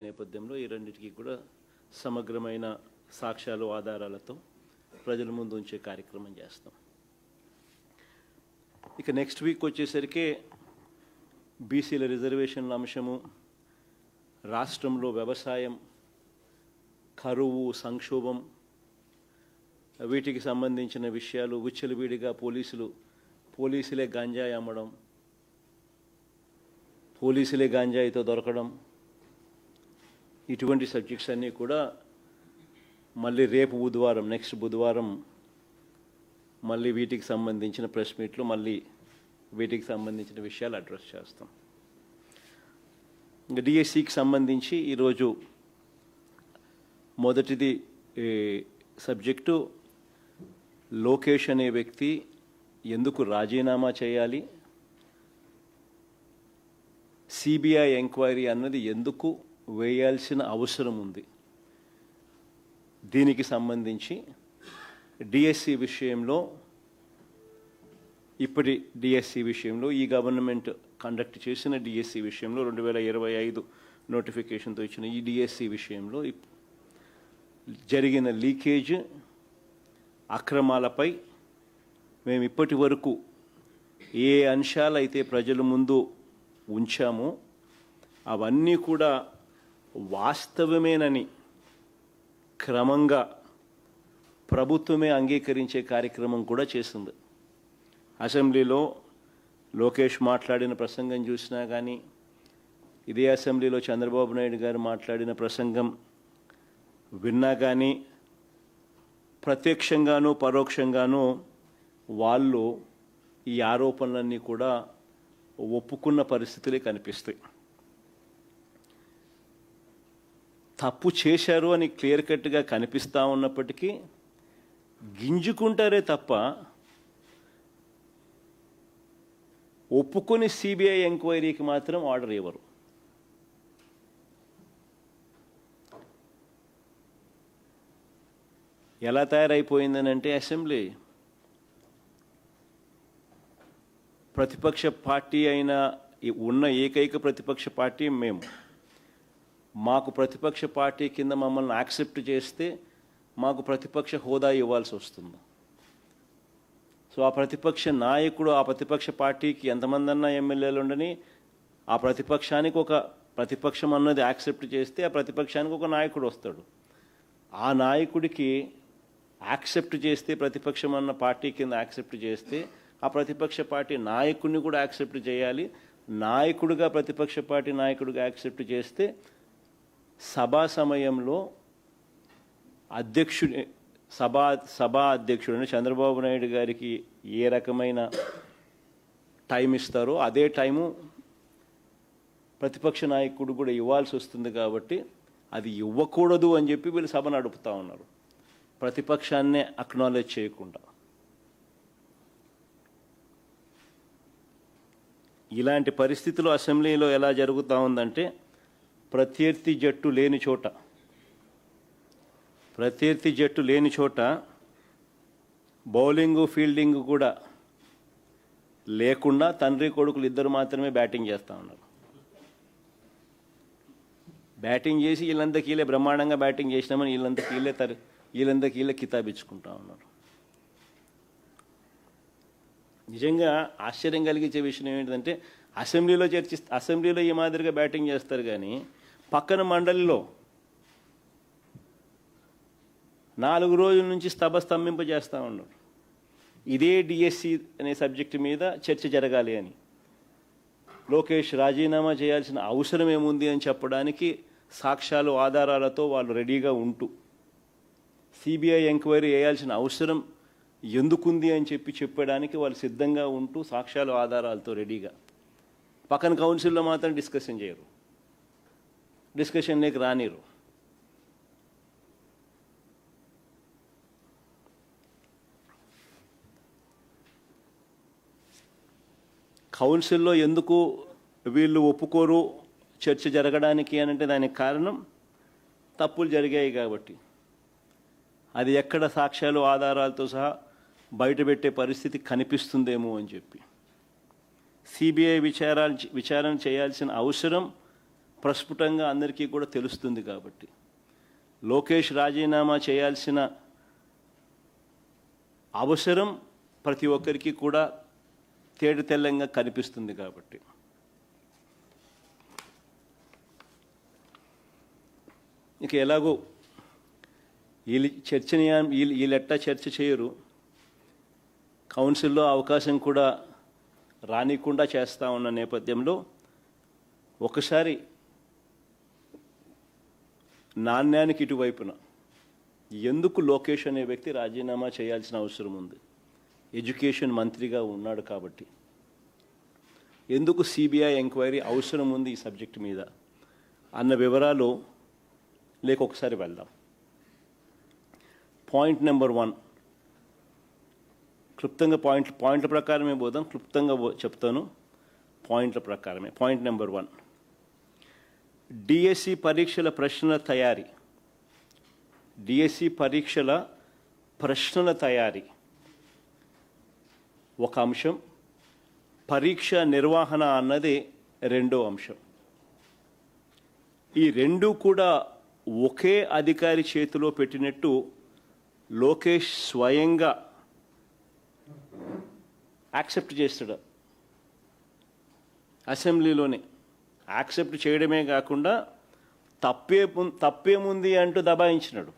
నేపథ్యంలో ఈ రెండింటికి కూడా సమగ్రమైన సాక్ష్యాలు ఆధారాలతో ప్రజల ముందు ఉంచే కార్యక్రమం చేస్తాం. ఇక నెక్స్ట్ వీక్ వచ్చేసరికి బీసీల రిజర్వేషన్ల అంశము, రాష్ట్రంలో వ్యవసాయం, కరువు, సంక్షోభం, వీటికి సంబంధించిన విషయాలు, విచ్చలవిడిగా పోలీసులే గంజాయి అమ్మడం, పోలీసులే గంజాయితో దొరకడం, ఇటువంటి సబ్జెక్ట్స్ అన్నీ కూడా మళ్ళీ రేపు బుధవారం, నెక్స్ట్ బుధవారం మళ్ళీ వీటికి సంబంధించిన ప్రెస్ మీట్లు, మళ్ళీ వీటికి సంబంధించిన విషయాలు అడ్రస్ చేస్తాం. ఇంకా డిఎస్సికి సంబంధించి ఈరోజు మొదటిది సబ్జెక్టు, లోకేష్ అనే వ్యక్తి ఎందుకు రాజీనామా చేయాలి, సిబిఐ ఎంక్వైరీ అన్నది ఎందుకు వేయాల్సిన అవసరం ఉంది, దీనికి సంబంధించి డిఎస్సి విషయంలో, ఇప్పటి డిఎస్సి విషయంలో, ఈ గవర్నమెంట్ కండక్ట్ చేసిన డిఎస్సి విషయంలో 2025 నోటిఫికేషన్తో ఇచ్చిన ఈ డిఎస్సి విషయంలో జరిగిన లీకేజ్, అక్రమాలపై మేము ఇప్పటి వరకు ఏ అంశాలైతే ప్రజల ముందు ఉంచామో అవన్నీ కూడా వాస్తవమేనని క్రమంగా ప్రభుత్వమే అంగీకరించే కార్యక్రమం కూడా చేసింది. అసెంబ్లీలో లోకేష్ మాట్లాడిన ప్రసంగం చూసినా కానీ, ఇదే అసెంబ్లీలో చంద్రబాబు నాయుడు గారు మాట్లాడిన ప్రసంగం విన్నా కానీ, ప్రత్యక్షంగానూ పరోక్షంగానూ వాళ్ళు ఈ ఆరోపణలన్నీ కూడా ఒప్పుకున్న పరిస్థితులే కనిపిస్తాయి. తప్పు చేశారు అని క్లియర్ కట్గా కనిపిస్తూ ఉన్నప్పటికీ గింజుకుంటారే తప్ప ఒప్పుకొని సిబిఐ ఎంక్వైరీకి మాత్రం ఆర్డర్ ఇవ్వరు. ఎలా తయారైపోయిందనంటే అసెంబ్లీ ప్రతిపక్ష పార్టీ అయిన ఉన్న ఏకైక ప్రతిపక్ష పార్టీ మేము. మాకు ప్రతిపక్ష పార్టీ కింద మమ్మల్ని యాక్సెప్ట్ చేస్తే మాకు ప్రతిపక్ష హోదా ఇవ్వాల్సి వస్తుంది. సో ఆ ప్రతిపక్ష నాయకుడు, ఆ ప్రతిపక్ష పార్టీకి ఎంతమంది అన్నా ఎమ్మెల్యేలు ఉండని, ఆ ప్రతిపక్షానికి ఒక ప్రతిపక్షం అన్నది యాక్సెప్ట్ చేస్తే ఆ ప్రతిపక్షానికి ఒక నాయకుడు వస్తాడు. ఆ నాయకుడికి యాక్సెప్ట్ చేస్తే, ప్రతిపక్షం అన్న పార్టీ కింద యాక్సెప్ట్ చేస్తే ఆ ప్రతిపక్ష పార్టీ నాయకుడిని కూడా యాక్సెప్ట్ చేయాలి. నాయకుడిగా ప్రతిపక్ష పార్టీ నాయకుడిగా యాక్సెప్ట్ చేస్తే సభా సమయంలో సభా అధ్యక్షుడు చంద్రబాబు నాయుడు గారికి ఏ రకమైన టైం ఇస్తారో అదే టైము ప్రతిపక్ష నాయకుడు కూడా ఇవ్వాల్సి వస్తుంది. కాబట్టి అది ఇవ్వకూడదు అని చెప్పి వీళ్ళు సభ నడుపుతూ ఉన్నారు, ప్రతిపక్షాన్నే అక్నాలెడ్జ్ చేయకుండా. ఇలాంటి పరిస్థితులు అసెంబ్లీలో ఎలా జరుగుతూ ఉందంటే, ప్రత్యర్థి జట్టు లేని చోట బౌలింగు, ఫీల్డింగ్ కూడా లేకుండా తండ్రి కొడుకులు ఇద్దరు మాత్రమే బ్యాటింగ్ చేస్తూ ఉన్నారు. బ్యాటింగ్ చేసి వీళ్ళందరికీలే బ్రహ్మాండంగా బ్యాటింగ్ చేసినామని వీళ్ళందరికీలే కితాబిచ్చుకుంటా ఉన్నారు. నిజంగా ఆశ్చర్యం కలిగించే విషయం ఏంటంటే, అసెంబ్లీలో ఈ మాదిరిగా బ్యాటింగ్ చేస్తారు కానీ పక్కన మండలిలో 4 రోజుల నుంచి స్తంభింపజేస్తూ ఉన్నారు. ఇదే డిఎస్సి అనే సబ్జెక్టు మీద చర్చ జరగాలి అని, లోకేష్ రాజీనామా చేయాల్సిన అవసరం ఏముంది అని చెప్పడానికి సాక్ష్యాలు ఆధారాలతో వాళ్ళు రెడీగా ఉంటూ, సిబిఐ ఎంక్వైరీ వేయాల్సిన అవసరం ఎందుకుంది అని చెప్పడానికి వాళ్ళు సిద్ధంగా ఉంటూ, సాక్ష్యాలు ఆధారాలతో రెడీగా, పక్కన కౌన్సిల్లో మాత్రం డిస్కషన్ చేయరు, డిస్కషన్లోకి రానిరు. కౌన్సిల్లో ఎందుకు వీళ్ళు ఒప్పుకోరు చర్చ జరగడానికి అని అంటే దానికి కారణం తప్పులు జరిగాయి కాబట్టి. అది ఎక్కడ సాక్ష్యాలు ఆధారాలతో సహా బయటపెట్టే పరిస్థితి కనిపిస్తుందేమో అని చెప్పి సిబిఐ విచారణ చేయాల్సిన అవసరం ప్రస్ఫుటంగా అందరికీ కూడా తెలుస్తుంది. కాబట్టి లోకేష్ రాజీనామా చేయాల్సిన అవసరం ప్రతి ఒక్కరికి కూడా తేటతెల్లంగా కనిపిస్తుంది. కాబట్టి ఇక ఎలాగో వీళ్ళెట్టా చర్చ చేయరు, కౌన్సిల్లో అవకాశం కూడా రానికుండా చేస్తూ ఉన్న నేపథ్యంలో ఒకసారి నాణ్యానికి ఇటువైపున ఎందుకు లోకేష్ అనే వ్యక్తి రాజీనామా చేయాల్సిన అవసరం ఉంది? ఎడ్యుకేషన్ మంత్రిగా ఉన్నాడు కాబట్టి ఎందుకు సిబిఐ ఎంక్వైరీ అవసరం ఉంది ఈ సబ్జెక్ట్ మీద అన్న వివరాలు లేక ఒకసారి వెళ్దాం. పాయింట్ నెంబర్ 1 క్లుప్తంగా పాయింట్ల ప్రకారమే పోదాం, క్లుప్తంగా చెప్తాను పాయింట్ల ప్రకారమే. పాయింట్ నెంబర్ 1, డిఎస్సి పరీక్షల ప్రశ్నల తయారీ. డిఎస్సి పరీక్షల ప్రశ్నల తయారీ ఒక అంశం, పరీక్ష నిర్వహణ అన్నది రెండో అంశం. ఈ రెండు కూడా ఒకే అధికారి చేతిలో పెట్టినట్టు లోకేష్ స్వయంగా యాక్సెప్ట్ చేస్తాడు. అసెంబ్లీలోనే యాక్సెప్ట్ చేయడమే కాకుండా తప్పేముంది అంటూ దబాయించినాడు.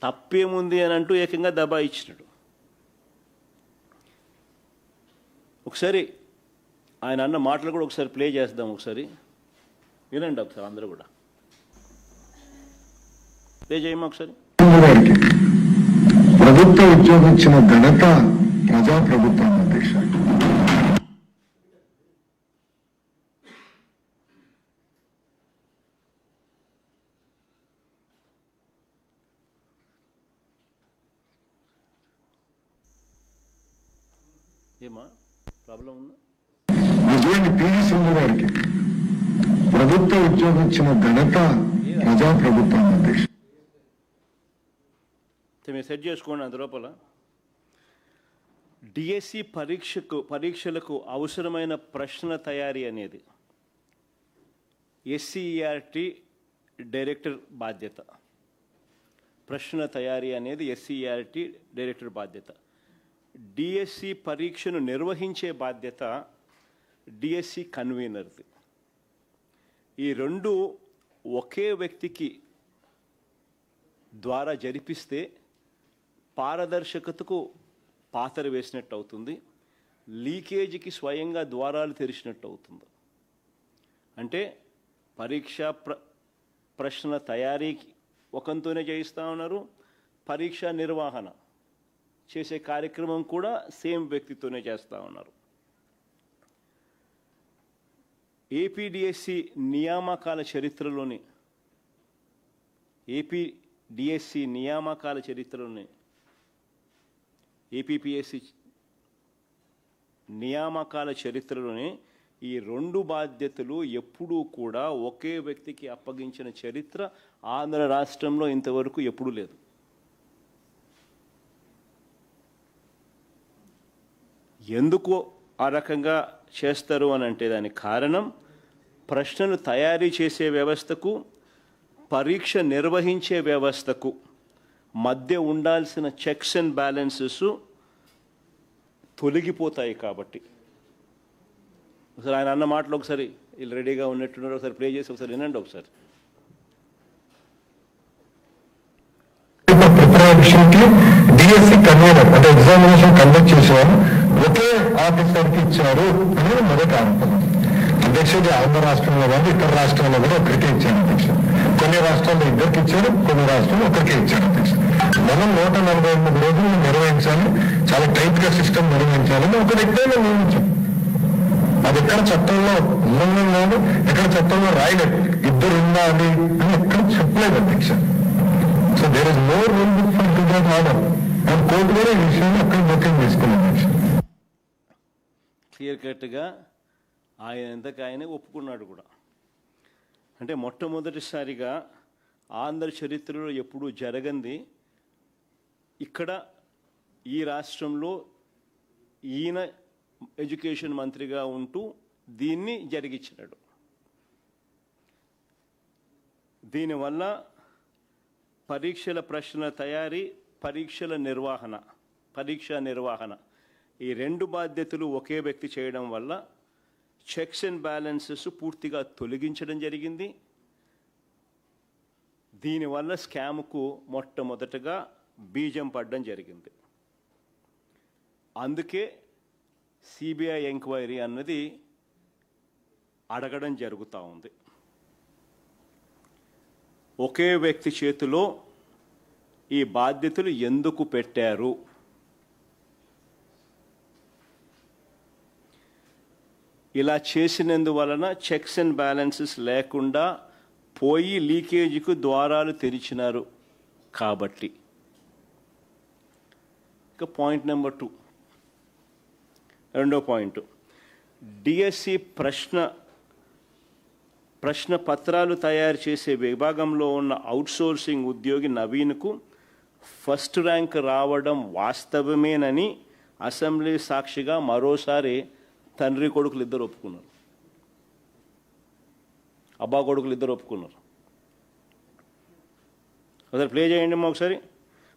తప్పేముంది అని అంటూ ఏకంగా దబాయించినాడు. ఒకసారి ఆయన అన్న మాటలు కూడా ఒకసారి ప్లే చేద్దాం, ఒకసారి వినండి ఒకసారి అందరూ కూడా. ప్లే చేయమా ఒకసారి. ప్రభుత్వ ఉద్యోగం ఇచ్చిన ఘనత ప్రజాప్రభుత్వం అధ్యక్ష. ఏమా ప్రాబ్లం ఉందా? విజయాన్ని పివి సింధు గారికి ప్రభుత్వ ఉద్యోగం ఇచ్చిన ఘనత ప్రజాప్రభుత్వం అధ్యక్ష. మీరు సెట్ చేసుకోండి అంత లోపల. డిఎస్సి పరీక్షలకు అవసరమైన ప్రశ్నల తయారీ అనేది ఎస్సీఈఆర్టీ డైరెక్టర్ బాధ్యత. ప్రశ్నల తయారీ అనేది ఎస్సీఈఆర్టీ డైరెక్టర్ బాధ్యత. డిఎస్సి పరీక్షను నిర్వహించే బాధ్యత డిఎస్సి కన్వీనర్ది. ఈ రెండు ఒకే వ్యక్తికి ద్వారా జరిపిస్తే పారదర్శకతకు పాతర వేసినట్టు అవుతుంది, లీకేజీకి స్వయంగా ద్వారాలు తెరిచినట్టు అవుతుంది. అంటే పరీక్ష ప్రశ్నల తయారీకి ఒకంతోనే చేయిస్తూ ఉన్నారు, పరీక్ష నిర్వహణ చేసే కార్యక్రమం కూడా సేమ్ వ్యక్తితోనే చేస్తూ ఉన్నారు. ఏపీడిఎస్సి నియామకాల చరిత్రలోని ఏపీపీఎస్సి నియామకాల చరిత్రలోనే ఈ రెండు బాధ్యతలు ఎప్పుడూ కూడా ఒకే వ్యక్తికి అప్పగించిన చరిత్ర ఆంధ్ర రాష్ట్రంలో ఇంతవరకు ఎప్పుడూ లేదు. ఎందుకు ఆ రకంగా చేస్తారు అని అంటే దానికి కారణం ప్రశ్నలు తయారీ చేసే వ్యవస్థకు పరీక్ష నిర్వహించే వ్యవస్థకు మధ్య ఉండాల్సిన చెక్స్ అండ్ బ్యాలెన్సెస్ తొలగిపోతాయి. కాబట్టి ఒకసారి ఆయన అన్న మాటలు ఒకసారి వీళ్ళు రెడీగా ఉన్నట్టున్నారు, ఒకసారి ప్లే చేసి ఒకసారి వినండి ఒకసారి. డిఎస్సి కన్వీనర్ అంటే ఎగ్జామినేషన్ కండక్ట్ చేసేవారు ఒకే ఆఫీసర్కి ఇచ్చారు అనేది మొదటి ఆరోపణ. అధ్యక్షుడు ఆంధ్ర రాష్ట్రంలో కానీ ఇతర రాష్ట్రాల్లో కూడా ఒకరికే ఇచ్చారు అధ్యక్ష. కొన్ని రాష్ట్రాల్లో ఇద్దరికి ఇచ్చారు, కొన్ని రాష్ట్రాల్లో ఒకరికే ఇచ్చారు అధ్యక్ష. మనం 148 రోజులు నిర్వహించాలి, చాలా టైట్ గా సిస్టమ్ నిర్వహించాలని ఒక వ్యక్తిని నియమించాం. అది ఎక్కడ చట్టంలో ఉల్లంఘన లేదు, ఎక్కడ చట్టంలో రాయలేదు, ఇద్దరు ఉండాలి అని ఎక్కడ చెప్పలేదు అధ్యక్ష. So there is no rule for to that order and court కూడా ఈ విషయాన్ని అక్కడ జోక్యం చేసుకున్నాం అధ్యక్ష. క్లియర్ కట్గా ఆయన ఎంతకు ఆయనే ఒప్పుకున్నాడు కూడా. అంటే మొట్టమొదటిసారిగా ఆంధ్ర చరిత్రలో ఎప్పుడూ జరగంది ఇక్కడ ఈ రాష్ట్రంలో ఈయన ఎడ్యుకేషన్ మంత్రిగా ఉంటూ దీన్ని జరిగించినాడు. దీనివల్ల పరీక్షల ప్రశ్నల తయారీ, పరీక్షా నిర్వహణ ఈ రెండు బాధ్యతలు ఒకే వ్యక్తి చేయడం వల్ల చెక్స్ అండ్ బ్యాలెన్సెస్ పూర్తిగా తొలగించడం జరిగింది. దీనివల్ల స్కామ్కు మొట్టమొదటగా బీజం పడడం జరిగింది. అందుకే సిబిఐ ఎంక్వైరీ అన్నది అడగడం జరుగుతూ ఉంది. ఒకే వ్యక్తి చేతిలో ఈ బాధ్యతలు ఎందుకు పెట్టారు? ఇలా చేసినందువలన చెక్స్ అండ్ బ్యాలెన్సెస్ లేకుండా పోయి లీకేజీకు ద్వారాలు తెరిచినారు కాబట్టి. ఇక పాయింట్ నెంబర్ 2, రెండో పాయింట్, డిఎస్సి ప్రశ్న పత్రాలు తయారు చేసే విభాగంలో ఉన్న అవుట్సోర్సింగ్ ఉద్యోగి నవీన్కు ఫస్ట్ ర్యాంక్ రావడం వాస్తవమేనని అసెంబ్లీ సాక్షిగా మరోసారి తండ్రి కొడుకులు ఇద్దరు ఒప్పుకున్నారు. అబ్బా కొడుకులు ఇద్దరు ఒప్పుకున్నారు. ఒకసారి ప్లే చేయండి అమ్మా ఒకసారి.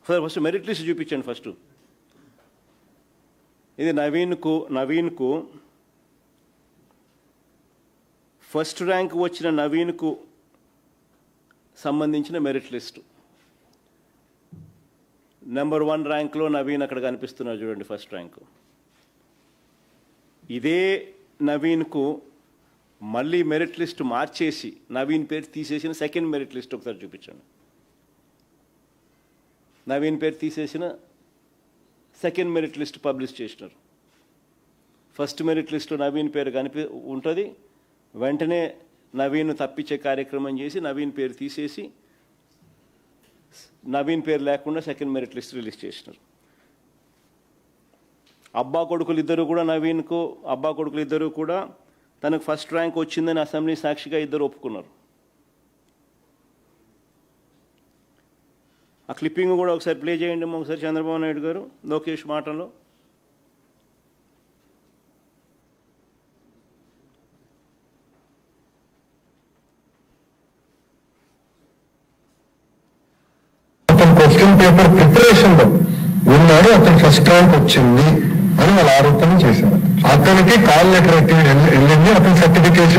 ఫస్ట్ మెరిట్ లిస్ట్ చూపించండి. ఫస్ట్ ఇది నవీన్కు ఫస్ట్ ర్యాంక్ వచ్చిన నవీన్కు సంబంధించిన మెరిట్ లిస్టు. నెంబర్ 1 ర్యాంక్లో నవీన్ అక్కడ కనిపిస్తున్నారు చూడండి, ఫస్ట్ ర్యాంకు. ఇదే నవీన్కు మళ్ళీ మెరిట్ లిస్ట్ మార్చేసి నవీన్ పేరు తీసేసిన సెకండ్ మెరిట్ లిస్ట్ ఒకసారి చూపించండి. నవీన్ పేరు తీసేసిన సెకండ్ మెరిట్ లిస్ట్ పబ్లిష్ చేసినారు. ఫస్ట్ మెరిట్ లిస్ట్లో నవీన్ పేరు ఉంటుంది. వెంటనే నవీన్ తప్పించే కార్యక్రమం చేసి నవీన్ పేరు తీసేసి నవీన్ పేరు లేకుండా సెకండ్ మెరిట్ లిస్ట్ రిలీజ్ చేసినారు. అబ్బా కొడుకులు ఇద్దరు కూడా తనకు ఫస్ట్ ర్యాంక్ వచ్చిందని అసెంబ్లీ సాక్షిగా ఇద్దరు ఒప్పుకున్నారు. ఆ క్లిప్పింగ్ కూడా ఒకసారి ప్లే చేయండి ఒకసారి. చంద్రబాబు నాయుడు గారు లోకేష్ మాటల్లో. క్వశ్చన్ పేపర్ ప్రిపరేషన్ లో ఉన్నాడు, అతను ఫస్ట్ ర్యాంక్ వచ్చింది అని వాళ్ళు ఆరోపణ చేశారు. అతనికి కాల్ లెటర్ వెళ్ళింది. అతని సర్టిఫికేట్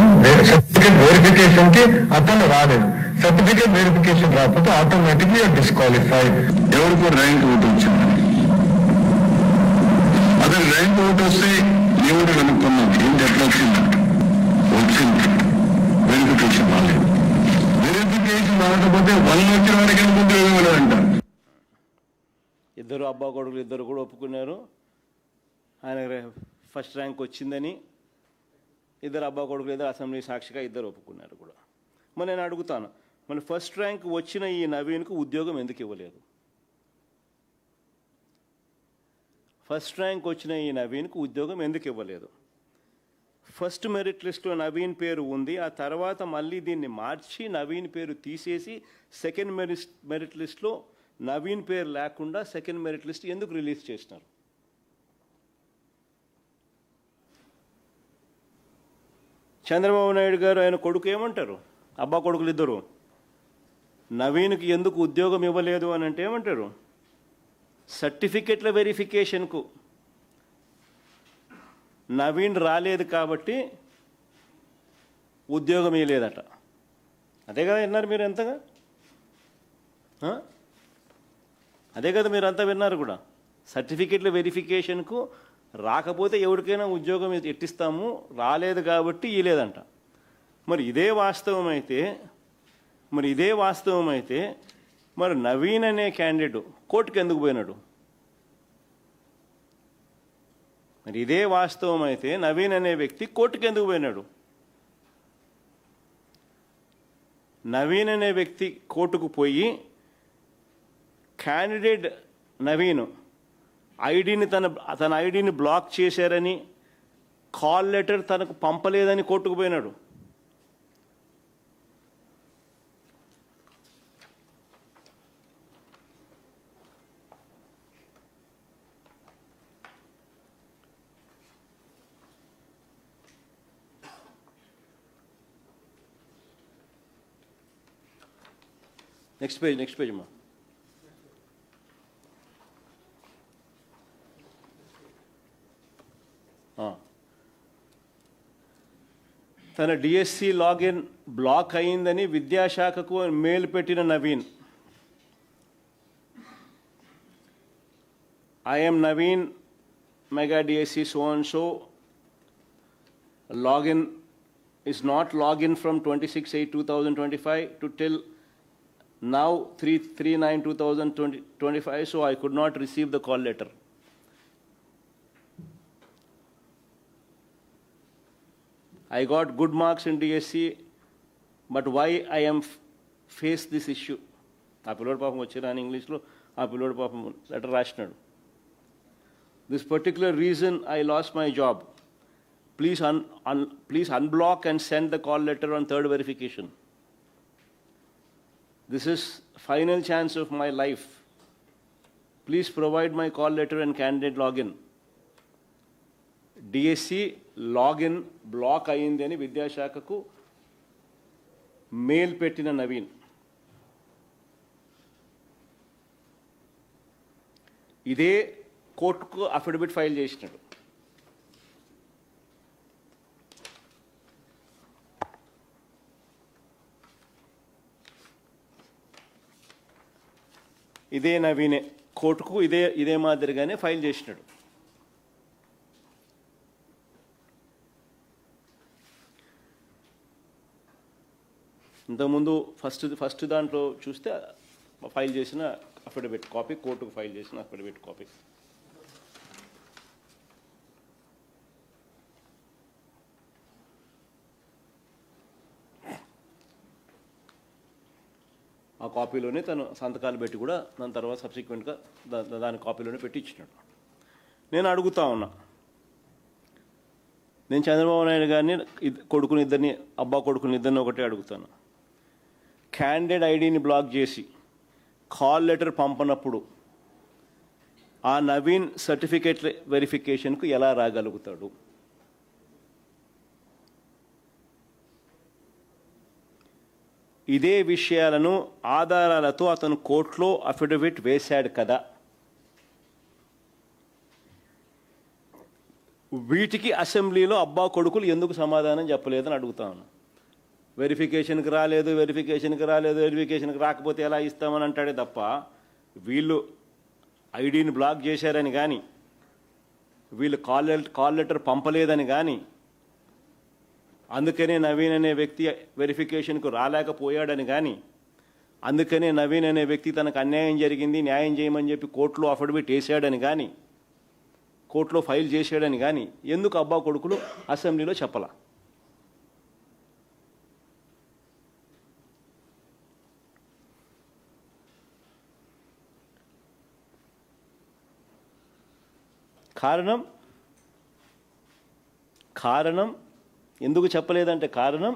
వెరిఫికేషన్ కి అతను రాలేదు. సర్టిఫికేట్ వెరిఫికేషన్ రాకపోతే ఆటోమేటిక్లీ డిస్క్వాలిఫైడ్. ఎవరికి ర్యాంక్ ఓటు వచ్చింది? అతను ర్యాంక్ ఓటు వస్తే ఎవరు కనుక్కున్నాం ఏంటి ఎట్లా వచ్చింది? వెరిఫికేషన్ రాలేదు. వెరిఫికేషన్ రాకపోతే 1 వచ్చిన వాడికి ఎందుకు ఉద్యోగం అంటారు. ఇద్దరు అబ్బా కొడుకులు ఇద్దరు కూడా ఒప్పుకున్నారు ఆయన ఫస్ట్ ర్యాంక్ వచ్చిందని. ఇద్దరు అబ్బా కొడుకులు ఇద్దరు అసెంబ్లీ సాక్షిగా ఇద్దరు ఒప్పుకున్నారు కూడా. మరి నేను అడుగుతాను, మరి ఫస్ట్ ర్యాంక్ వచ్చిన ఈ నవీన్కు ఉద్యోగం ఎందుకు ఇవ్వలేదు? ఫస్ట్ ర్యాంక్ వచ్చిన ఈ నవీన్కు ఉద్యోగం ఎందుకు ఇవ్వలేదు? ఫస్ట్ మెరిట్ లిస్ట్లో నవీన్ పేరు ఉంది. ఆ తర్వాత మళ్ళీ దీన్ని మార్చి నవీన్ పేరు తీసేసి సెకండ్ మెరిట్ లిస్ట్లో నవీన్ పేరు లేకుండా సెకండ్ మెరిట్ లిస్ట్ ఎందుకు రిలీజ్ చేసినారు? చంద్రబాబు నాయుడు గారు ఆయన కొడుకు ఏమంటారు? అబ్బా కొడుకులు ఇద్దరు నవీన్కి ఎందుకు ఉద్యోగం ఇవ్వలేదు అని అంటే ఏమంటారు? సర్టిఫికెట్ల వెరిఫికేషన్కు నవీన్ రాలేదు కాబట్టి ఉద్యోగం ఇవ్వలేదట. అదే కదా విన్నారు మీరు ఎంతగా? అదే కదా మీరు అంతా విన్నారు కూడా. సర్టిఫికెట్ల వెరిఫికేషన్కు రాకపోతే ఎవరికైనా ఉద్యోగం ఎట్టిస్తాము, రాలేదు కాబట్టి ఇవ్వలేదంట. మరి ఇదే వాస్తవం అయితే మరి నవీన్ అనే క్యాండిడేట్ కోర్టుకు ఎందుకు పోయినాడు? మరి ఇదే వాస్తవం అయితే నవీన్ అనే వ్యక్తి కోర్టుకు ఎందుకు పోయినాడు? నవీన్ అనే వ్యక్తి కోర్టుకు పోయి క్యాండిడేట్ నవీన్ తన ఐడిని బ్లాక్ చేశారని, కాల్ లెటర్ తనకు పంపలేదని కోర్టుకు పోయినాడు. నెక్స్ట్ పేజ్ అమ్మా. తన డిఎస్సి లాగిన్ బ్లాక్ అయిందని విద్యాశాఖకు మెయిల్ పెట్టిన Naveen. I am Naveen, Mega DSC so and so. Login is not login from 26/8/2025 to till now 3/9/2025, so I could not receive the call letter. I got good marks in DSC, but why I am face this issue? ఆ పిల్లోడు పాపం వచ్చారు ఇంగ్లీష్లో, ఆ పిల్లోడు పాపం letter రాసినాడు. This particular reason I lost my job. Please unblock and send the call letter on third verification. This is final chance of my life. Please provide my call letter and candidate login. DSC login block అయింది అని విద్యాశాఖకు mail పెట్టిన నవీన్. ఇదే కోర్టుకు affidavit file చేసినాడు. ఇదే నవీనే కోర్టుకు ఇదే మాదిరిగానే ఫైల్ చేసినాడు. ఇంతకుముందు ఫస్ట్ దాంట్లో చూస్తే ఫైల్ చేసిన అఫిడవిట్ కాపీ, కోర్టుకు ఫైల్ చేసిన అఫిడవిట్ కాపీ. ఆ కాపీలోనే తను సంతకాలు పెట్టి కూడా దాని తర్వాత సబ్సిక్వెంట్గా దాని కాపీలోనే పెట్టి ఇచ్చినాడు. నేను అడుగుతా ఉన్నా, నేను చంద్రబాబు నాయుడు గారిని అబ్బా కొడుకుని ఇద్దరిని ఒకటే అడుగుతాను. క్యాండిడేట్ ఐడిని బ్లాక్ చేసి కాల్ లెటర్ పంపనప్పుడు ఆ నవీన్ సర్టిఫికేట్ వెరిఫికేషన్కు ఎలా రాగలుగుతాడు? ఇదే విషయాలను ఆధారాలతో అతను కోర్టులో అఫిడవిట్ వేశాడు కదా. వీటికి అసెంబ్లీలో అబ్బా కొడుకులు ఎందుకు సమాధానం చెప్పలేదని అడుగుతా ఉన్నా. వెరిఫికేషన్కి రాకపోతే ఎలా ఇస్తామని అంటాడే తప్ప, వీళ్ళు ఐడిని బ్లాక్ చేశారని కానీ, వీళ్ళు కాల్ లెటర్ పంపలేదని కానీ, అందుకనే నవీన్ అనే వ్యక్తి వెరిఫికేషన్కు రాలేకపోయాడని కానీ, అందుకనే నవీన్ అనే వ్యక్తి తనకు అన్యాయం జరిగింది న్యాయం చేయమని చెప్పి కోర్టులో అఫిడవిట్ వేసాడని కానీ, కోర్టులో ఫైల్ చేసాడని కానీ ఎందుకు అబ్బా కొడుకులు అసెంబ్లీలో చెప్పలా? కారణం ఎందుకు చెప్పలేదంటే, కారణం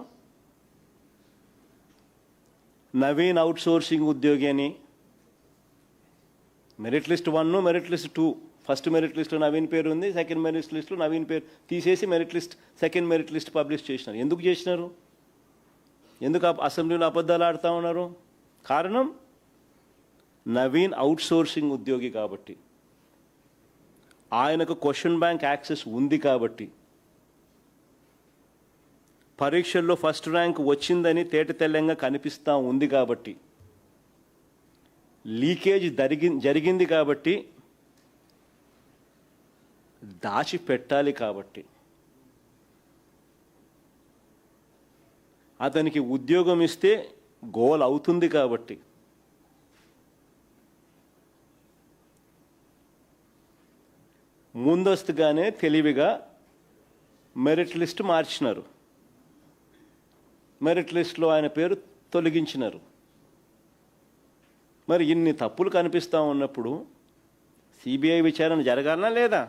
నవీన్ అవుట్సోర్సింగ్ ఉద్యోగి అని merit list 1, merit list 2, first merit లిస్ట్లో నవీన్ పేరు ఉంది, సెకండ్ మెరిట్ లిస్ట్లో నవీన్ పేరు తీసేసి సెకండ్ మెరిట్ లిస్ట్ పబ్లిష్ చేసినారు. ఎందుకు చేసినారు? ఎందుకు అసెంబ్లీలో అబద్ధాలు ఆడుతూ ఉన్నారు? కారణం నవీన్ అవుట్సోర్సింగ్ ఉద్యోగి కాబట్టి, ఆయనకు క్వశ్చన్ బ్యాంక్ యాక్సెస్ ఉంది కాబట్టి, పరీక్షల్లో ఫస్ట్ ర్యాంక్ వచ్చిందని తేటతెల్లంగా కనిపిస్తూ ఉంది కాబట్టి, లీకేజ్ జరిగింది కాబట్టి, దాచిపెట్టాలి కాబట్టి, అతనికి ఉద్యోగం ఇస్తే గోల్ అవుతుంది కాబట్టి, ముందస్తుగానే తెలివిగా మెరిట్ లిస్ట్ మార్చినారు. మెరిట్ లిస్ట్లో ఆయన పేరు తొలగించినారు. మరి ఇన్ని తప్పులు కనిపిస్తూ ఉన్నప్పుడు సిబిఐ విచారణ జరగాలనా లేదా?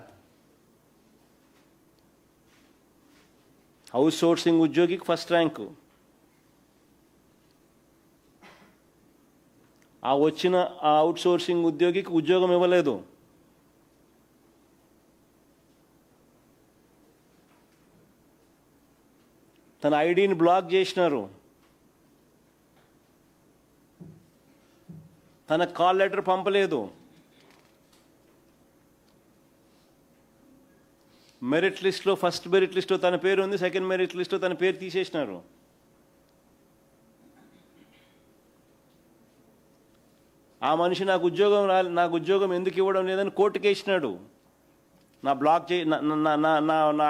హౌస్ సోర్సింగ్ ఉద్యోగికి ఫస్ట్ ర్యాంకు, వచ్చిన ఆ అవుట్ సోర్సింగ్ ఉద్యోగికి ఉద్యోగం ఇవ్వలేదు. తన ఐడిని బ్లాక్ చేసినారు. తన కాల్ లెటర్ పంపలేదు. మెరిట్ లిస్ట్లో ఫస్ట్ మెరిట్ లిస్ట్లో తన పేరు ఉంది, సెకండ్ మెరిట్ లిస్ట్లో తన పేరు తీసేసినారు. ఆ మనిషి నాకు ఉద్యోగం ఎందుకు ఇవ్వడం లేదని కోర్టుకి వేసినాడు. నా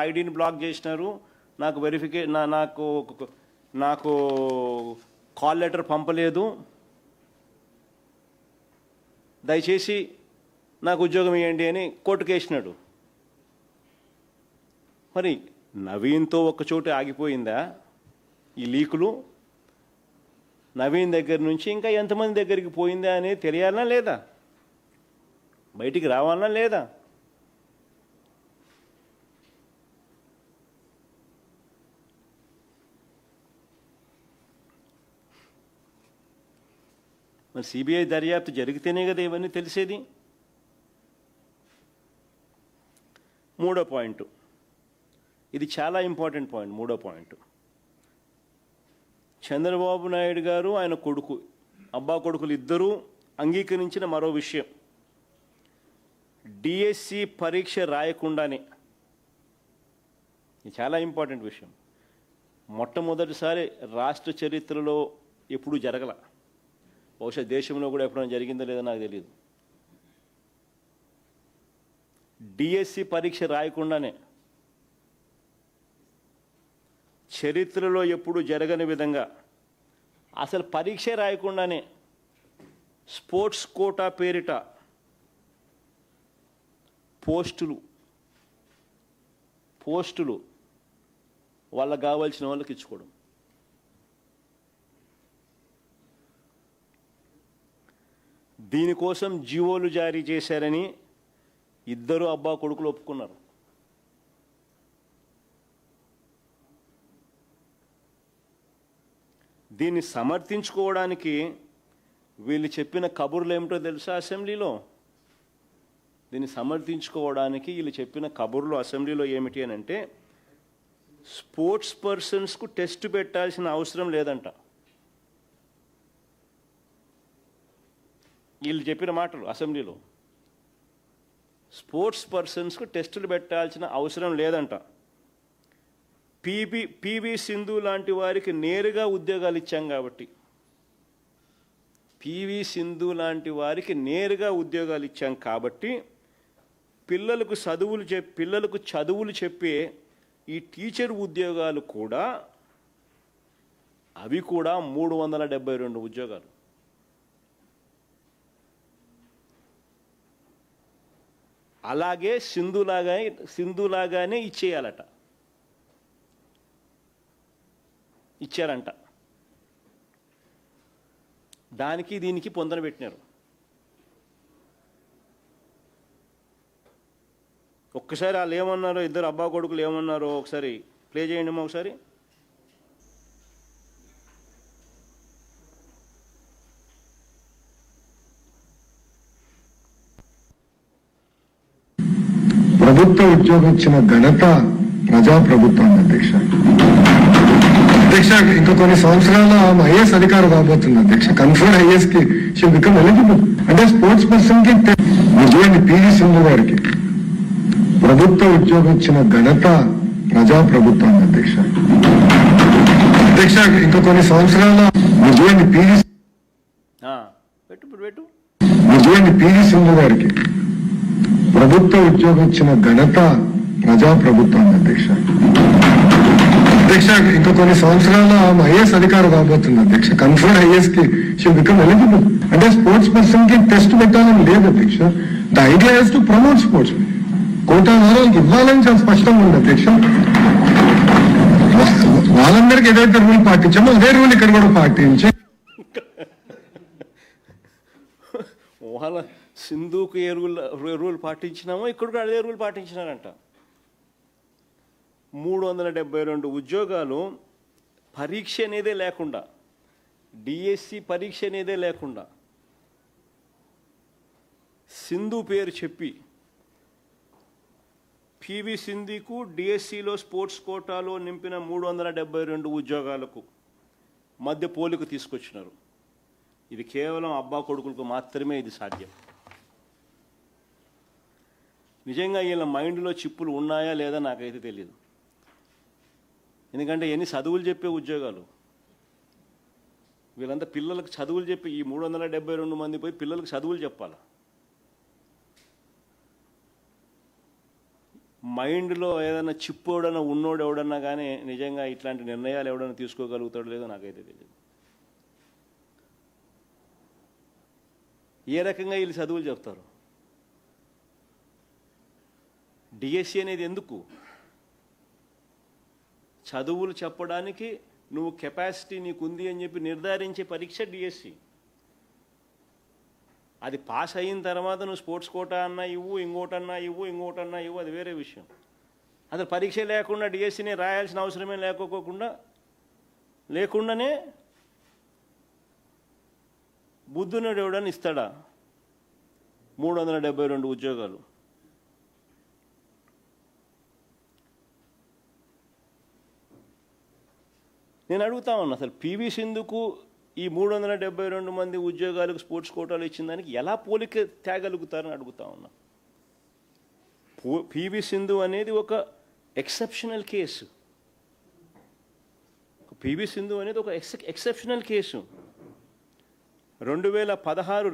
ఐడిని బ్లాక్ చేసినారు, నాకు కాల్ లెటర్ పంపలేదు, దయచేసి నాకు ఉద్యోగం ఇవ్వండి అని కోర్టుకి వేసినాడు. మరి నవీన్తో ఒక్కచోట ఆగిపోయిందా ఈ లీకులు? నవీన్ దగ్గర నుంచి ఇంకా ఎంతమంది దగ్గరికి పోయిందా అనేది తెలియాలనా లేదా? బయటికి రావాలనా లేదా? మరి సిబిఐ దర్యాప్తు జరిగితేనే కదా ఇవన్నీ తెలిసేది. మూడో పాయింట్, ఇది చాలా ఇంపార్టెంట్ పాయింట్. మూడో పాయింట్, చంద్రబాబు నాయుడు గారు ఆయన కొడుకు, అబ్బా కొడుకులు ఇద్దరూ అంగీకరించిన మరో విషయం, డిఎస్సి పరీక్ష రాయకుండానే, ఇది చాలా ఇంపార్టెంట్ విషయం, మొట్టమొదటిసారి రాష్ట్ర చరిత్రలో ఎప్పుడూ జరగల, బహుశా దేశంలో కూడా ఎప్పుడైనా జరిగిందో లేదో నాకు తెలియదు. డిఎస్సి పరీక్ష రాయకుండానే, చరిత్రలో ఎప్పుడు జరగని విధంగా, అసలు పరీక్ష రాయకుండానే స్పోర్ట్స్ కోటా పేరిట పోస్టులు వాళ్ళకు కావాల్సిన వాళ్ళకి ఇచ్చుకోవడం. దీనికోసం జీవోలు జారీ చేశారని ఇద్దరు అబ్బా కొడుకులు ఒప్పుకున్నారు. దీన్ని సమర్థించుకోవడానికి వీళ్ళు చెప్పిన కబుర్లు ఏమిటో తెలుసా అసెంబ్లీలో? దీన్ని సమర్థించుకోవడానికి వీళ్ళు చెప్పిన కబుర్లు అసెంబ్లీలో ఏమిటి అని అంటే, స్పోర్ట్స్ పర్సన్స్కు టెస్ట్ పెట్టాల్సిన అవసరం లేదంట. వీళ్ళు చెప్పిన మాటలు అసెంబ్లీలో, స్పోర్ట్స్ పర్సన్స్కు టెస్టులు పెట్టాల్సిన అవసరం లేదంట. పివి సింధు లాంటి వారికి నేరుగా ఉద్యోగాలు ఇచ్చాం కాబట్టి, పివి సింధు లాంటి వారికి నేరుగా ఉద్యోగాలు ఇచ్చాం కాబట్టి పిల్లలకు చదువులు చెప్పే ఈ టీచర్ ఉద్యోగాలు కూడా, అవి కూడా 372 ఉద్యోగాలు. అలాగే సింధులాగానే ఇచ్చారంట. దానికి దీనికి పొందన పెట్టినారు. ఒక్కసారి వాళ్ళు ఏమన్నారో, ఇద్దరు అబ్బా కొడుకులు ఏమన్నారో ఒకసారి ప్లే చేయండి అమ్మా ఒకసారి. ప్రభుత్వ ఉద్యోగం ఇచ్చిన ఘనత ప్రజాప్రభుత్వం అధ్యక్ష. ఇంకా కొన్ని సంవత్సరాల ఐఏఎస్ అధికారం రాబోతుంది అధ్యక్ష. కన్ఫర్డ్ ఐఏఎస్ కి షిల్ బికమ్ ఎలిజిబుల్. అంటే స్పోర్ట్స్ పర్సన్ కి పివి సింధు గారికి ప్రభుత్వ ఉద్యోగం ఇచ్చిన ఘనత ప్రజాప్రభుత్వం అధ్యక్ష. ఇంకా కొన్ని సంవత్సరాల పివి సింధు గారికి ప్రభుత్వ ఉద్యోగం ఇచ్చిన ఘనత ప్రజాప్రభుత్వం అధ్యక్ష. ఇంకా కొన్ని సంవత్సరాల ఐఏఎస్ అధికారం రాబోతుంది అధ్యక్ష. కన్ఫర్డ్ ఐఏఎస్ కి షిల్ బికమ్ ఎలిజిబుల్. అంటే స్పోర్ట్స్ పర్సన్ కి టెస్ట్ పెట్టాలని లేదు అధ్యక్ష. The idea is to promote sports. Quota వారాలకు ఇవ్వాలని చాలా స్పష్టంగా ఉంది అధ్యక్ష. వాళ్ళందరికీ ఏదైతే రూల్ పాటించామో అదే రూల్ ఇక్కడ కూడా పాటించి, వాళ్ళ సింధుకు ఏ రూల్ పాటించినామో ఇక్కడ కూడా అదే రూల్ పాటించినారంట. 372 ఉద్యోగాలు పరీక్ష అనేదే లేకుండా, డిఎస్సి పరీక్ష అనేదే లేకుండా సింధు పేరు చెప్పి పివి సింధుకు డిఎస్సిలో స్పోర్ట్స్ కోటాలో నింపిన 372 ఉద్యోగాలకు మధ్య పోలిక తీసుకొచ్చినారు. ఇది కేవలం అబ్బా కొడుకులకు మాత్రమే ఇది సాధ్యం. నిజంగా వీళ్ళ మైండ్లో చిప్పులు ఉన్నాయా లేదా నాకైతే తెలియదు. ఎందుకంటే ఎన్ని చదువులు చెప్పే ఉద్యోగాలు, వీళ్ళంతా పిల్లలకు చదువులు చెప్పి ఈ 372 మంది పోయి పిల్లలకు చదువులు చెప్పాలి. మైండ్లో ఏదైనా చిప్పు ఎవడన్నా ఉన్నోడు ఎవడన్నా కానీ నిజంగా ఇట్లాంటి నిర్ణయాలు ఎవడన్నా తీసుకోగలుగుతాడో లేదో నాకైతే తెలియదు. ఏ రకంగా వీళ్ళు చదువులు చెప్తారు? డిఎస్సి అనేది ఎందుకు? చదువులు చెప్పడానికి నువ్వు కెపాసిటీ నీకుంది అని చెప్పి నిర్ధారించే పరీక్ష డిఎస్సి. అది పాస్ అయిన తర్వాత నువ్వు స్పోర్ట్స్ కోటా అన్నా ఇవ్వు, ఇంకోటన్నా ఇవ్వు, అది వేరే విషయం. అసలు పరీక్ష లేకుండా డిఎస్సిని రాయాల్సిన అవసరమే లేకుండానే బుద్ధునుడు ఎవడని ఇస్తాడా 372 ఉద్యోగాలు? నేను అడుగుతా ఉన్నా, అసలు పివి సింధుకు ఈ 372 మంది ఉద్యోగాలకు స్పోర్ట్స్ కోటాలు ఇచ్చిన దానికి ఎలా పోలిక తేగలుగుతారని అడుగుతా ఉన్నా. పివి సింధు అనేది ఒక ఎక్సెప్షనల్ కేసు. పివి సింధు అనేది ఒక ఎక్సెప్షనల్ కేసు. 2016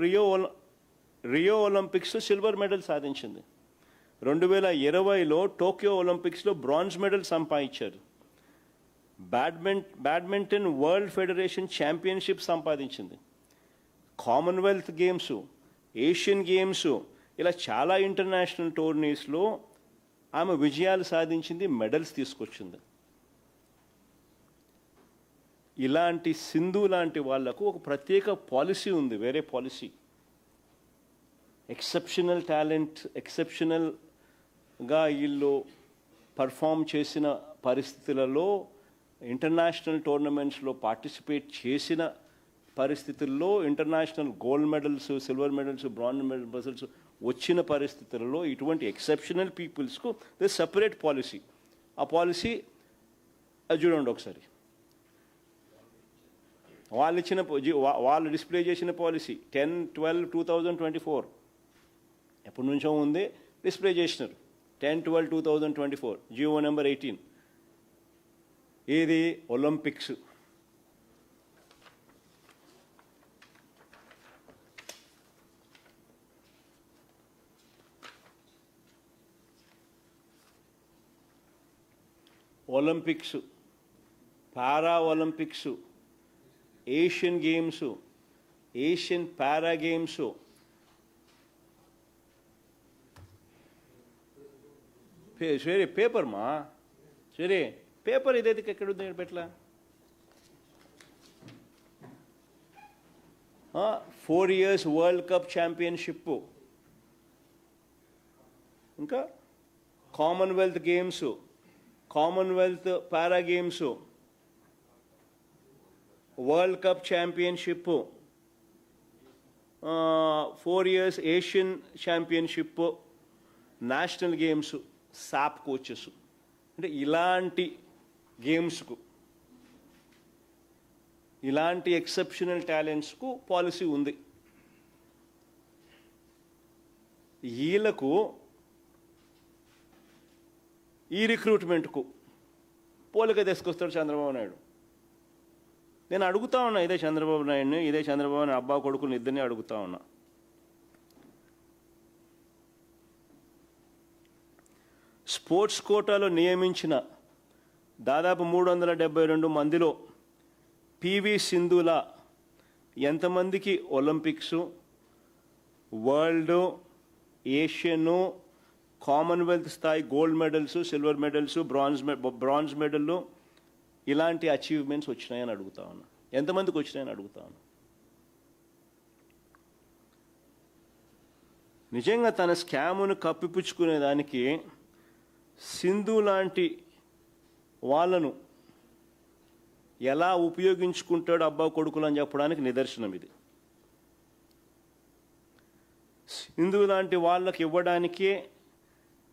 రియో ఒలింపిక్స్లో సిల్వర్ మెడల్ సాధించింది. 2020లో టోక్యో ఒలింపిక్స్లో బ్రాంజ్ మెడల్ సంపాదించారు. బ్యాడ్మింటన్ వరల్డ్ ఫెడరేషన్ ఛాంపియన్షిప్ సంపాదించింది. కామన్వెల్త్ గేమ్స్, ఏషియన్ గేమ్స్, ఇలా చాలా ఇంటర్నేషనల్ టోర్నీస్లో ఆమె విజయాలు సాధించింది, మెడల్స్ తీసుకొచ్చింది. ఇలాంటి సింధు లాంటి వాళ్లకు ఒక ప్రత్యేక పాలసీ ఉంది, వేరే పాలసీ. ఎక్సెప్షనల్ టాలెంట్, ఎక్సెప్షనల్గా వీళ్ళు పర్ఫామ్ చేసిన పరిస్థితులలో, ఇంటర్నేషనల్ టోర్నమెంట్స్లో పార్టిసిపేట్ చేసిన పరిస్థితుల్లో, international gold medals, silver medals, bronze medals వచ్చిన పరిస్థితులలో ఇటువంటి ఎక్సెప్షనల్ పీపుల్స్కు ది సపరేట్ పాలసీ. ఆ పాలసీ అది చూడండి ఒకసారి. వాళ్ళు డిస్ప్లే చేసిన పాలసీ 10/12/2024 ఎప్పటి నుంచో ఉంది, డిస్ప్లే చేసినారు. 10/12/2024 జియో నెంబర్ 18. ఏది? Olympics. Olympics, para Olympics, Asian Games, Asian para Games, సరే పేపర్ మా సరే పేపర్ ఇదైతే ఎక్కడుంది పెట్టలా? 4 years వరల్డ్ కప్ ఛాంపియన్షిప్, ఇంకా Commonwealth Games, Commonwealth para Games, world cup championship, 4 years Asian championship, national games, SAAP coaches. అంటే ఇలాంటి గేమ్స్కు, ఇలాంటి ఎక్సెప్షనల్ టాలెంట్స్కు పాలసీ ఉంది. వీళ్ళకు ఈ రిక్రూట్మెంట్కు పోలిక తీసుకొస్తాడు చంద్రబాబు నాయుడు. నేను అడుగుతా ఉన్నా, ఇదే చంద్రబాబు నాయుడు అబ్బా కొడుకుని ఇద్దరిని అడుగుతా ఉన్నా. స్పోర్ట్స్ కోటాలో నియమించిన దాదాపు 372 మందిలో పివి సింధుల ఎంతమందికి ఒలింపిక్స్, వరల్డ్, ఏషియను, కామన్వెల్త్ స్థాయి gold medals, silver medals, bronze మెడల్లు ఇలాంటి అచీవ్మెంట్స్ వచ్చినాయని అడుగుతా ఉన్నా. ఎంతమందికి వచ్చినాయని అడుగుతా ఉన్నా. నిజంగా తన స్కామును కప్పిపుచ్చుకునేదానికి సింధు లాంటి వాళ్ళను ఎలా ఉపయోగించుకుంటాడు అబ్బా కొడుకులు అని చెప్పడానికి నిదర్శనం ఇది. సింధు లాంటి వాళ్ళకి ఇవ్వడానికే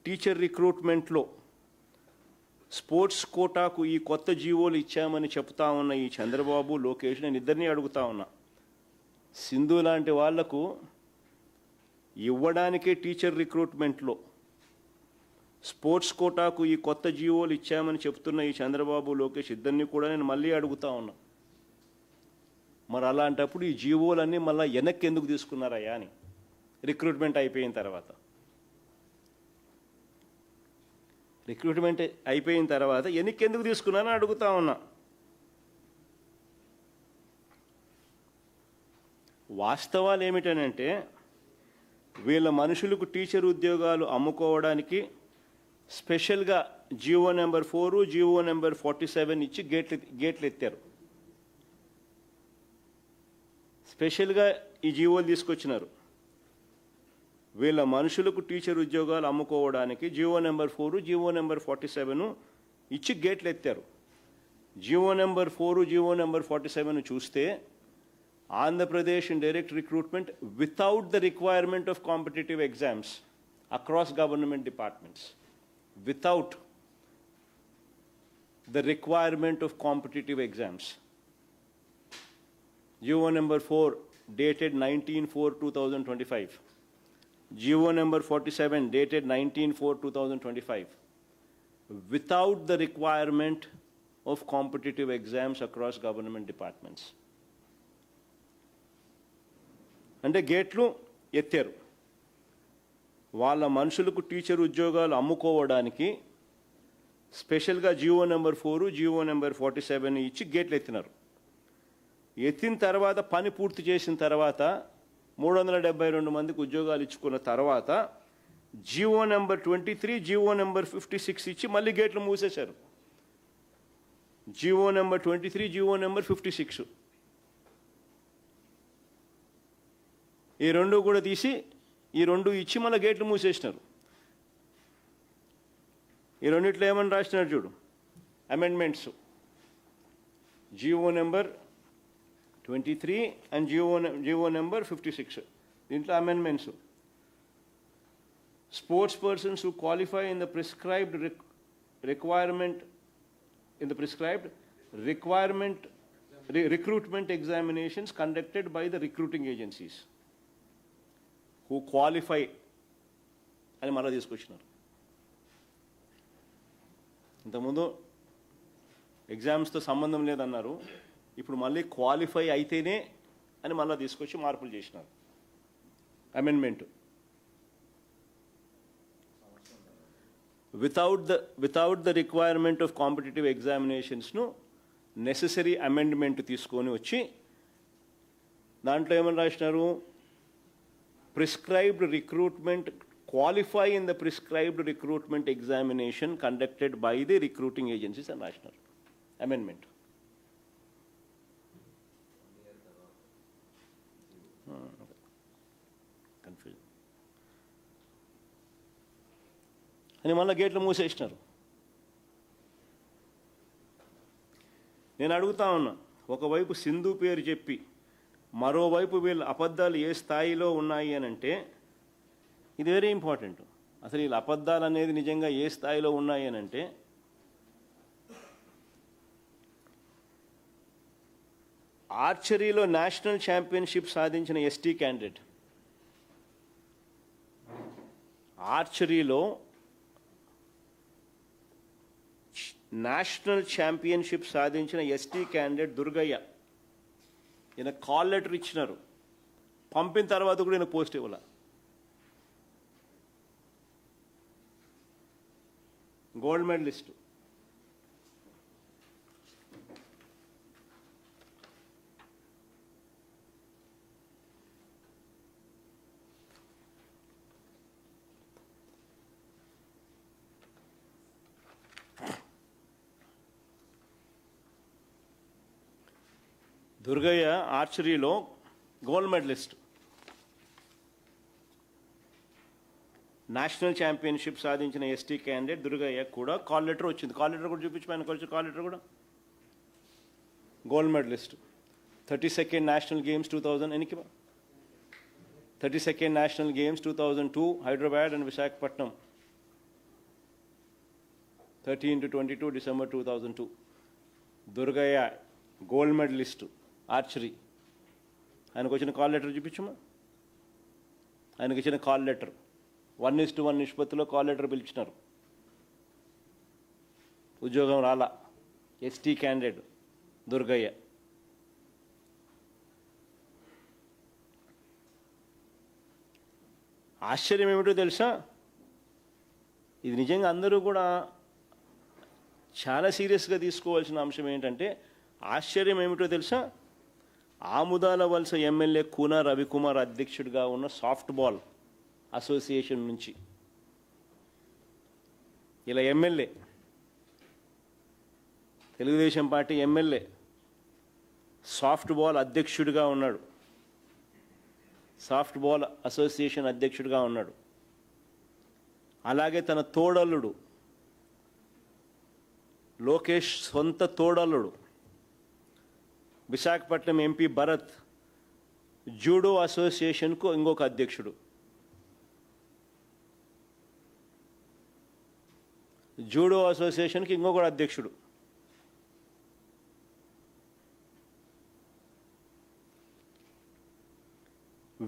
టీచర్ రిక్రూట్మెంట్లో స్పోర్ట్స్ కోటాకు ఈ కొత్త జీవోలు ఇచ్చామని చెప్తా ఉన్న ఈ చంద్రబాబు, లోకేష్, నేను ఇద్దరిని అడుగుతా ఉన్నా. సింధు లాంటి వాళ్లకు ఇవ్వడానికే టీచర్ రిక్రూట్మెంట్లో స్పోర్ట్స్ కోటాకు ఈ కొత్త జీవోలు ఇచ్చామని చెప్తున్న ఈ చంద్రబాబు లోకేష్ ఇద్దరిని కూడా నేను మళ్ళీ అడుగుతా ఉన్నా, మరి అలాంటప్పుడు ఈ జీవోలన్నీ మళ్ళీ వెనక్కి ఎందుకు తీసుకున్నారయ్యా అని రిక్రూట్మెంట్ అయిపోయిన తర్వాత వెనక్కి ఎందుకు తీసుకున్నారని అడుగుతా ఉన్నా. వాస్తవాలు ఏమిటనంటే వీళ్ళ మనుషులకు టీచర్ ఉద్యోగాలు అమ్ముకోవడానికి స్పెషల్గా జీవో నెంబర్ 4, జీవో నెంబర్ 47 ఇచ్చి గేట్లు ఎత్తారు. స్పెషల్గా ఈ జీవోలు తీసుకొచ్చినారు. వీళ్ళ మనుషులకు టీచర్ ఉద్యోగాలు అమ్ముకోవడానికి జీవో నెంబర్ 4, జీవో నెంబర్ 47 ఇచ్చి గేట్లు ఎత్తారు. జీవో నెంబర్ 4, జీవో నెంబర్ 47 చూస్తే Andhra Pradesh in direct recruitment without the requirement of competitive exams across government departments. Without the requirement of competitive exams. GO number 4 dated 19/4/2025. GO number 47 dated 19/4/2025. Without the requirement of competitive exams across government departments. అంటే గేట్లు ఎత్తారు. వాళ్ళ మనుషులకు teacher ఉద్యోగాలు అమ్ముకోవడానికి స్పెషల్గా GO number 4, GO number 47 ఇచ్చి గేట్లు ఎత్తినారు. ఎత్తిన తర్వాత పని పూర్తి చేసిన తర్వాత 372 మందికి ఉద్యోగాలు ఇచ్చుకున్న తర్వాత జీవో నెంబర్ 23, జీవో నెంబర్ 56 ఇచ్చి మళ్ళీ గేట్లు మూసేశారు. జీవో నెంబర్ 23, జీవో నెంబర్ 56 ఈ రెండు కూడా తీసి ఈ రెండు ఇచ్చి మళ్ళీ గేట్లు మూసేసినారు. ఈ రెండిట్లో ఏమని రాసినారు చూడు, amendments. GO number 23 and GO number 56 దీంట్లో amendments. Sports persons who qualify in the prescribed recruitment examinations conducted by the recruiting agencies who qualify అని మళ్ళీ తీసుకొచ్చినారు. ఇంతకుముందు ఎగ్జామ్స్తో సంబంధం లేదన్నారు, ఇప్పుడు మళ్ళీ క్వాలిఫై అయితేనే అని మళ్ళీ తీసుకొచ్చి మార్పులు చేసినారు. Amendment without the requirement of competitive ఎగ్జామినేషన్స్ను నెసెసరీ అమెండ్మెంట్ తీసుకొని వచ్చి దాంట్లో ఏమని రాసినారు, prescribed recruitment, qualify in the prescribed recruitment examination conducted by the recruiting agencies and national amendment. Confusion. అని మళ్ళీ గేట్లు మూసేసినారు. నేను అడుగుతా ఉన్నా, ఒకవైపు సింధు పేరు చెప్పి మరోవైపు వీళ్ళ అబద్ధాలు ఏ స్థాయిలో ఉన్నాయి అని అంటే ఇది వెరీ ఇంపార్టెంట్. అసలు వీళ్ళ అబద్ధాలు అనేది నిజంగా ఏ స్థాయిలో ఉన్నాయి అని అంటే ఆర్చరీలో నేషనల్ ఛాంపియన్షిప్ సాధించిన ఎస్టీ క్యాండిడేట్, ఆర్చరీలో నేషనల్ ఛాంపియన్షిప్ సాధించిన ఎస్టీ క్యాండిడేట్ దుర్గయ్య, ఈయన కాల్ లెటర్ ఇచ్చినారు, పంపిన తర్వాత కూడా ఈయన పోస్ట్ ఇవ్వాల. Gold medalist. దుర్గయ్య ఆర్చరీలో గోల్డ్ మెడలిస్ట్, నేషనల్ ఛాంపియన్షిప్ సాధించిన ఎస్టీ క్యాండిడేట్ దుర్గయ్య కూడా కాల్ లెటర్ వచ్చింది. కాల్ లెటర్ కూడా చూపించమని కొంచెం, కాల్ లెటర్ కూడా gold medalist. 32nd national games 2000 ఎన్నికి 32nd national games 2002 Hyderabad and Visakhapatnam 13 to 22 December 2002. Durgaiah gold medalist archery ఆయనకు వచ్చిన కాల్ లెటర్ చూపించమా. ఆయనకు ఇచ్చిన కాల్ లెటర్ 1:1 నిష్పత్తిలో కాల్ లెటర్ పిలిచినారు. ఉద్యోగం రాలా. ST candidate Durgaiah. ఆశ్చర్యం ఏమిటో తెలుసా, ఇది నిజంగా అందరూ కూడా చాలా సీరియస్గా తీసుకోవాల్సిన అంశం ఏంటంటే, ఆశ్చర్యం ఏమిటో తెలుసా, ఆముదాల వలస ఎమ్మెల్యే కూన రవికుమార్ అధ్యక్షుడిగా ఉన్న సాఫ్ట్ బాల్ అసోసియేషన్ నుంచి ఇలా MLA, Telugu Desam party MLA soft ball అధ్యక్షుడిగా ఉన్నాడు, సాఫ్ట్ బాల్ అసోసియేషన్ అధ్యక్షుడిగా ఉన్నాడు. అలాగే తన తోడల్లుడు లోకేష్ సొంత తోడల్లుడు విశాఖపట్నం ఎంపీ భరత్ జూడో అసోసియేషన్కు ఇంకొక అధ్యక్షుడు. జూడో అసోసియేషన్కి ఇంకొక అధ్యక్షుడు.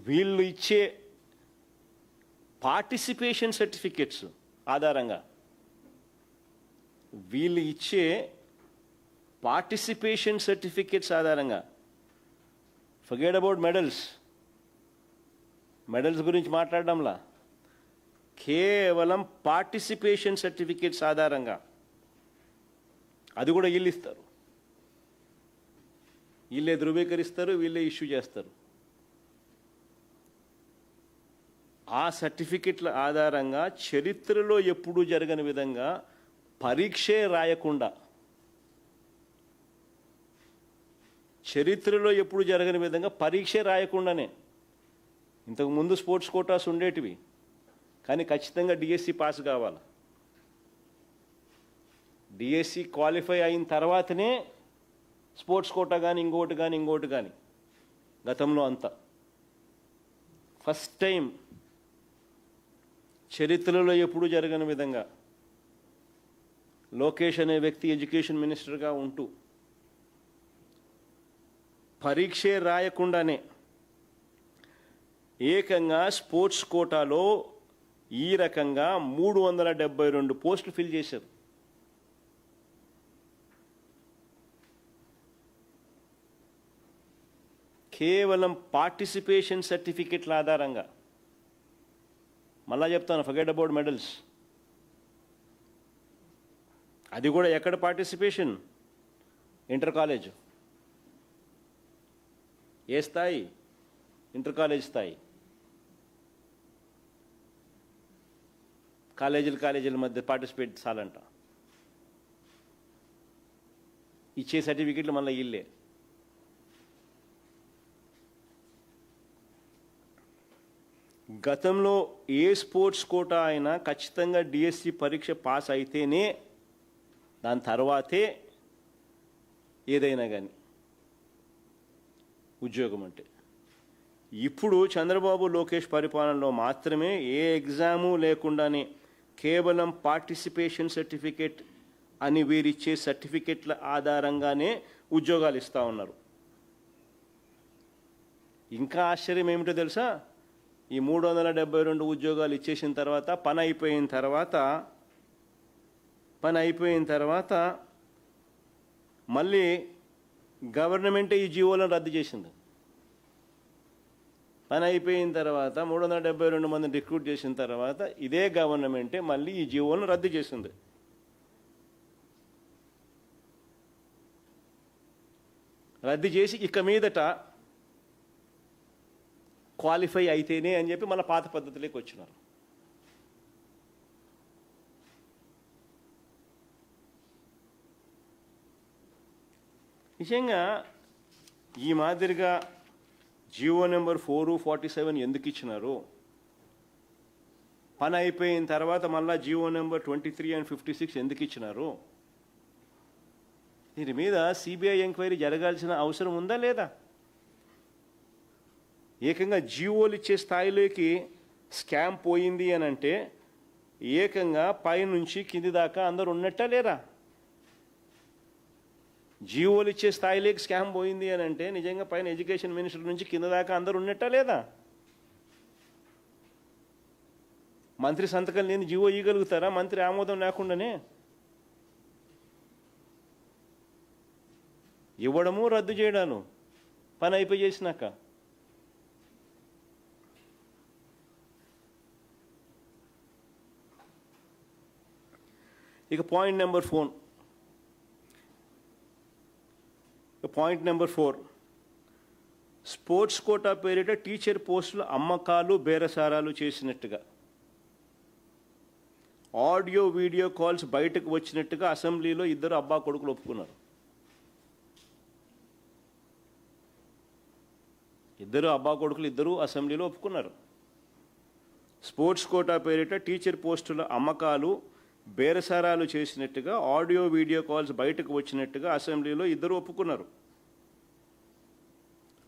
వీళ్ళు ఇచ్చే పార్టిసిపేషన్ సర్టిఫికెట్స్ ఆధారంగా, వీళ్ళు ఇచ్చే పార్టిసిపేషన్ సర్టిఫికెట్స్ ఆధారంగా, ఫర్గెట్ అబౌట్ మెడల్స్ గురించి మాట్లాడడంలా, కేవలం పార్టిసిపేషన్ సర్టిఫికెట్స్ ఆధారంగా, అది కూడా వీళ్ళు ఇస్తారు, వీళ్ళే ధృవీకరిస్తారు, వీళ్ళే ఇష్యూ చేస్తారు. ఆ సర్టిఫికెట్ల ఆధారంగా చరిత్రలో ఎప్పుడూ జరగని విధంగా పరీక్షే రాయకుండా, చరిత్రలో ఎప్పుడు జరగని విధంగా పరీక్షే రాయకుండానే, ఇంతకుముందు స్పోర్ట్స్ కోటాస్ ఉండేటివి, కానీ ఖచ్చితంగా డిఎస్సి పాస్ కావాలి. డిఎస్సి క్వాలిఫై అయిన తర్వాతనే స్పోర్ట్స్ కోటా కానీ ఇంకోటి కానీ గతంలో అంతా ఫస్ట్ టైం చరిత్రలో ఎప్పుడూ జరగని విధంగా లోకేష్ అనే వ్యక్తి ఎడ్యుకేషన్ మినిస్టర్గా ఉంటూ పరీక్షే రాయకుండానే ఏకంగా స్పోర్ట్స్ కోటాలో ఈ రకంగా 372 పోస్టులు ఫిల్ చేశారు. కేవలం పార్టిసిపేషన్ సర్టిఫికెట్ల ఆధారంగా. మళ్ళా చెప్తాను, ఫర్గెట్ అబౌట్ మెడల్స్. అది కూడా ఎక్కడ పార్టిసిపేషన్? Inter college. ఏ స్థాయి? ఇంటర్ కాలేజ్ స్థాయి. కాలేజీల మధ్య పార్టిసిపేట్ చాలంట. ఇచ్చే సర్టిఫికెట్లు మళ్ళీ ఇల్లే. గతంలో ఏ స్పోర్ట్స్ కోటా అయినా ఖచ్చితంగా డిఎస్సి పరీక్ష పాస్ అయితేనే దాని తర్వాతే ఏదైనా కానీ ఉద్యోగం అంటే. ఇప్పుడు చంద్రబాబు లోకేష్ పరిపాలనలో మాత్రమే ఏ ఎగ్జాము లేకుండానే కేవలం పార్టిసిపేషన్ సర్టిఫికెట్ అని వీరిచ్చే సర్టిఫికెట్ల ఆధారంగానే ఉద్యోగాలు ఇస్తూ ఉన్నారు. ఇంకా ఆశ్చర్యం ఏమిటో తెలుసా, ఈ 372 ఉద్యోగాలు ఇచ్చేసిన తర్వాత పని అయిపోయిన తర్వాత మళ్ళీ గవర్నమెంటే ఈ జీవోలను రద్దు చేసింది. పని అయిపోయిన తర్వాత 372 మందిని రిక్రూట్ చేసిన తర్వాత ఇదే గవర్నమెంటే మళ్ళీ ఈ జీవోలను రద్దు చేసింది. రద్దు చేసి ఇక మీదట క్వాలిఫై అయితేనే అని చెప్పి మన పాత పద్ధతిలోకి వచ్చినారు. నిజంగా ఈ మాదిరిగా జీవో నెంబర్ 447 ఎందుకు ఇచ్చినారు? పని అయిపోయిన తర్వాత మళ్ళీ జీవో నెంబర్ 23 and 56 ఎందుకు ఇచ్చినారు? దీని మీద సిబిఐ ఎంక్వైరీ జరగాల్సిన అవసరం ఉందా లేదా? ఏకంగా జీవోలు ఇచ్చే స్థాయిలోకి స్కామ్ పోయింది అని అంటే ఏకంగా పై నుంచి కింది దాకా అందరు ఉన్నట్టా లేరా? జీవోలు ఇచ్చే స్థాయిలోకి స్కామ్ పోయింది అని అంటే నిజంగా పైన ఎడ్యుకేషన్ మినిస్టర్ నుంచి కింద దాకా అందరూ ఉన్నట్టా లేదా? మంత్రి సంతకం లేని జీవో ఇవ్వగలుగుతారా మంత్రి ఆమోదం లేకుండానే? ఇవ్వడము రద్దు చేయడాను పని అయిపోయి చేసినాక. ఇక పాయింట్ నెంబర్ 4 స్పోర్ట్స్ కోటా పేరిట టీచర్ పోస్టుల అమ్మకాలు బేరసారాలు చేసినట్టుగా ఆడియో వీడియో కాల్స్ బయటకు వచ్చినట్టుగా అసెంబ్లీలో ఇద్దరు అబ్బా కొడుకులు ఒప్పుకున్నారు. ఇద్దరు అసెంబ్లీలో ఒప్పుకున్నారు. స్పోర్ట్స్ కోటా పేరిట టీచర్ పోస్టుల అమ్మకాలు బేరసారాలు చేసినట్టుగా ఆడియో వీడియో కాల్స్ బయటకు వచ్చినట్టుగా అసెంబ్లీలో ఇద్దరు ఒప్పుకున్నారు.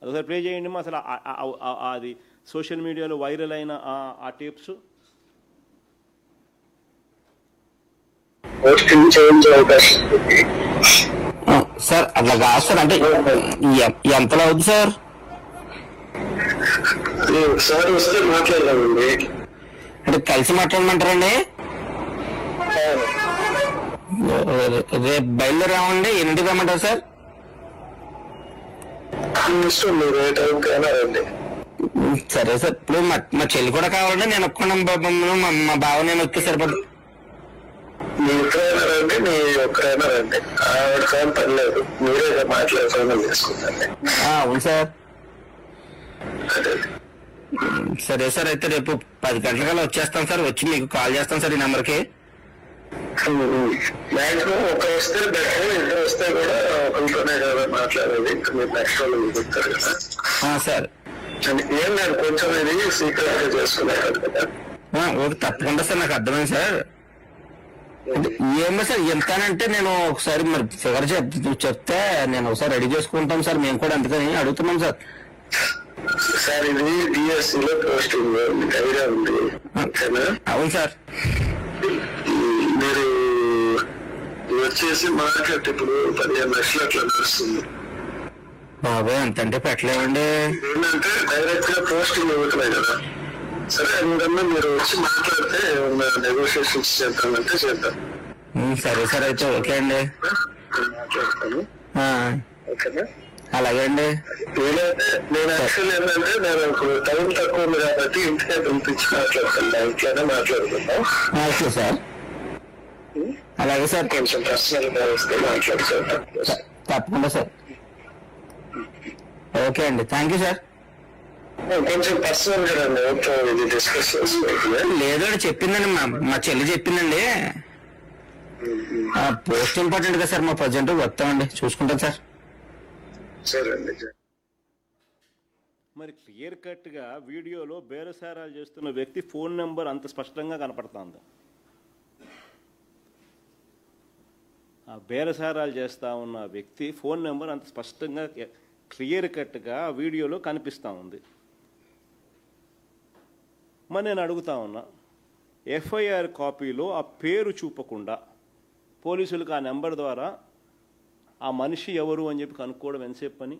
అదొకసారి ప్లే చేయండి. అసలు అది సోషల్ మీడియాలో వైరల్ అయిన ఆ టేప్స్. సార్ అట్లా కాదు సార్, అంటే ఎంతలో అవుతుంది సార్? సార్ వస్తే మాట్లాడదామండి. అంటే కలిసి మాట్లాడమంటారండి? రేపు బయలుదేరామండి. ఎన్నింటికి రమ్మంటారు సార్? ఇష్టం మీరు ఏ టైంకైనా రండి. సరే సార్. ఇప్పుడు మా చెల్లి కూడా కావాలండి. నేను ఒక్కన మా బావ నేను వస్తే సరిపడు. మీ ఇద్దరైనా రండి, మీ ఒక్కరైనా రండి. ఆవిడ పని లేదు, మీరే మాట్లాడుకోవడం చేసుకుంటారు. అవును సార్. అదే సరే సార్, అయితే రేపు 10 గంటలకల్లా వచ్చేస్తాను సార్. వచ్చి మీకు కాల్ చేస్తాను సార్ ఈ నెంబర్కి. మాక్సిమం ఒక వస్తే బెటర్, ఇద్దరు వస్తే కూడా ఒకరితోనే కదా మాట్లాడేది. ఇంకా మీరు నెక్స్ట్ వాళ్ళు చెప్తారు కదా సార్. ఏం లేదు, కొంచెం ఇది సీక్రెట్ గా చేసుకున్నారు కదా. ఓకే, తప్పకుండా సార్. నాకు అర్థమైంది సార్. ఏమో సార్, ఎంతనంటే నేను ఒకసారి మరి ఫిగర్ చెప్తే నేను ఒకసారి రెడీ చేసుకుంటాం సార్. మేము కూడా అందుకని అడుగుతున్నాం సార్. సార్ ఇది డిఎస్సీలో పోస్టింగ్ ఐడియా ఉంది. అవును సార్. మీరు వచ్చేసి మార్కెట్ ఇప్పుడు 15 లక్షలు అట్లా నడుస్తుంది. బాబాయ్ అంతంటే పెట్టలేమండి. ఏంటంటే డైరెక్ట్ గా పోస్టింగ్ ఇవ్వట్లేదు కదా. సరే అందుకన్నా మీరు వచ్చి మాట్లాడితే ఏమన్నా నెగోషియేషన్స్ చేద్దామంటే చేద్దాం. సరే సార్, అయితే ఓకే అండి. మాట్లాడతాను. ఓకేనా? అలాగే అండి. నేను యాక్చువల్ ఏంటంటే నేను ఇప్పుడు టైం తక్కువ ఉంది కాబట్టి ఇంటికే పంపించి మాట్లాడతాను. ఇంట్లోనే మాట్లాడుకుందాం. Okay sir. అలాగే సార్. కొంచెం పర్సనల్ గా వస్తే మాట్లాడుతాం. తప్పకుండా సార్. ఓకే అండి, థ్యాంక్ యూ సార్. కొంచెం పర్సనల్ గా ఇది డిస్కస్ చేసుకోవాలి. లేదండి, చెప్పిందండి మా చెల్లి చెప్పిందండి. పోస్ట్ ఇంపార్టెంట్ కదా సార్. మా ప్రజెంట్ వస్తామండి, చూసుకుంటాం సార్. సరే అండి. మరి క్లియర్ కట్గా వీడియోలో బేరసారాలు చేస్తున్న వ్యక్తి ఫోన్ నెంబర్ అంత స్పష్టంగా కనపడుతుంది. ఆ బేరసారాలు చేస్తూ ఉన్న వ్యక్తి ఫోన్ నెంబర్ అంత స్పష్టంగా క్లియర్ కట్గా వీడియోలో కనిపిస్తూ ఉంది. మరి నేను అడుగుతా ఉన్నా, ఎఫ్ఐఆర్ కాపీలో ఆ పేరు చూపకుండా పోలీసులకు ఆ నెంబర్ ద్వారా ఆ మనిషి ఎవరు అని చెప్పి కనుక్కోవడం ఎంతసేపు పని?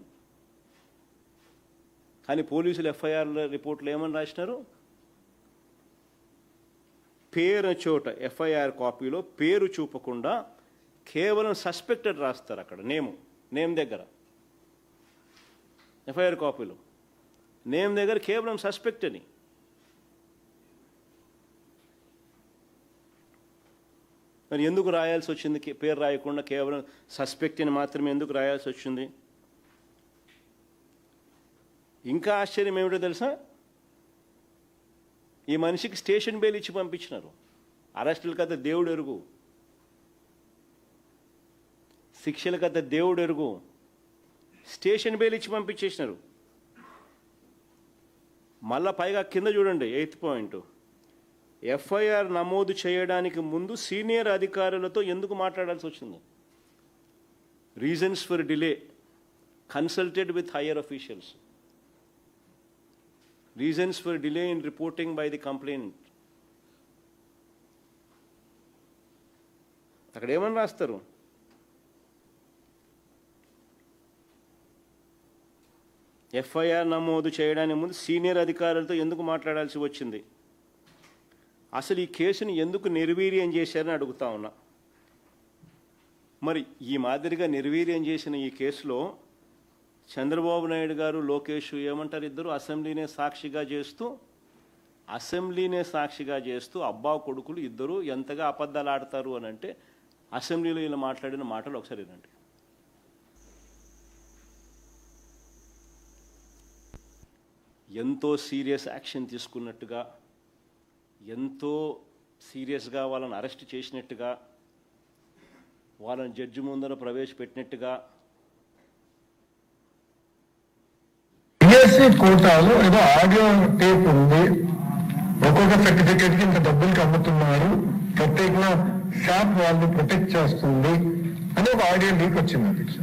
కానీ పోలీసులు ఎఫ్ఐఆర్ రిపోర్ట్లో ఏమని రాసినారు? పేరు చోట ఎఫ్ఐఆర్ కాపీలో పేరు చూపకుండా కేవలం సస్పెక్టెడ్ రాస్తారు. అక్కడ నేమ్ దగ్గర ఎఫ్ఐఆర్ కాపీలో నేమ్ దగ్గర కేవలం సస్పెక్ట్ అని. మరి ఎందుకు రాయాల్సి వచ్చింది? పేరు రాయకుండా కేవలం సస్పెక్ట్ అని మాత్రమే ఎందుకు రాయాల్సి వచ్చింది? ఇంకా ఆశ్చర్యం ఏమిటో తెలుసా? ఈ మనిషికి స్టేషన్ బెయిల్ ఇచ్చి పంపించినారు. అరెస్టుల కథ దేవుడు ఎరుగు, శిక్షల కథ దేవుడు ఎరుగు. స్టేషన్ బెయిల్ ఇచ్చి పంపించేసినారు. మళ్ళా పైగా కింద చూడండి, 8th పాయింట్, ఎఫ్ఐఆర్ నమోదు చేయడానికి ముందు సీనియర్ అధికారులతో ఎందుకు మాట్లాడాల్సి వచ్చింది? Reasons for delay, consulted with higher officials. Reasons for delay in reporting by the complaint. అక్కడ ఏమని రాస్తారు? ఎఫ్ఐఆర్ నమోదు చేయడానికి ముందు సీనియర్ అధికారులతో ఎందుకు మాట్లాడాల్సి వచ్చింది? అసలు ఈ కేసుని ఎందుకు నిర్వీర్యం చేశారని అడుగుతా ఉన్నా. మరి ఈ మాదిరిగా నిర్వీర్యం చేసిన ఈ కేసులో చంద్రబాబు నాయుడు గారు, లోకేష్ ఏమంటారు, ఇద్దరు అసెంబ్లీనే సాక్షిగా చేస్తూ అబ్బా కొడుకులు ఇద్దరు ఎంతగా అబద్ధాలు ఆడతారు అని అంటే అసెంబ్లీలో ఇలా మాట్లాడిన మాటలు ఒకసారి వినండి. ఎంతో సీరియస్ యాక్షన్ తీసుకున్నట్టుగా, ఎంతో సీరియస్గా వాళ్ళని అరెస్ట్ చేసినట్టుగా, వాళ్ళని జడ్జి ముందర ప్రవేశపెట్టినట్టుగా. బిఎస్సి కోటాలో ఏదో ఆడియో టేప్ ఉంది, ఒక్కొక్క సర్టిఫికేట్ కి ఇంత డబ్బులకి అమ్ముతున్నారు, ప్రత్యేకంగా శాప్ వాళ్ళని ప్రొటెక్ట్ చేస్తుంది అని ఒక ఆడియో లీక్ వచ్చింది. అధ్యక్ష,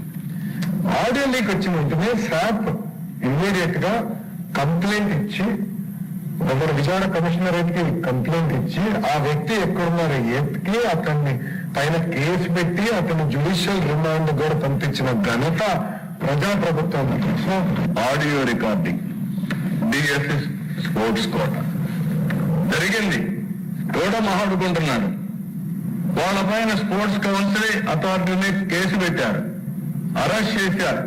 ఆడియో లీక్ వచ్చిన వెంటనే శాప్ ఇమ్మీడియట్ గా కంప్లైంట్ ఇచ్చి, ఒకరు విచారణ కమిషనరేట్ కి కంప్లైంట్ ఇచ్చి, ఆ వ్యక్తి ఎక్కడున్నారో ఎత్తికి అతన్ని పైన కేసు పెట్టి అతన్ని జ్యుడిషియల్ రిమాండ్ కూడా పంపించిన ఘనత ప్రజాప్రభుత్వం. Audio recording DSC sports quota జరిగింది. ఎవడో మహాడుకుంటున్నాడు, వాళ్ళ పైన స్పోర్ట్స్ కౌన్సిల్ అథారిటీని కేసు పెట్టారు, అరెస్ట్ చేశారు.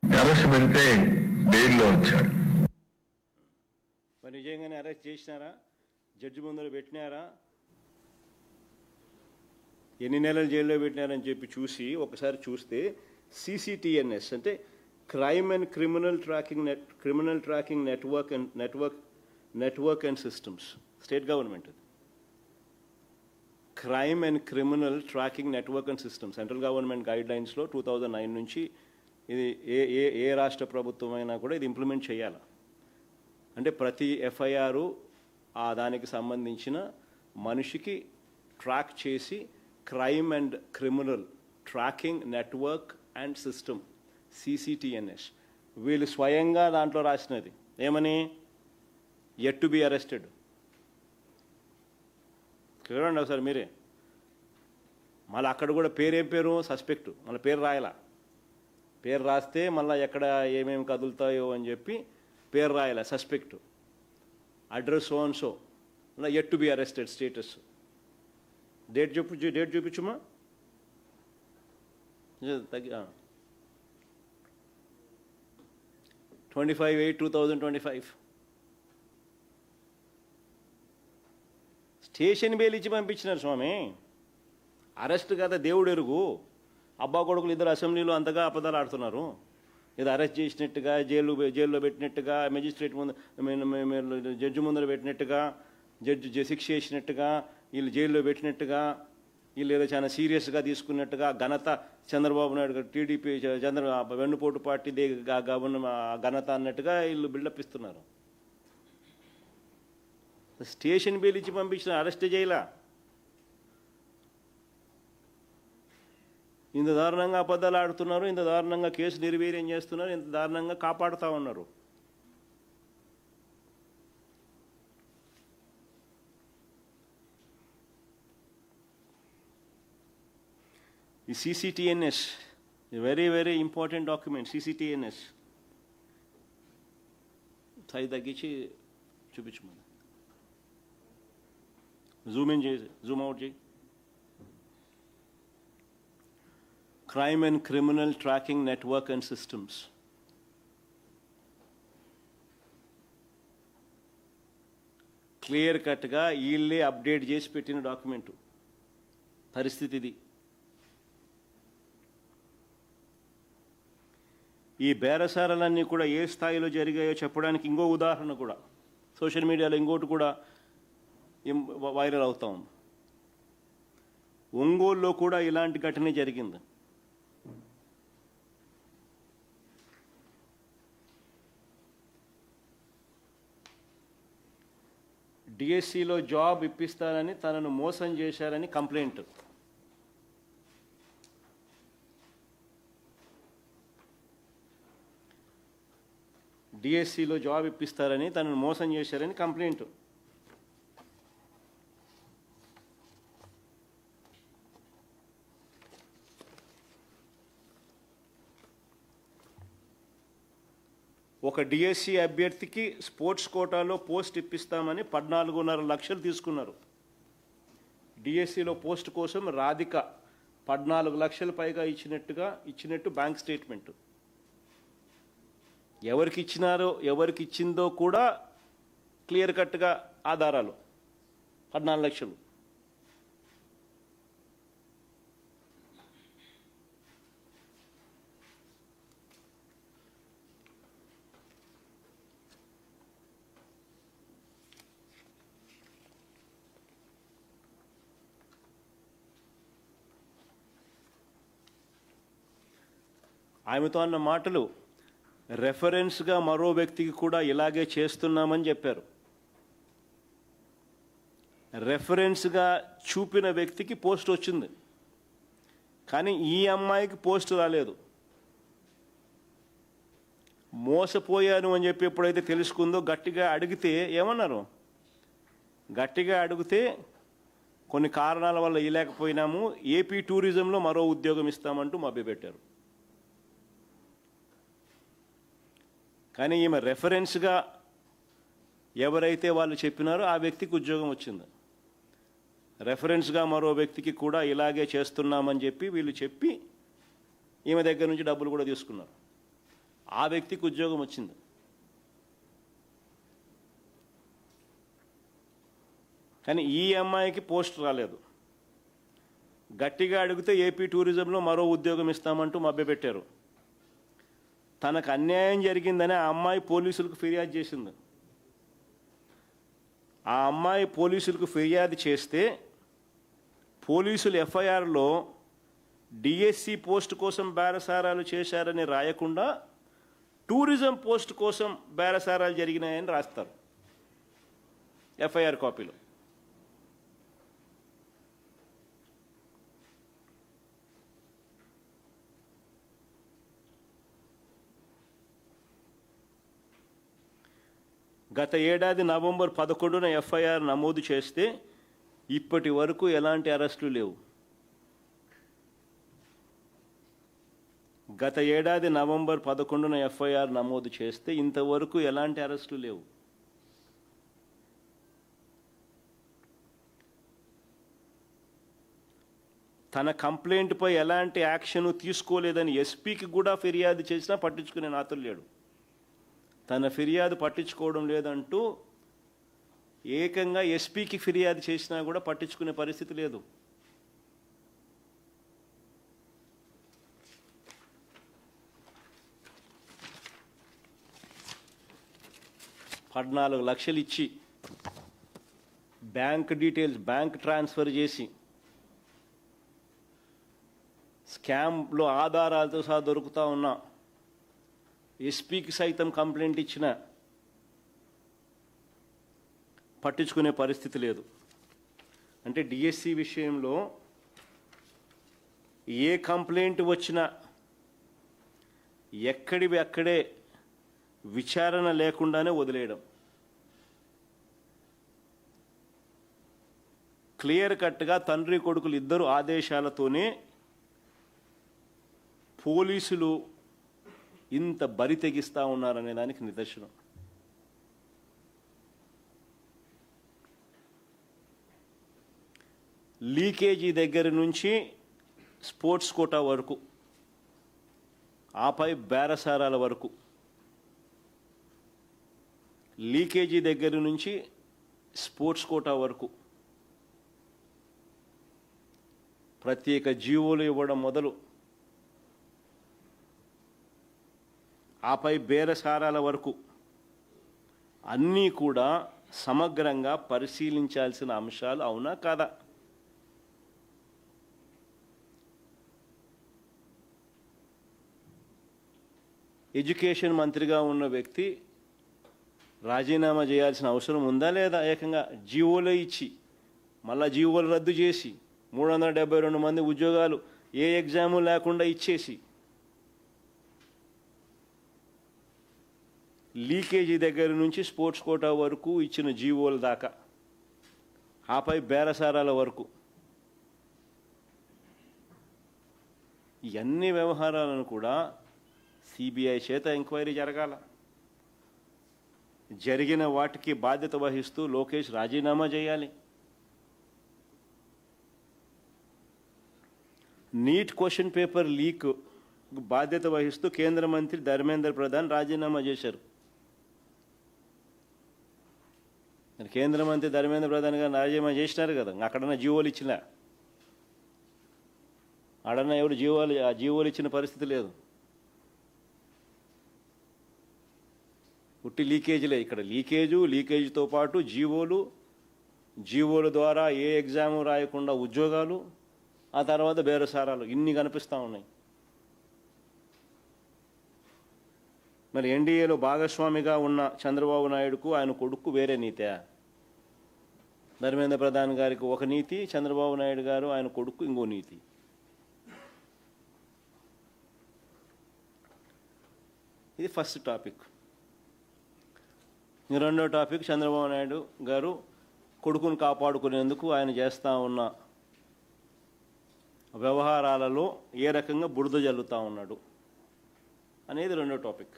అరెస్ట్ పెడితే బెయిల్లో వచ్చాడు. మరి నిజంగానే అరెస్ట్ చేసినారా? జడ్జి ముందర పెట్టినారా? ఎన్ని నెలలు జైల్లో పెట్టినారని చెప్పి ఒకసారి చూస్తే సిసిటిఎన్ఎస్ అంటే crime and criminal tracking network and systems, state government. Crime and criminal tracking network and systems central government guide లైన్స్లో 2009 నుంచి ఇది ఏ రాష్ట్ర ప్రభుత్వం అయినా కూడా ఇది ఇంప్లిమెంట్ చేయాలి. అంటే ప్రతి ఎఫ్ఐఆర్ దానికి సంబంధించిన మనిషికి ట్రాక్ చేసి crime and criminal tracking network and system CCTNS వీళ్ళు స్వయంగా దాంట్లో రాసినది ఏమని, యెట్ టు బి అరెస్టెడ్. చూడండి ఒకసారి మీరే. మళ్ళీ అక్కడ కూడా ఏం పేరు, సస్పెక్టు, మళ్ళీ పేరు రాయాల. పేరు రాస్తే మళ్ళీ ఎక్కడ ఏమేమి కదులుతాయో అని చెప్పి పేరు రాయాల, suspect, address so and so, మళ్ళీ yet to be arrested status. Date చూపించుమా. 25/8/2025 స్టేషన్ బెయిల్ ఇచ్చి పంపించినారు స్వామి. అరెస్ట్ కదా దేవుడు ఎరుగు. అబ్బా కొడుకులు ఇద్దరు అసెంబ్లీలో అంతగా అబద్ధాలు ఆడుతున్నారు. ఇది అరెస్ట్ చేసినట్టుగా, జైల్లో పెట్టినట్టుగా, మెజిస్ట్రేట్ ముందు జడ్జి ముందర పెట్టినట్టుగా, జడ్జి శిక్ష చేసినట్టుగా, వీళ్ళు జైల్లో పెట్టినట్టుగా, వీళ్ళు ఏదో చాలా సీరియస్గా తీసుకున్నట్టుగా ఘనత చంద్రబాబు నాయుడు గారు, టీడీపీ వెన్నుపోటు పార్టీ ఘనత అన్నట్టుగా వీళ్ళు బిల్డప్ ఇస్తున్నారు. స్టేషన్ బెయిల్ ఇచ్చి పంపించిన, అరెస్ట్ చేయలా. ఇంత దారుణంగా అబద్ధాలు ఆడుతున్నారు, ఇంత దారుణంగా కేసు నిర్వీర్యం చేస్తున్నారు, ఇంత దారుణంగా కాపాడుతూ ఉన్నారు. ఈ CCTNS very important document. CCTNS size తగ్గించి చూపించమని, జూమ్ ఇన్ చేసి జూమ్ అవుట్ చేయి. Crime and criminal tracking network and systems. Clear కట్గా వీళ్ళే అప్డేట్ చేసి పెట్టిన డాక్యుమెంటు. పరిస్థితి ఇది. ఈ బేరసారాలన్నీ కూడా ఏ స్థాయిలో జరిగాయో చెప్పడానికి ఇంకో ఉదాహరణ కూడా సోషల్ మీడియాలో ఇంకోటి కూడా వైరల్ అవుతా ఉంది. ఒంగోలులో కూడా ఇలాంటి ఘటన జరిగింది. డిఎస్సిలో జాబ్ ఇప్పిస్తానని తనను మోసం చేశారని కంప్లైంట్. డిఎస్సిలో జాబ్ ఇప్పిస్తారని తనను మోసం చేశారని కంప్లైంట్. ఒక డిఎస్సి అభ్యర్థికి స్పోర్ట్స్ కోటాలో పోస్ట్ ఇప్పిస్తామని 14.5 లక్షలు తీసుకున్నారు. డిఎస్సిలో పోస్ట్ కోసం రాధిక 14 లక్షల పైగా ఇచ్చినట్టు బ్యాంక్ స్టేట్మెంట్. ఎవరికి ఇచ్చినారో ఎవరికి ఇచ్చిందో కూడా క్లియర్ కట్గా ఆధారాలు. 14 లక్షలు. ఆమెతో అన్న మాటలు రెఫరెన్స్గా మరో వ్యక్తికి కూడా ఇలాగే చేస్తున్నామని చెప్పారు. రెఫరెన్స్గా చూపిన వ్యక్తికి పోస్ట్ వచ్చింది, కానీ ఈ అమ్మాయికి పోస్ట్ రాలేదు. మోసపోయాను అని చెప్పి ఎప్పుడైతే తెలుసుకుందో గట్టిగా అడిగితే ఏమన్నారు? గట్టిగా అడిగితే కొన్ని కారణాల వల్ల ఇవ్వలేకపోయినాము, ఏపీ టూరిజంలో మరో ఉద్యోగం ఇస్తామంటూ మభ్యపెట్టారు. కానీ ఈమె రెఫరెన్స్గా ఎవరైతే వాళ్ళు చెప్పినారో ఆ వ్యక్తికి ఉద్యోగం వచ్చింది. రెఫరెన్స్గా మరో వ్యక్తికి కూడా ఇలాగే చేస్తున్నామని చెప్పి వీళ్ళు చెప్పి ఈమె దగ్గర నుంచి డబ్బులు కూడా తీసుకున్నారు. ఆ వ్యక్తికి ఉద్యోగం వచ్చింది. కానీ ఈ అమ్మాయికి పోస్ట్ రాలేదు. గట్టిగా అడిగితే ఏపీ టూరిజంలో మరో ఉద్యోగం ఇస్తామంటూ మభ్యపెట్టారు. తనకు అన్యాయం జరిగిందని ఆ అమ్మాయి పోలీసులకు ఫిర్యాదు చేసింది. ఆ అమ్మాయి పోలీసులకు ఫిర్యాదు చేస్తే పోలీసులు ఎఫ్ఐఆర్లో డిఎస్సి పోస్ట్ కోసం బేరసారాలు చేశారని రాయకుండా టూరిజం పోస్ట్ కోసం బేరసారాలు జరిగినాయని రాస్తారు ఎఫ్ఐఆర్ కాపీలో. గత ఏడాది నవంబర్ 11న ఎఫ్ఐఆర్ నమోదు చేస్తే ఇప్పటి వరకు ఎలాంటి అరెస్టులు లేవు. గత ఏడాది నవంబర్ 11న ఎఫ్ఐఆర్ నమోదు చేస్తే ఇంతవరకు ఎలాంటి అరెస్టులు లేవు. తన కంప్లైంట్పై ఎలాంటి యాక్షన్ తీసుకోలేదని ఎస్పీకి కూడా ఫిర్యాదు చేసినా పట్టించుకునే నాతులు లేడు. తన ఫిర్యాదు పట్టించుకోవడం లేదంటూ ఏకంగా ఎస్పీకి ఫిర్యాదు చేసినా కూడా పట్టించుకునే పరిస్థితి లేదు. $14 లక్షలు ఇచ్చి బ్యాంక్ డీటెయిల్స్ బ్యాంక్ ట్రాన్స్ఫర్ చేసి స్కామ్లో ఆధారాలతో సహా దొరుకుతా ఉన్నా ఎస్పీకి సైతం కంప్లైంట్ ఇచ్చిన పట్టించుకునే పరిస్థితి లేదు. అంటే డిఎస్సి విషయంలో ఏ కంప్లైంట్ వచ్చినా ఎక్కడివి అక్కడే విచారణ లేకుండానే వదిలేయడం. క్లియర్ కట్గా తండ్రి కొడుకులు ఇద్దరు ఆదేశాలతోనే పోలీసులు ఇంత బరి తెగిస్తూ ఉన్నారనే దానికి నిదర్శనం. లీకేజీ దగ్గర నుంచి స్పోర్ట్స్ కోటా వరకు, ఆపై బేరసారాల వరకు, లీకేజీ దగ్గర నుంచి స్పోర్ట్స్ కోటా వరకు ప్రత్యేక జీవోలు ఇవ్వడం మొదలు ఆపై బేరసారాల వరకు అన్నీ కూడా సమగ్రంగా పరిశీలించాల్సిన అంశాలు. అవునా కాదా? ఎడ్యుకేషన్ మంత్రిగా ఉన్న వ్యక్తి రాజీనామా చేయాల్సిన అవసరం ఉందా లేదా? ఏకంగా జీవోలో ఇచ్చి మళ్ళా జీవోలు రద్దు చేసి 372 మంది ఉద్యోగాలు ఏ ఎగ్జాము లేకుండా ఇచ్చేసి లీకేజీ దగ్గర నుంచి స్పోర్ట్స్ కోటా వరకు ఇచ్చిన జీవోల దాకా, ఆపై బేరసారాల వరకు ఇవన్నీ వ్యవహారాలను కూడా సిబిఐ చేత ఎంక్వైరీ జరగాల. జరిగిన వాటికి బాధ్యత వహిస్తూ లోకేష్ రాజీనామా చేయాలి. నీట్ క్వశ్చన్ పేపర్ లీక్ బాధ్యత వహిస్తూ కేంద్ర మంత్రి ధర్మేంద్ర ప్రధాన్ రాజీనామా చేశారు. కేంద్ర మంత్రి ధర్మేంద్ర ప్రధాన్ గారు రాజీనామా చేసినారు కదా, అక్కడన్నా జీవోలు ఇచ్చినా, ఆడన్నా ఎవరు జీవోలు ఇచ్చిన పరిస్థితి లేదు. ఉట్టి లీకేజీలే ఇక్కడ. లీకేజీతో పాటు జీవోల ద్వారా ఏ ఎగ్జామ్ రాయకుండా ఉద్యోగాలు, ఆ తర్వాత బేరసారాలు ఇన్ని కనిపిస్తూ ఉన్నాయి. మరి ఎన్డీఏలో భాగస్వామిగా ఉన్న చంద్రబాబు నాయుడుకు ఆయన కొడుకు వేరే నీతే? ధర్మేంద్ర ప్రధాన్ గారికి ఒక నీతి, చంద్రబాబు నాయుడు గారు ఆయన కొడుకు ఇంకో నీతి. ఇది ఫస్ట్ టాపిక్. రెండో టాపిక్, చంద్రబాబు నాయుడు గారు కొడుకును కాపాడుకునేందుకు ఆయన చేస్తూ ఉన్న వ్యవహారాలలో ఏ రకంగా బురద జల్లుతూ ఉన్నాడు అనేది రెండో టాపిక్.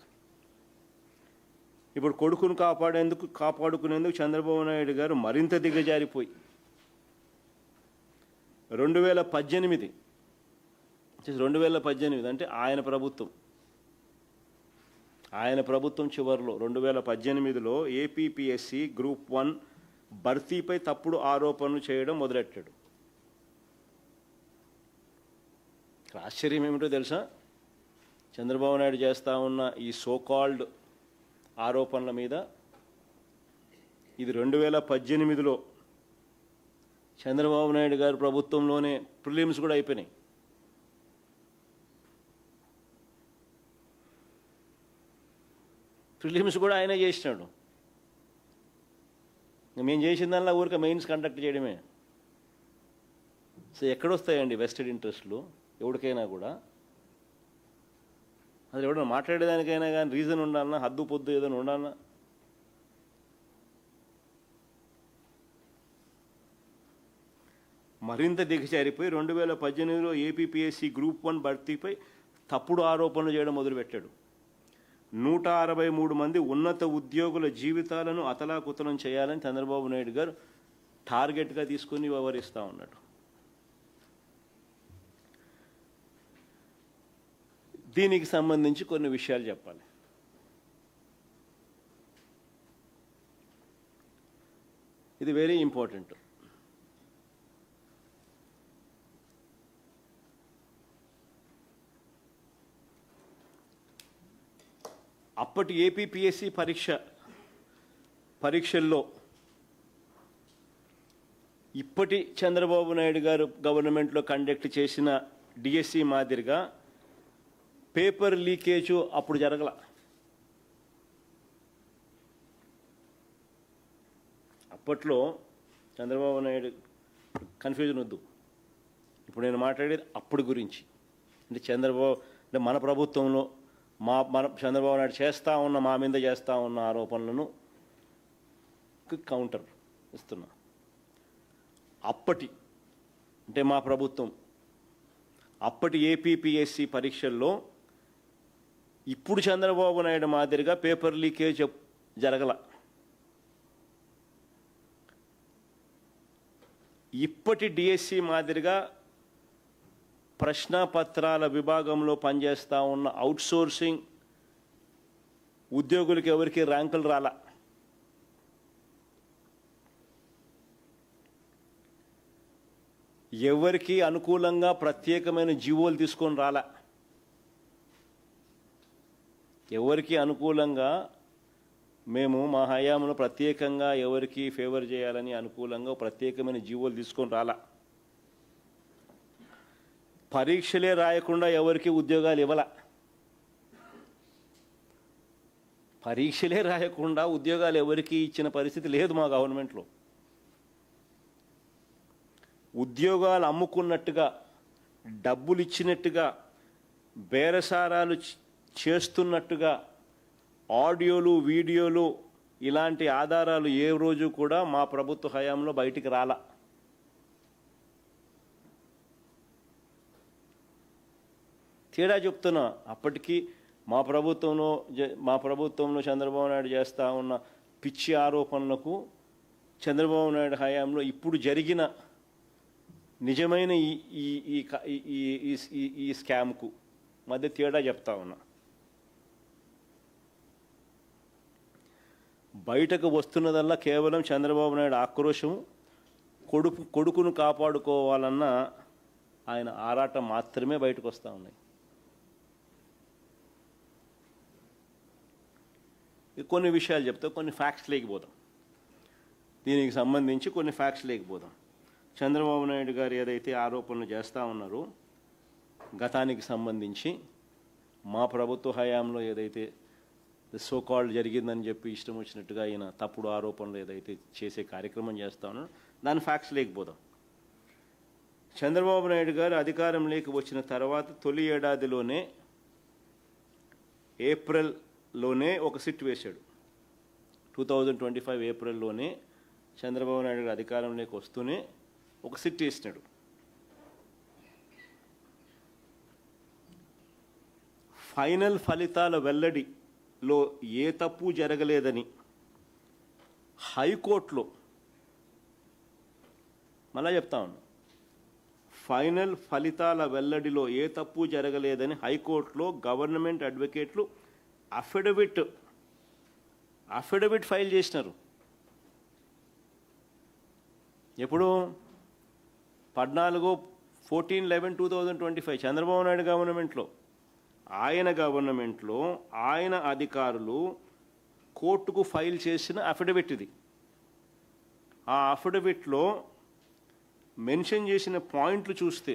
ఇప్పుడు కొడుకును కాపాడుకునేందుకు చంద్రబాబు నాయుడు గారు మరింత దిగజారిపోయి 2018 అంటే ఆయన ప్రభుత్వం చివరిలో 2018లో ఏపీపీఎస్సీ గ్రూప్ 1 భర్తీపై తప్పుడు ఆరోపణలు చేయడం మొదలెట్టాడు. ఆశ్చర్యం ఏమిటో తెలుసా? చంద్రబాబు నాయుడు చేస్తూ ఉన్న ఈ సోకాల్డ్ ఆరోపణల మీద ఇది 2018లో చంద్రబాబు నాయుడు గారి ప్రభుత్వంలోనే ప్రిలిమ్స్ కూడా అయిపోయినాయి. ప్రిలిమ్స్ కూడా ఆయనే చేసినాడు. మేము చేసిన దానిలో ఊరికే మెయిన్స్ కండక్ట్ చేయడమే. సో ఎక్కడొస్తాయండి వెస్టెడ్ ఇంట్రెస్ట్లు ఎవరికైనా కూడా? అది ఎవడన్నా మాట్లాడేదానికైనా కానీ రీజన్ ఉండాలన్నా, హద్దు పొద్దు ఏదైనా ఉండాలన్నా. మరింత దిగజారిపోయి 2018లో ఏపీపీఎస్సీ గ్రూప్ 1 భర్తీపై తప్పుడు ఆరోపణలు చేయడం మొదలుపెట్టాడు. 163 మంది ఉన్నత ఉద్యోగుల జీవితాలను అతలాకుతలం చేయాలని చంద్రబాబు నాయుడు గారు టార్గెట్గా తీసుకుని వ్యవహరిస్తూ ఉన్నాడు. దీనికి సంబంధించి కొన్ని విషయాలు చెప్పాలి. ఇది వెరీ ఇంపార్టెంట్. అప్పటి ఏపీపీఎస్సీ పరీక్షల్లో ఇప్పటి చంద్రబాబు నాయుడు గారు గవర్నమెంట్లో కండక్ట్ చేసిన డిఎస్సి మాదిరిగా పేపర్ లీకేజ్ అప్పుడు జరగల. అప్పట్లో చంద్రబాబు నాయుడు కన్ఫ్యూజన్ వద్దు, ఇప్పుడు నేను మాట్లాడేది అప్పుడు గురించి. అంటే మన ప్రభుత్వంలో మన చంద్రబాబు నాయుడు మా మీద చేస్తూ ఉన్న ఆరోపణలను కౌంటర్ ఇస్తున్నా. అంటే మా ప్రభుత్వం అప్పటి ఏపీపీఎస్సీ పరీక్షల్లో ఇప్పుడు చంద్రబాబు నాయుడు మాదిరిగా పేపర్ లీకేజ్ జరగల. ఇప్పటి డిఎస్సి మాదిరిగా ప్రశ్నపత్రాల విభాగంలో పనిచేస్తూ ఉన్న అవుట్సోర్సింగ్ ఉద్యోగులకి ఎవరికి ర్యాంకులు రాలా. ఎవరికి అనుకూలంగా ప్రత్యేకమైన జీవోలు తీసుకొని రాలా. ఎవరికి అనుకూలంగా మేము మా హయాంలో ప్రత్యేకంగా ఎవరికి ఫేవర్ చేయాలని అనుకూలంగా ప్రత్యేకమైన జీవోలు తీసుకొని రాలా. పరీక్షలే రాయకుండా ఎవరికి ఉద్యోగాలు ఇవ్వాల. పరీక్షలే రాయకుండా ఉద్యోగాలు ఎవరికి ఇచ్చిన పరిస్థితి లేదు మా గవర్నమెంట్లో. ఉద్యోగాలు అమ్ముకున్నట్టుగా, డబ్బులు ఇచ్చినట్టుగా, బేరసారాలు చేస్తున్నట్టుగా ఆడియోలు, వీడియోలు ఇలాంటి ఆధారాలు ఏ రోజు కూడా మా ప్రభుత్వ హయాంలో బయటికి రాలా. తేడా చెప్తున్నా. అప్పటికి మా ప్రభుత్వంలో చంద్రబాబు నాయుడు చేస్తూ ఉన్న పిచ్చి ఆరోపణలకు చంద్రబాబు నాయుడు హయాంలో ఇప్పుడు జరిగిన నిజమైన ఈ స్కామ్కు మధ్య తేడా చెప్తా ఉన్నా. బయటకు వస్తున్నదల్లా కేవలం చంద్రబాబు నాయుడు ఆక్రోశం, కొడుకును కాపాడుకోవాలన్న ఆయన ఆరాటం మాత్రమే బయటకు వస్తూ ఉన్నాయి. కొన్ని విషయాలు చెప్తా, కొన్ని ఫ్యాక్ట్స్ లేకపోతాం. దీనికి సంబంధించి కొన్ని ఫ్యాక్ట్స్ లేకపోతాం. చంద్రబాబు నాయుడు గారు ఏదైతే ఆరోపణలు చేస్తూ ఉన్నారో గతానికి సంబంధించి, మా ప్రభుత్వ హయాంలో ఏదైతే సోకాల్డ్ జరిగిందని చెప్పి ఇష్టం వచ్చినట్టుగా ఈయన తప్పుడు ఆరోపణలు ఏదైతే చేసే కార్యక్రమం చేస్తా ఉన్నారో దాని ఫ్యాక్ట్స్ లేకపోతాం. చంద్రబాబు నాయుడు గారు అధికారంలోకి వచ్చిన తర్వాత తొలి ఏడాదిలోనే ఏప్రిల్లోనే ఒక సిట్ వేశాడు. 2025 ఏప్రిల్లోనే చంద్రబాబు నాయుడు గారు అధికారంలోకి వస్తూనే ఒక సిట్ వేసినాడు. ఫైనల్ ఫలితాల వెల్లడిలో ఏ తప్పు జరగలేదని హైకోర్టులో, మళ్ళా చెప్తా ఉన్నా, ఫైనల్ ఫలితాల వెల్లడిలో ఏ తప్పు జరగలేదని హైకోర్టులో గవర్నమెంట్ అడ్వకేట్లు అఫిడవిట్ ఫైల్ చేసినారు. ఎప్పుడు? 14/11/2025 చంద్రబాబు నాయుడు గవర్నమెంట్లో, ఆయన అధికారులు కోర్టుకు ఫైల్ చేసిన అఫిడవిట్ ఇది. ఆ అఫిడవిట్లో మెన్షన్ చేసిన పాయింట్లు చూస్తే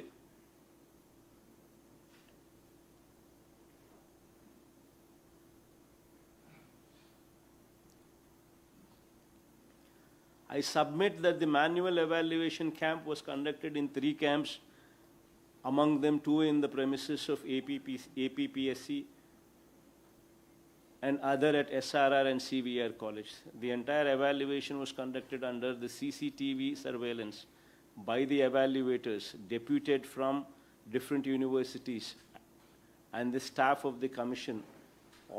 I submit that the manual evaluation camp was conducted in 3 camps, among them 2 in the premises of APPSC and other at SRR and CVR College. The entire evaluation was conducted under the CCTV surveillance by the evaluators deputed from different universities, and the staff of the commission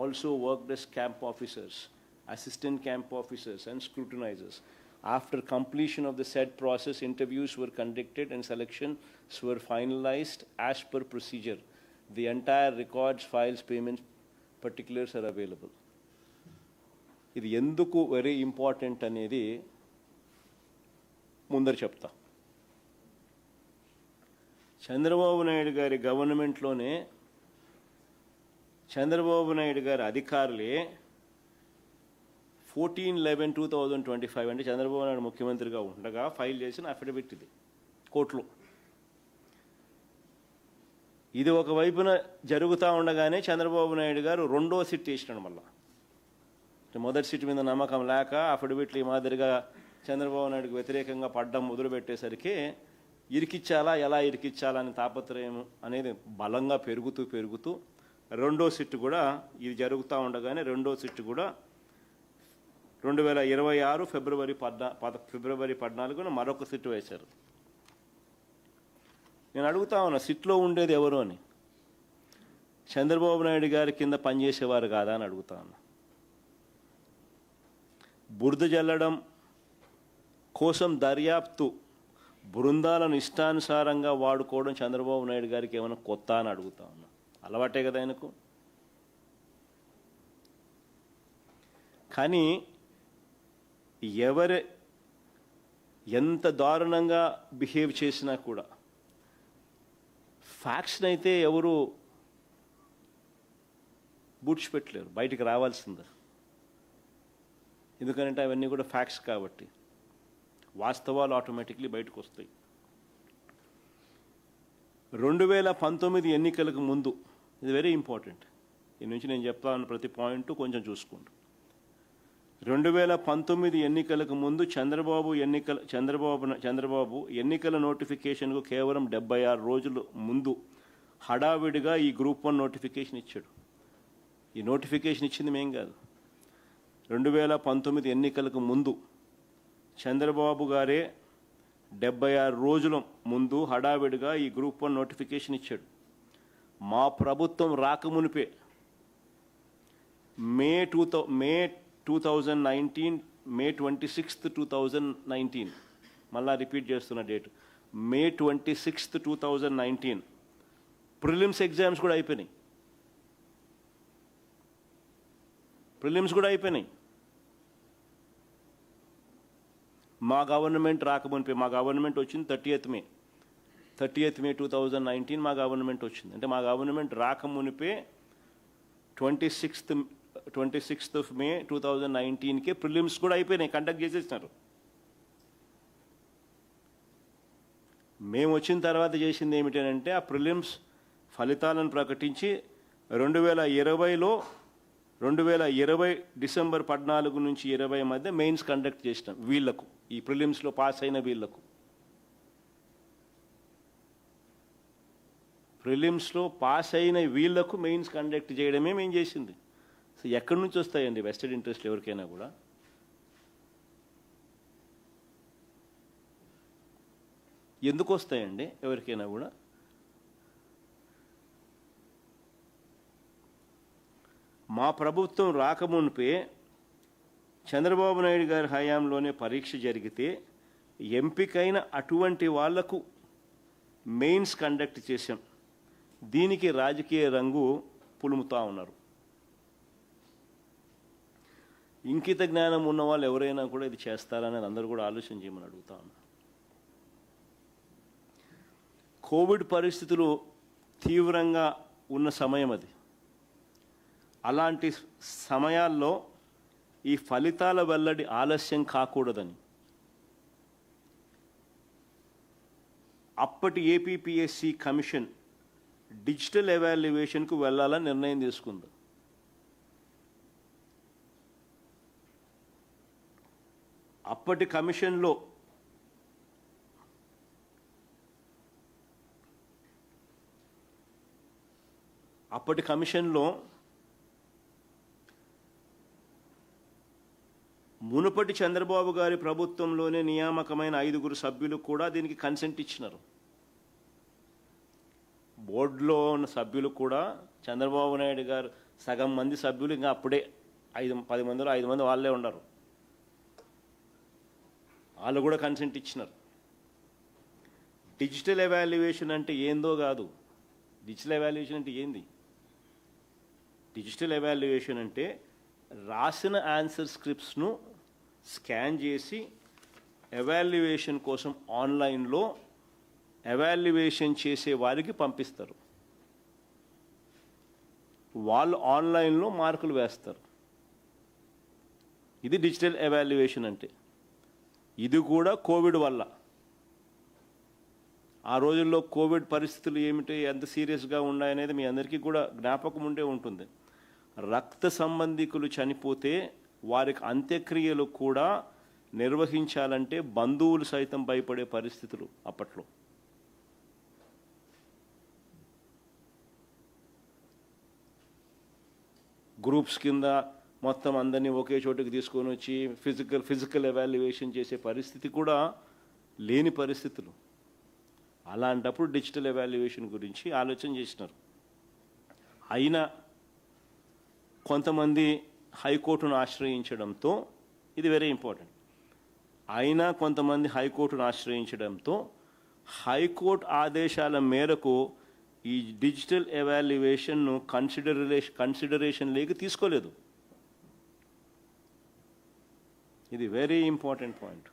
also worked as camp officers, assistant camp officers and scrutinizers. After completion of the said process, interviews were conducted and selections were finalized as per procedure. The entire records, files, payments, particulars are available. ఇది ఎందుకు very important అనేది ముందర చెప్తా. చంద్రబాబు నాయుడు గారి గవర్నమెంట్లోనే చంద్రబాబు నాయుడు గారి అధికారులే 14/11/2025 అంటే చంద్రబాబు నాయుడు ముఖ్యమంత్రిగా ఉండగా ఫైల్ చేసిన అఫిడవిట్ ఇది కోర్టులో. ఇది ఒకవైపున జరుగుతూ ఉండగానే చంద్రబాబు నాయుడు గారు రెండో సిట్ వేసినాడు. మళ్ళా మొదటి సిట్ మీద నమ్మకం లేక అఫిడవిట్లు ఈ మాదిరిగా చంద్రబాబు నాయుడుకు వ్యతిరేకంగా పడ్డం మొదలుపెట్టేసరికి ఎలా ఇరికిచ్చాలా అని తాపత్రయం అనేది బలంగా పెరుగుతూ రెండో సిట్ కూడా ఇది జరుగుతూ ఉండగానే రెండో సిట్ కూడా 2026 ఫిబ్రవరి 14 మరొక సిట్ వేశారు. నేను అడుగుతా ఉన్నా, సిట్లో ఉండేది ఎవరు అని? చంద్రబాబు నాయుడు గారి కింద పనిచేసేవారు కాదా అని అడుగుతా ఉన్నా. బురద జల్లడం కోసం దర్యాప్తు బృందాలను ఇష్టానుసారంగా వాడుకోవడం చంద్రబాబు నాయుడు గారికి ఏమైనా కొత్త అని అడుగుతా ఉన్నా. అలవాటే కదా ఆయనకు. కానీ ఎంత దారుణంగా బిహేవ్ చేసినా కూడా ఫ్యాక్ట్స్ని అయితే ఎవరు బూడ్చిపెట్టలేరు, బయటికి రావాల్సిందే. ఎందుకంటే అవన్నీ కూడా ఫ్యాక్ట్స్ కాబట్టి వాస్తవాలు ఆటోమేటిక్లీ బయటకు వస్తాయి. 2019 ఎన్నికలకు ముందు, ఇది వెరీ ఇంపార్టెంట్, ఈ నుంచి నేను చెప్తాను ప్రతి పాయింట్ కొంచెం చూసుకోండి. 2019 ఎన్నికలకు ముందు చంద్రబాబు ఎన్నికల నోటిఫికేషన్కు కేవలం 76 రోజుల ముందు హడావిడిగా ఈ గ్రూప్ 1 నోటిఫికేషన్ ఇచ్చాడు. ఈ నోటిఫికేషన్ ఇచ్చింది మేం కాదు. 2019 ఎన్నికలకు ముందు చంద్రబాబు గారే 76 రోజుల ముందు హడావిడిగా ఈ గ్రూప్ 1 నోటిఫికేషన్ ఇచ్చాడు. మా ప్రభుత్వం రాకమునిపే మే 2019 May 26th 2019 మళ్ళా రిపీట్ చేస్తున్న date May 26th 2019 prelims exams కూడా అయిపోయినాయి. మా గవర్నమెంట్ రాకమునిపే, మా గవర్నమెంట్ వచ్చింది 30th May 2019 మా గవర్నమెంట్ వచ్చింది. అంటే మా గవర్నమెంట్ రాకమునిపే 26th May 2019కే ప్రిలిమ్స్ కూడా అయిపోయినాయి, కండక్ట్ చేసేసినారు. మేము వచ్చిన తర్వాత చేసింది ఏమిటంటే ఆ ప్రిలిమ్స్ ఫలితాలను ప్రకటించి 2020 డిసెంబర్ 14 నుంచి 20 మధ్య మెయిన్స్ కండక్ట్ చేసినాం వీళ్లకు, ఈ ప్రిలిమ్స్లో పాస్ అయిన వీళ్లకు. ప్రిలిమ్స్లో పాస్ అయిన వీళ్లకు మెయిన్స్ కండక్ట్ చేయడమే మేము చేసింది. సో ఎక్కడి నుంచి వస్తాయండి వెస్టెడ్ ఇంట్రెస్ట్ ఎవరికైనా కూడా? ఎందుకు వస్తాయండి ఎవరికైనా కూడా? మా ప్రభుత్వం రాకమునిపే చంద్రబాబు నాయుడు గారి హయాంలోనే పరీక్ష జరిగితే ఎంపికైన అటువంటి వాళ్లకు మెయిన్స్ కండక్ట్ చేశాం. దీనికి రాజకీయ రంగు పులుముతా ఉన్నారు. ఇంకిత జ్ఞానం ఉన్న వాళ్ళు ఎవరైనా కూడా ఇది చేస్తారని అందరూ కూడా ఆలోచన చేయమని అడుగుతా ఉన్నారు. కోవిడ్ పరిస్థితులు తీవ్రంగా ఉన్న సమయం అది. అలాంటి సమయాల్లో ఈ ఫలితాల వెల్లడి ఆలస్యం కాకూడదని అప్పటి ఏపీపీఎస్సీ కమిషన్ డిజిటల్ ఎవాల్యుయేషన్కు వెళ్ళాలని నిర్ణయం తీసుకుంది. అప్పటి కమిషన్లో మునుపటి చంద్రబాబు గారి ప్రభుత్వంలోనే నియామకమైన 5 సభ్యులు కూడా దీనికి కన్సెంట్ ఇచ్చినారు. బోర్డులో ఉన్న సభ్యులు కూడా చంద్రబాబు నాయుడు గారు సగం మంది సభ్యులు ఇంకా అప్పుడే 10 మందిలో 5 మంది వాళ్ళే ఉన్నారు. వాళ్ళు కూడా కన్సెంట్ ఇచ్చినారు. డిజిటల్ ఎవాల్యుయేషన్ అంటే ఏందో కాదు. డిజిటల్ ఎవాల్యుయేషన్ అంటే ఏంది? డిజిటల్ ఎవాల్యుయేషన్ అంటే రాసిన ఆన్సర్ స్క్రిప్ట్స్ను స్కాన్ చేసి ఎవాల్యుయేషన్ కోసం ఆన్లైన్లో ఎవాల్యుయేషన్ చేసే వారికి పంపిస్తారు. వాళ్ళు ఆన్లైన్లో మార్కులు వేస్తారు. ఇది డిజిటల్ ఎవాల్యుయేషన్ అంటే. ఇది కూడా కోవిడ్ వల్ల. ఆ రోజుల్లో కోవిడ్ పరిస్థితులు ఏమిటి, ఎంత సీరియస్గా ఉన్నాయనేది మీ అందరికీ కూడా జ్ఞాపకం ఉండే ఉంటుంది. రక్త సంబంధికులు చనిపోతే వారికి అంత్యక్రియలు కూడా నిర్వహించాలంటే బంధువులు సైతం భయపడే పరిస్థితులు అప్పట్లో. గ్రూప్స్ కింద మొత్తం అందరినీ ఒకే చోటుకి తీసుకొని వచ్చి ఫిజికల్ ఎవాల్యుయేషన్ చేసే పరిస్థితి కూడా లేని పరిస్థితులు. అలాంటప్పుడు డిజిటల్ ఎవాల్యుయేషన్ గురించి ఆలోచన చేసినారు. అయినా కొంతమంది హైకోర్టును ఆశ్రయించడంతో, ఇది వెరీ ఇంపార్టెంట్, అయినా కొంతమంది హైకోర్టును ఆశ్రయించడంతో హైకోర్టు ఆదేశాల మేరకు ఈ డిజిటల్ ఎవాల్యుయేషన్ను కన్సిడరేషన్లోకి తీసుకోలేదు. ఇది very important point.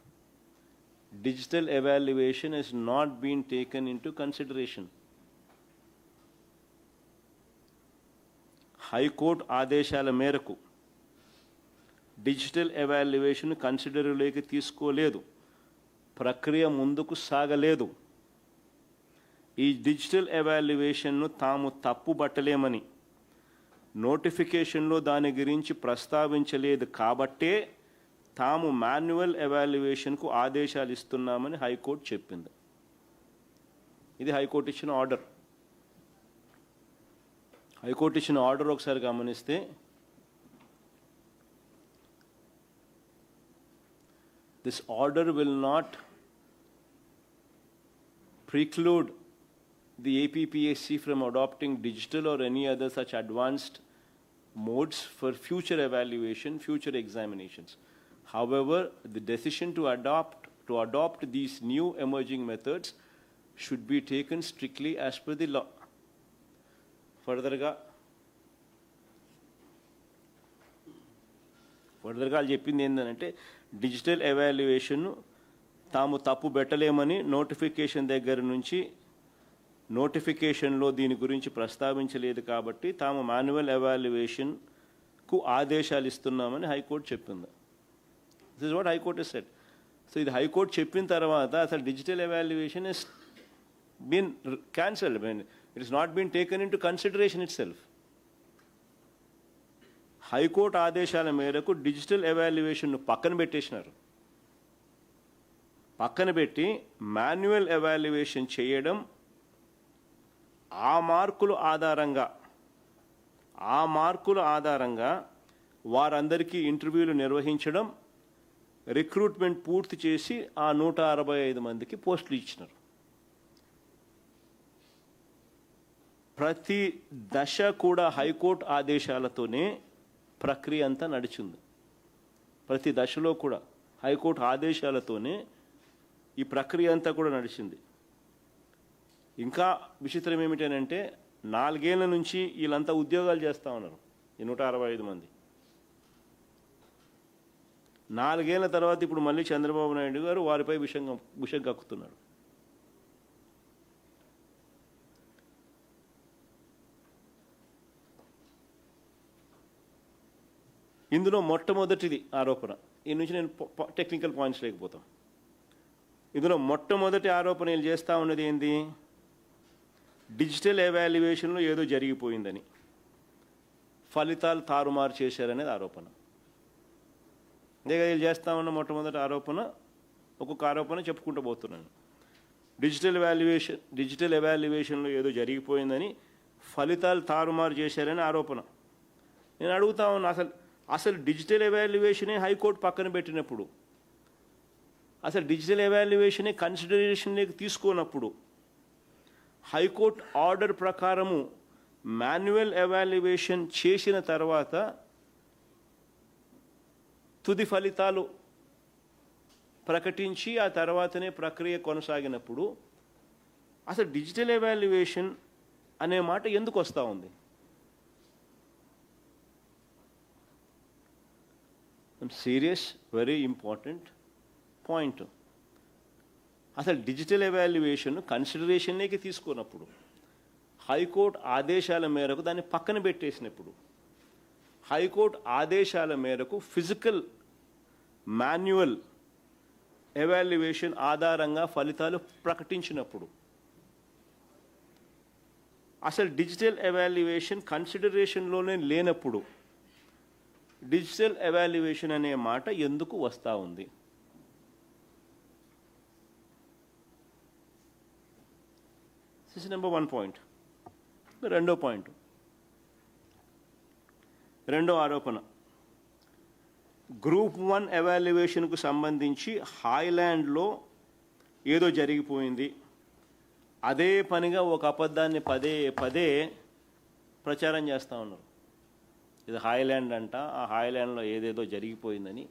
Digital evaluation has not been taken into consideration. High court ఆదేశాల మేరకు డిజిటల్ ఎవాల్యుయేషన్ కన్సిడర్లోకి తీసుకోలేదు. ప్రక్రియ ముందుకు సాగలేదు. ఈ డిజిటల్ ఎవాల్యుయేషన్ను తాము తప్పుబట్టలేమని నోటిఫికేషన్లో దాని గురించి ప్రస్తావించలేదు కాబట్టే తాము మాన్యువల్ ఎవాల్యుయేషన్కు ఆదేశాలు ఇస్తున్నామని హైకోర్టు చెప్పింది. ఇది హైకోర్టు ఇచ్చిన ఆర్డర్. హైకోర్టు ఇచ్చిన ఆర్డర్ ఒకసారి గమనిస్తే this order will not preclude the APPSC from adopting digital or any other such advanced modes for future evaluation, future examinations. However, the decision to adopt these new emerging methods should be taken strictly as per the law. ఫర్దర్గా వాళ్ళు చెప్పింది ఏంటంటే digital evaluation తాము తప్పు పెట్టలేమని notification దగ్గర నుంచి నోటిఫికేషన్లో దీని గురించి ప్రస్తావించలేదు కాబట్టి తాము మాన్యువల్ ఎవాల్యుయేషన్కు ఆదేశాలు ఇస్తున్నామని హైకోర్టు చెప్పింది. This is what high court said. So ఇది హైకోర్టు చెప్పిన తర్వాత అసలు digital evaluation is been cancelled. It is not been taken into consideration itself. High court ఆదేశాల మేరకు డిజిటల్ ఎవాల్యుయేషన్ను పక్కన పెట్టేసినారు. పక్కన పెట్టి మాన్యువల్ ఎవాల్యుయేషన్ చేయడం, ఆ మార్కుల ఆధారంగా వారందరికీ ఇంటర్వ్యూలు నిర్వహించడం, రిక్రూట్మెంట్ పూర్తి చేసి ఆ 165 మందికి పోస్టులు ఇచ్చినారు. ప్రతి దశ కూడా హైకోర్టు ఆదేశాలతోనే ప్రక్రియ అంతా నడిచింది. ప్రతి దశలో కూడా హైకోర్టు ఆదేశాలతోనే ఈ ప్రక్రియ అంతా కూడా నడిచింది. ఇంకా విచిత్రం ఏమిటంటే 4 ఏళ్ల నుంచి వీళ్ళంతా ఉద్యోగాలు చేస్తూ ఉన్నారు, ఈ 165 మంది. 4 ఏళ్ల తర్వాత ఇప్పుడు మళ్ళీ చంద్రబాబు నాయుడు గారు వారిపై విషం కక్కుతున్నాడు. ఇందులో మొట్టమొదటిది ఆరోపణ, ఈ నుంచి నేను టెక్నికల్ పాయింట్స్ లేకపోతాం. ఇందులో మొట్టమొదటి ఆరోపణ వీళ్ళు చేస్తూ ఉన్నది ఏంది? డిజిటల్ ఎవాల్యుయేషన్లో ఏదో జరిగిపోయిందని, ఫలితాలు తారుమారు చేశారనేది ఆరోపణ. అదేగా వీళ్ళు చేస్తూ ఉన్న మొట్టమొదటి ఆరోపణ. ఒక్కొక్క ఆరోపణ చెప్పుకుంటూ పోతున్నాను. డిజిటల్ ఎవాల్యుయేషన్లో ఏదో జరిగిపోయిందని, ఫలితాలు తారుమారు చేశారని ఆరోపణ. నేను అడుగుతా ఉన్నా, అసలు డిజిటల్ ఎవాల్యుయేషనే హైకోర్టు పక్కన పెట్టినప్పుడు, అసలు డిజిటల్ ఎవాల్యుయేషనే కన్సిడరేషన్లోకి తీసుకోనప్పుడు, హైకోర్టు ఆర్డర్ ప్రకారము మాన్యువల్ ఎవాల్యుయేషన్ చేసిన తర్వాత తుది ఫలితాలు ప్రకటించి ఆ తర్వాతనే ప్రక్రియ కొనసాగినప్పుడు అసలు డిజిటల్ ఎవాల్యుయేషన్ అనే మాట ఎందుకు వస్తూ ఉంది? Serious, very important point. అసలు డిజిటల్ ఎవాల్యుయేషన్ కన్సిడరేషన్లోకి తీసుకున్నప్పుడు, హైకోర్టు ఆదేశాల మేరకు దాన్ని పక్కన పెట్టేసినప్పుడు, హైకోర్టు ఆదేశాల మేరకు ఫిజికల్ మాన్యువల్ ఎవాల్యుయేషన్ ఆధారంగా ఫలితాలు ప్రకటించినప్పుడు, అసలు డిజిటల్ ఎవాల్యుయేషన్ కన్సిడరేషన్లోనే లేనప్పుడు డిజిటల్ ఎవాల్యుయేషన్ అనే మాట ఎందుకు వస్తూ ఉంది? This is number 1 point. రెండో పాయింట్, రెండో ఆరోపణ, గ్రూప్ 1 ఎవాల్యుయేషన్కు సంబంధించి హాయ్లాండ్లో ఏదో జరిగిపోయింది, అదే పనిగా ఒక అబద్ధాన్ని పదే పదే ప్రచారం చేస్తూ ఉన్నారు. ఇది హాయ్లాండ్ అంట, ఆ హాయ్లాండ్లో ఏదేదో జరిగిపోయిందని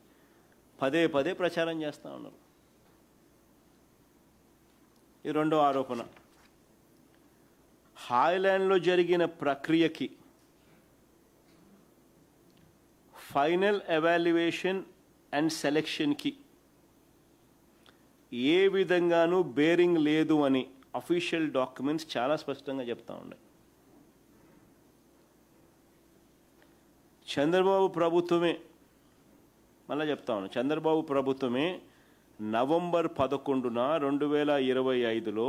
పదే పదే ప్రచారం చేస్తూ ఉన్నారు. ఈ రెండో ఆరోపణ, హాయ్లాండ్లో జరిగిన ప్రక్రియకి ఫైనల్ ఎవాల్యుయేషన్ అండ్ సెలెక్షన్కి ఏ విధంగానూ బేరింగ్ లేదు అని అఫీషియల్ డాక్యుమెంట్స్ చాలా స్పష్టంగా చెప్తా ఉన్నాయి. చంద్రబాబు ప్రభుత్వమే, మళ్ళీ చెప్తా ఉన్నాను, చంద్రబాబు ప్రభుత్వమే నవంబర్ 11న 2025లో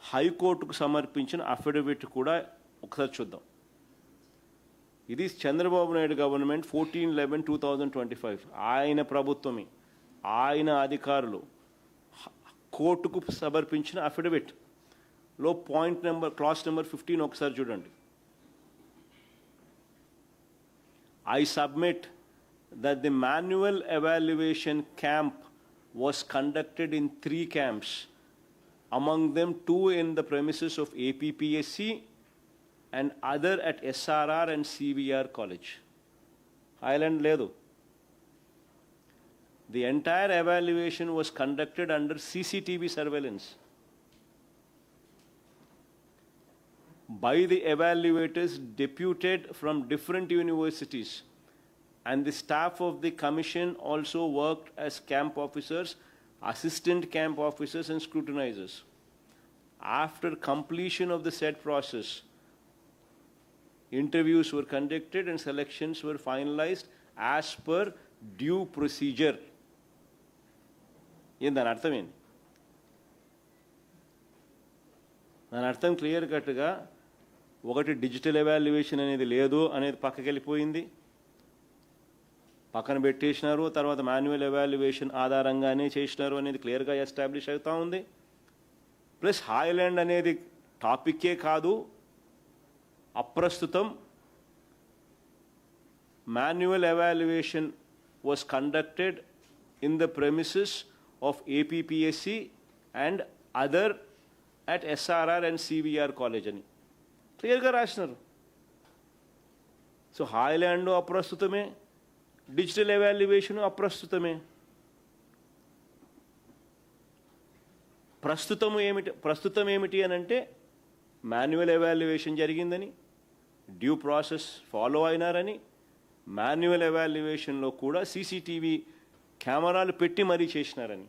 హైకోర్టుకు సమర్పించిన అఫిడవిట్ కూడా ఒకసారి చూద్దాం. ఇది చంద్రబాబు నాయుడు గవర్నమెంట్ 14/11/2025, ఆయన ప్రభుత్వమే, ఆయన అధికారులు కోర్టుకు సమర్పించిన అఫిడవిట్లో క్లాస్ నెంబర్ 15 ఒకసారి చూడండి. I submit that the manual evaluation camp was conducted in 3 camps, among them 2 in the premises of APPSC and other at SRR and CVR College. Highland ledu. The entire evaluation was conducted under CCTV surveillance by the evaluators deputed from different universities, and the staff of the commission also worked as camp officers, assistant camp officers and scrutinizers. After completion of the said process, interviews were conducted and selections were finalized as per due procedure. దాని అర్థం ఏంటి? దాని అర్థం clear కట్గా ఒకటి digital evaluation అనేది లేదు అనేది పక్కకి వెళ్ళిపోయింది, పక్కన పెట్టేసినారు. తర్వాత మాన్యువల్ ఎవాల్యుయేషన్ ఆధారంగానే చేసినారు అనేది క్లియర్గా ఎస్టాబ్లిష్ అవుతూ ఉంది. ప్లస్ హాయ్లాండ్ అనేది టాపిక్కే కాదు, అప్రస్తుతం manual evaluation was conducted in the premises of APPSC and other at SRR and CVR College అని క్లియర్గా రాసినారు. సో హాయ్లాండ్ అప్రస్తుతమే, డిజిటల్ ఎవాల్యుయేషన్ అప్రస్తుతమే. ప్రస్తుతం ఏమిటి అని అంటే మాన్యువల్ ఎవాల్యుయేషన్ జరిగిందని, డ్యూ ప్రాసెస్ ఫాలో అయినారని, మాన్యువల్ ఎవాల్యుయేషన్లో కూడా CCTV కెమెరాలు పెట్టి మరీ చేసినారని.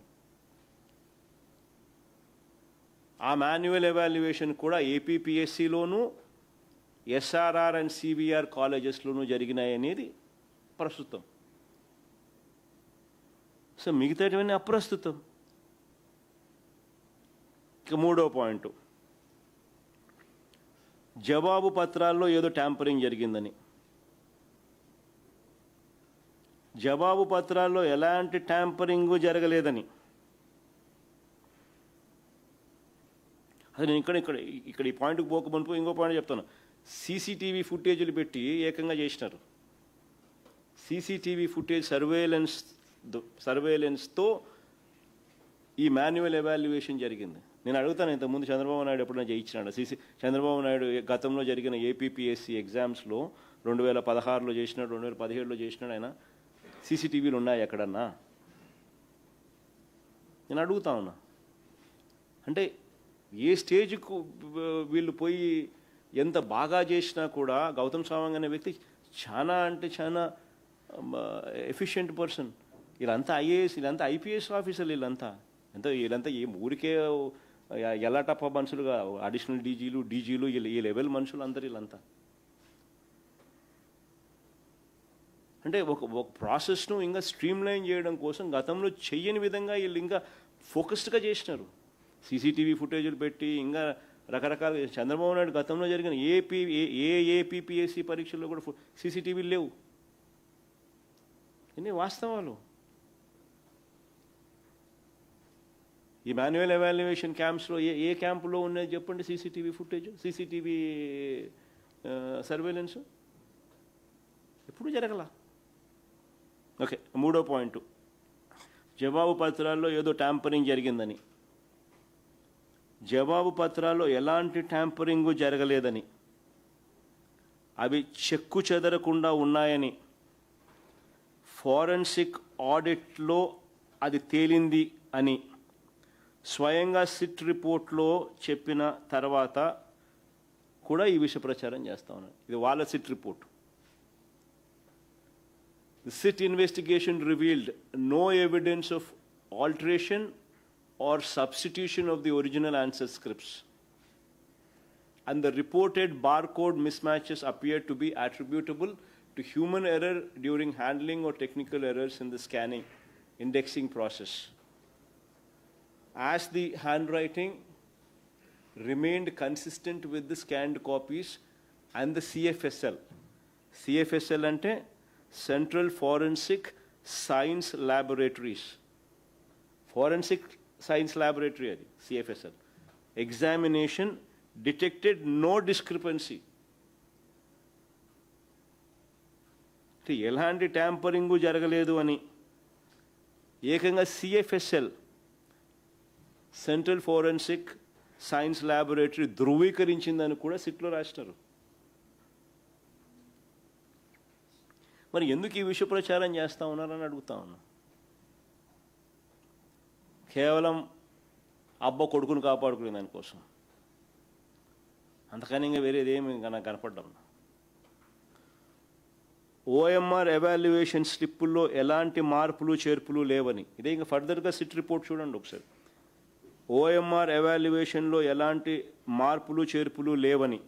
ఆ మాన్యువల్ ఎవాల్యుయేషన్ కూడా APPSCలోనూ SRR అండ్ CVR కాలేజెస్లోనూ జరిగినాయనేది ప్రస్తుతం. సో మిగతావన్నీ అప్రస్తుతం. ఇక మూడో పాయింట్, జవాబు పత్రాల్లో ఏదో ట్యాంపరింగ్ జరిగిందని. జవాబు పత్రాల్లో ఎలాంటి ట్యాంపరింగ్ జరగలేదని. అసలు నేను ఇక్కడ ఈ పాయింట్కి పోకమునుపు ఇంకో పాయింట్ చెప్తాను. CCTV ఫుటేజీలు పెట్టి ఏకంగా చేసినారు. CCTV ఫుటేజ్ సర్వేలెన్స్తో ఈ మాన్యువల్ ఎవాల్యుయేషన్ జరిగింది. నేను అడుగుతాను, ఇంతకుముందు చంద్రబాబు నాయుడు ఎప్పుడైనా చేయించినాడు? చంద్రబాబు నాయుడు గతంలో జరిగిన APPSC ఎగ్జామ్స్లో 2016లో చేసినాడు, 2017లో చేసినాడు. ఆయన CCTVలు ఉన్నాయి ఎక్కడన్నా? నేను అడుగుతా ఉన్నా. అంటే ఏ స్టేజ్కు వీళ్ళు పోయి ఎంత బాగా చేసినా కూడా గౌతమ్ సవాంగ్ అనే వ్యక్తి చాలా అంటే చాలా ఎఫిషియెంట్ పర్సన్. వీళ్ళంతా IAS, వీళ్ళంతా IPS ఆఫీసర్లు. వీళ్ళంతా ఏ ఊరికే ఎలా టప్ప మనుషులుగా అడిషనల్ డీజీలు ఈ లెవెల్ మనుషులు అందరు వీళ్ళంతా. అంటే ఒక ప్రాసెస్ను ఇంకా స్ట్రీమ్లైన్ చేయడం కోసం గతంలో చెయ్యని విధంగా వీళ్ళు ఇంకా ఫోకస్డ్గా చేసినారు. CCTV ఫుటేజీలు పెట్టి ఇంకా రకరకాల. చంద్రబాబు నాయుడు గతంలో జరిగిన APPSC పరీక్షల్లో కూడా CCTVలు లేవు. ఇన్ని వాస్తవాలు. ఈ మాన్యువల్ ఎవాల్యుయేషన్ క్యాంప్స్లో ఏ క్యాంపులో ఉన్నది చెప్పండి CCTV ఫుటేజ్, CCTV సర్వేలెన్స్? ఎప్పుడు జరగల. ఓకే, మూడో పాయింట్, జవాబు పత్రాల్లో ఏదో ట్యాంపరింగ్ జరిగిందని. జవాబు పత్రాల్లో ఎలాంటి ట్యాంపరింగు జరగలేదని, అవి చెక్కు చెదరకుండా ఉన్నాయని ఫోరెన్సిక్ ఆడిట్లో అది తేలింది అని స్వయంగా సిట్ రిపోర్ట్లో చెప్పిన తర్వాత కూడా ఈ విషయ ప్రచారం చేస్తూ ఉన్నారు. ఇది వాళ్ళ SIT report. The SIT investigation revealed no evidence of alteration or substitution of the original answer scripts, and the reported barcode mismatches appear to be attributable to human error during handling or technical errors in the scanning indexing process. As the handwriting remained consistent with the scanned copies and the CFSL ante Central Forensic Science Laboratories, Forensic Science Laboratory అది CFSL examination detected no discrepancy. ఎలాంటి ట్యాంపరింగు జరగలేదు అని ఏకంగా CFSL central forensic science laboratory ధృవీకరించిందని కూడా సిట్లో రాసినారు. మరి ఎందుకు ఈ విష ప్రచారం చేస్తూ ఉన్నారని అడుగుతా ఉన్నా. కేవలం అబ్బ కొడుకును కాపాడుకునే దానికోసం, అంతకని ఇంకా వేరేదేమి ఇంకా నాకు కనపడ్డం. ఓఎంఆర్ ఎవాల్యుయేషన్ స్లిప్పుల్లో ఎలాంటి మార్పులు చేర్పులు లేవని, ఇదే ఇంకా ఫర్దర్గా సిట్ రిపోర్ట్ చూడండి ఒకసారి. ఓఎంఆర్ ఎవాల్యుయేషన్లో ఎలాంటి మార్పులు చేర్పులు లేవని,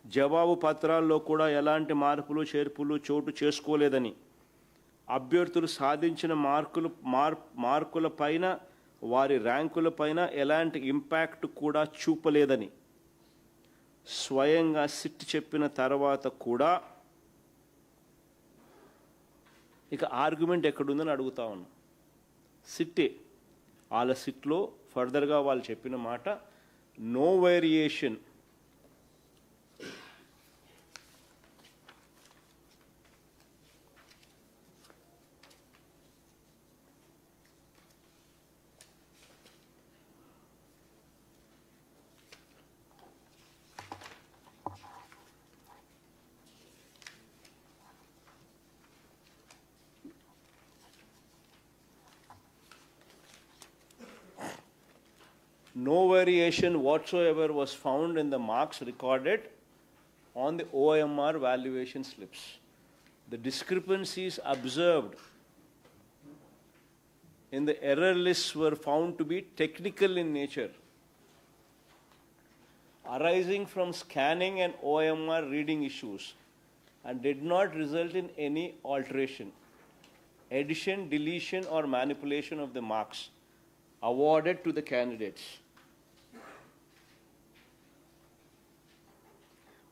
జవాబు పత్రాల్లో కూడా ఎలాంటి మార్పులు చేర్పులు చోటు చేసుకోలేదని, అభ్యర్థులు సాధించిన మార్కుల పైన వారి ర్యాంకుల పైన ఎలాంటి ఇంపాక్ట్ కూడా చూపలేదని స్వయంగా సిట్ చెప్పిన తర్వాత కూడా ఇక ఆర్గ్యుమెంట్ ఎక్కడుందని అడుగుతా ఉన్నాం. సిట్టే వాళ్ళ సిట్లో ఫర్దర్గా వాళ్ళు చెప్పిన మాట, no variation no variation whatsoever was found in the marks recorded on the OMR valuation slips. The discrepancies observed in the error lists were found to be technical in nature, arising from scanning and OMR reading issues, and did not result in any alteration, addition, deletion, or manipulation of the marks awarded to the candidates.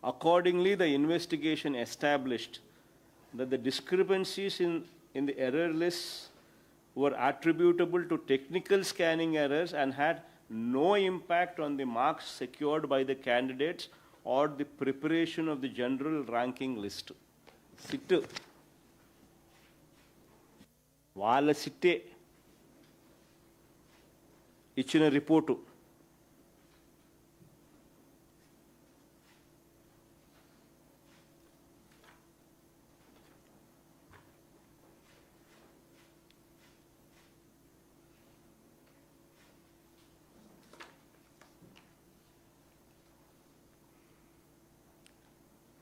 Accordingly, the investigation established that the discrepancies in the error lists were attributable to technical scanning errors and had no impact on the marks secured by the candidates or the preparation of the general ranking list. Sit. వాళ్ళ సిట్టే ఇచ్చిన report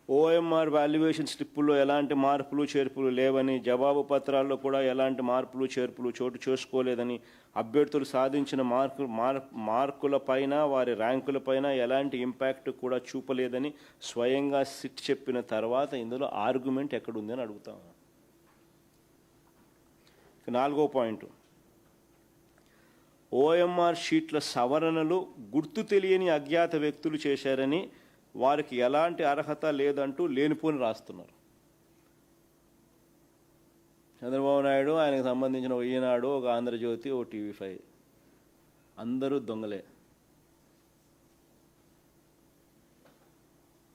OMR valuation స్లిప్పుల్లో ఎలాంటి మార్పులు చేర్పులు లేవని, జవాబు పత్రాల్లో కూడా ఎలాంటి మార్పులు చేర్పులు చోటు చేసుకోలేదని, అభ్యర్థులు సాధించిన మార్కుల పైన వారి ర్యాంకుల పైన ఎలాంటి ఇంపాక్ట్ కూడా చూపలేదని స్వయంగా సిట్ చెప్పిన తర్వాత ఇందులో ఆర్గ్యుమెంట్ ఎక్కడుందని అడుగుతాం. 4వ పాయింట్, ఓఎంఆర్ షీట్ల సవరణలు గుర్తు తెలియని అజ్ఞాత వ్యక్తులు చేశారని, వారికి ఎలాంటి అర్హత లేదంటూ లేనిపోని రాస్తున్నారు. చంద్రబాబు నాయుడు, ఆయనకు సంబంధించిన ఈనాడు, ఒక ఆంధ్రజ్యోతి, ఓ TV5, అందరూ దొంగలే.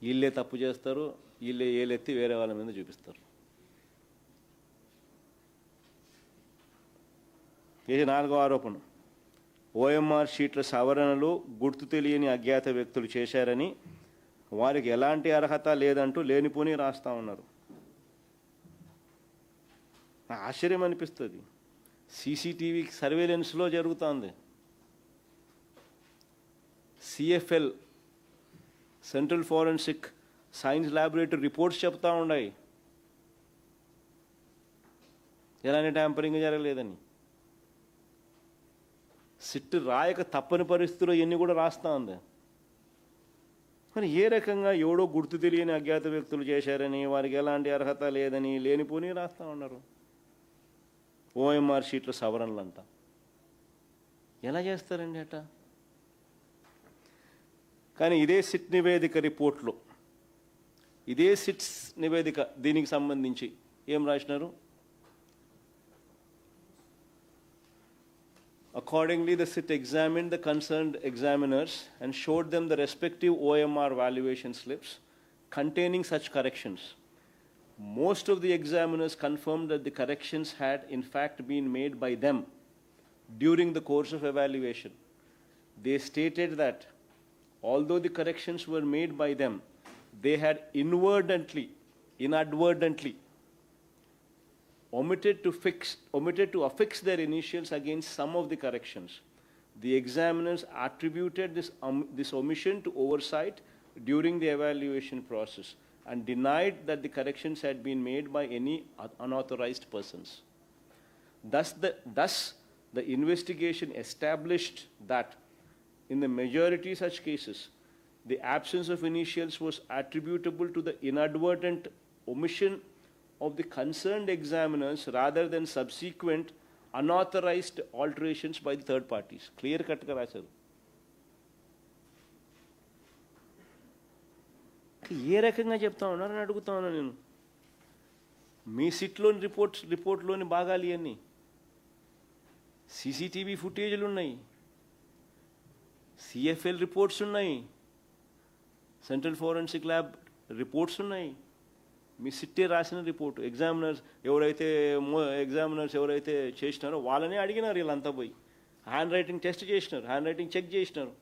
వీళ్ళే తప్పు చేస్తారు, వీళ్ళే ఏలెత్తి వేరే వాళ్ళ మీద చూపిస్తారు. ఇది 4వ ఆరోపణ, ఓఎంఆర్ షీట్ల సవరణలు గుర్తు తెలియని అజ్ఞాత వ్యక్తులు చేశారని, వారికి ఎలాంటి అర్హత లేదంటూ లేనిపోని రాస్తూ ఉన్నారు. ఆశ్చర్యం అనిపిస్తుంది. సీసీటీవీ సర్వేలెన్స్లో జరుగుతుంది. CFL, central forensic science laboratory reports చెప్తా ఉన్నాయి ఎలాంటి ట్యాంపరింగ్ జరగలేదని. సిట్ రాయక తప్పని పరిస్థితుల్లో ఎన్ని కూడా రాస్తూ ఉంది. మరి ఏ రకంగా ఎవడో గుర్తు తెలియని అజ్ఞాత వ్యక్తులు చేశారని, వారికి ఎలాంటి అర్హత లేదని లేనిపోని రాస్తూ ఉన్నారు. ఓఎంఆర్ షీట్ల సవరణలు అంట ఎలా చేస్తారండి అట? కానీ ఇదే సిట్ నివేదిక రిపోర్ట్లో, ఇదే సిట్స్ నివేదిక దీనికి సంబంధించి ఏం రాసినారు? Accordingly, the SIT examined the concerned examiners and showed them the respective OMR valuation slips containing such corrections. Most of the examiners confirmed that the corrections had in fact been made by them during the course of evaluation. They stated that although the corrections were made by them, they had inadvertently omitted to affix their initials against some of the corrections. The examiners attributed this omission to oversight during the evaluation process and denied that the corrections had been made by any unauthorized persons. Thus, the investigation established that in the majority such cases, the absence of initials was attributable to the inadvertent omission of the concerned examiners rather than subsequent unauthorized alterations by the third parties. Clear cut గా రాశారు. ఏ రకంగా చెప్తా ఉన్నారని అడుగుతా ఉన్నా నేను. మీ సిట్లోని రిపోర్ట్లోని భాగాలు ఇవన్నీ సీసీటీవీ ఫుటేజ్లు ఉన్నాయి, సిఎఫ్ఎల్ రిపోర్ట్స్ ఉన్నాయి, సెంట్రల్ ఫోరెన్సిక్ ల్యాబ్ రిపోర్ట్స్ ఉన్నాయి. మీ సిట్టే రాసిన రిపోర్టు ఎగ్జామినర్స్ ఎవరైతే చేసినారో వాళ్ళనే అడిగినారు. వీళ్ళంతా పోయి హ్యాండ్ రైటింగ్ టెస్ట్ చేసినారు, హ్యాండ్ రైటింగ్ చెక్ చేసినారు.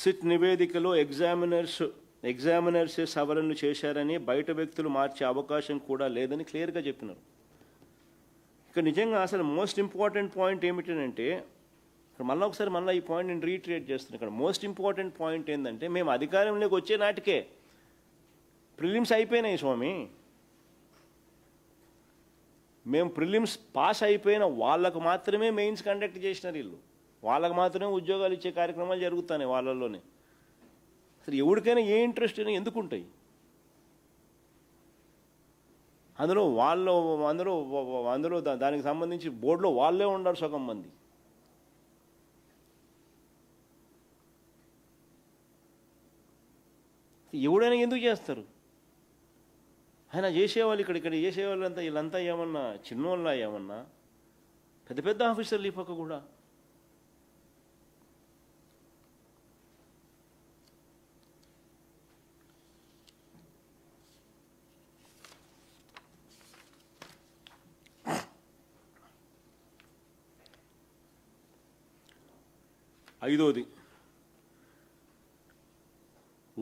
సిట్ నివేదికలో ఎగ్జామినర్సే సవరణలు చేశారని బయట వ్యక్తులు మార్చే అవకాశం కూడా లేదని క్లియర్గా చెప్పినారు. ఇక్కడ నిజంగా అసలు మోస్ట్ ఇంపార్టెంట్ పాయింట్ ఏమిటంటే, ఇక్కడ మళ్ళీ ఈ పాయింట్ నేను రీట్రేట్ చేస్తున్నాను. ఇక్కడ మోస్ట్ ఇంపార్టెంట్ పాయింట్ ఏంటంటే, మేము అధికారంలోకి వచ్చే నాటికే ప్రిలిమ్స్ అయిపోయినాయి స్వామి. మేము ప్రిలిమ్స్ పాస్ అయిపోయిన వాళ్ళకు మాత్రమే మెయిన్స్ కండక్ట్ చేసినారు. వీళ్ళు వాళ్ళకు మాత్రమే ఉద్యోగాలు ఇచ్చే కార్యక్రమాలు జరుగుతున్నాయి వాళ్ళల్లోనే. అసలు ఎవరికైనా ఏ ఇంట్రెస్ట్ అయినా ఎందుకు ఉంటాయి? అందులో దానికి సంబంధించి బోర్డులో వాళ్ళే ఉన్నారు సగం మంది. ఎవడైనా ఎందుకు చేస్తారు? ఆయన చేసేవాళ్ళు ఇక్కడ చేసేవాళ్ళంతా వీళ్ళంతా ఏమన్నా చిన్నోళ్ళ, ఏమన్నా పెద్ద పెద్ద ఆఫీసర్లు ఈ పక్క కూడా. ఐదోది,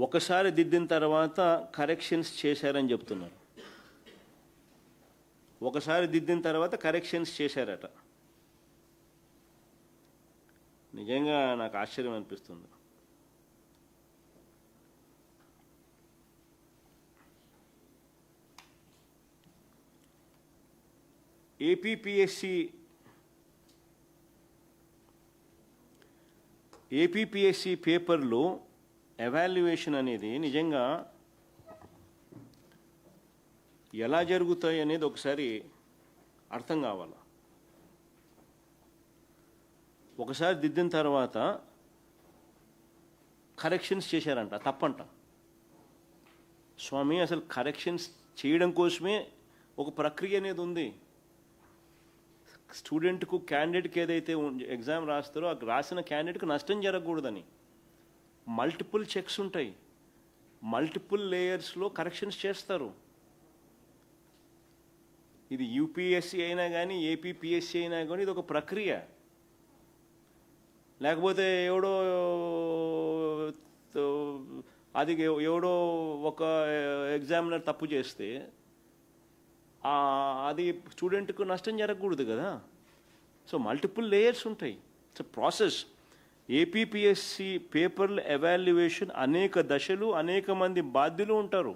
ఒకసారి దిద్దిన తర్వాత కరెక్షన్స్ చేశారని చెప్తున్నారు. ఒకసారి దిద్దిన తర్వాత కరెక్షన్స్ చేశారట. నిజంగా నాకు ఆశ్చర్యం అనిపిస్తుంది. ఏపీపీఎస్సి పేపర్లో ఎవాల్యుయేషన్ అనేది నిజంగా ఎలా జరుగుతాయి అనేది ఒకసారి అర్థం కావాలి. ఒకసారి దిద్దిన తర్వాత కరెక్షన్స్ చేశారంట, తప్పంట. స్వామి, అసలు కరెక్షన్స్ చేయడం కోసమే ఒక ప్రక్రియ అనేది ఉంది. స్టూడెంట్కు, క్యాండిడేట్కి ఏదైతే ఎగ్జామ్ రాస్తారో ఆ రాసిన క్యాండిడేట్కి నష్టం జరగకూడదని మల్టిపుల్ చెక్స్ ఉంటాయి, మల్టిపుల్ లేయర్స్లో కరెక్షన్స్ చేస్తారు. ఇది యూపీఎస్సీ అయినా కానీ ఏపీపీఎస్సీ అయినా కానీ ఇది ఒక ప్రక్రియ. లేకపోతే ఎవడో ఒక ఎగ్జామినర్ తప్పు చేస్తే అది స్టూడెంట్కు నష్టం జరగకూడదు కదా. సో మల్టిపుల్ లేయర్స్ ఉంటాయి. It's process. ఏపీపీఎస్సి పేపర్ల ఎవాల్యుయేషన్ అనేక దశలు, అనేక మంది బాధ్యులు ఉంటారు.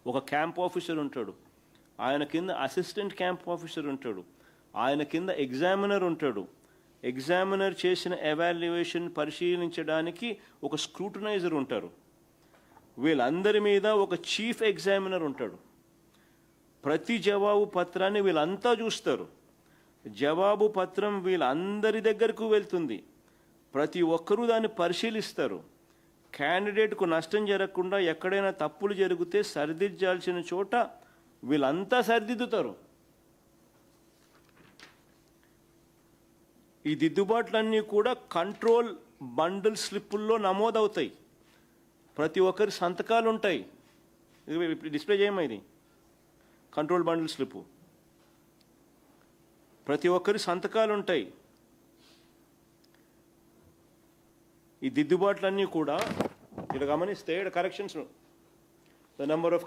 ఒక క్యాంప్ ఆఫీసర్ ఉంటాడు, ఆయన కింద అసిస్టెంట్ క్యాంప్ ఆఫీసర్ ఉంటాడు, ఆయన కింద ఎగ్జామినర్ ఉంటాడు. ఎగ్జామినర్ చేసిన ఎవాల్యుయేషన్ పరిశీలించడానికి ఒక స్క్రూటనైజర్ ఉంటారు. వీళ్ళందరి మీద ఒక చీఫ్ ఎగ్జామినర్ ఉంటాడు. ప్రతి జవాబు పత్రాన్ని వీళ్ళంతా చూస్తారు. జవాబు పత్రం వీళ్ళందరి దగ్గరకు వెళ్తుంది. ప్రతి ఒక్కరూ దాన్ని పరిశీలిస్తారు. క్యాండిడేట్కు నష్టం జరగకుండా ఎక్కడైనా తప్పులు జరిగితే సరిదిద్దాల్సిన చోట వీళ్ళంతా సరిదిద్దుతారు. ఈ దిద్దుబాట్లన్నీ కూడా కంట్రోల్ బండిల్ స్లిప్పుల్లో నమోదవుతాయి. ప్రతి ఒక్కరి సంతకాలు ఉంటాయి. ఇది డిస్ప్లే చేయమా, ఇది కంట్రోల్ బండిల్ స్లిప్పు. ప్రతి ఒక్కరి సంతకాలు ఉంటాయి. ఈ దిద్దుబాట్లన్నీ కూడా ఇక్కడ గమనిస్తే ఇక్కడ corrections, the number of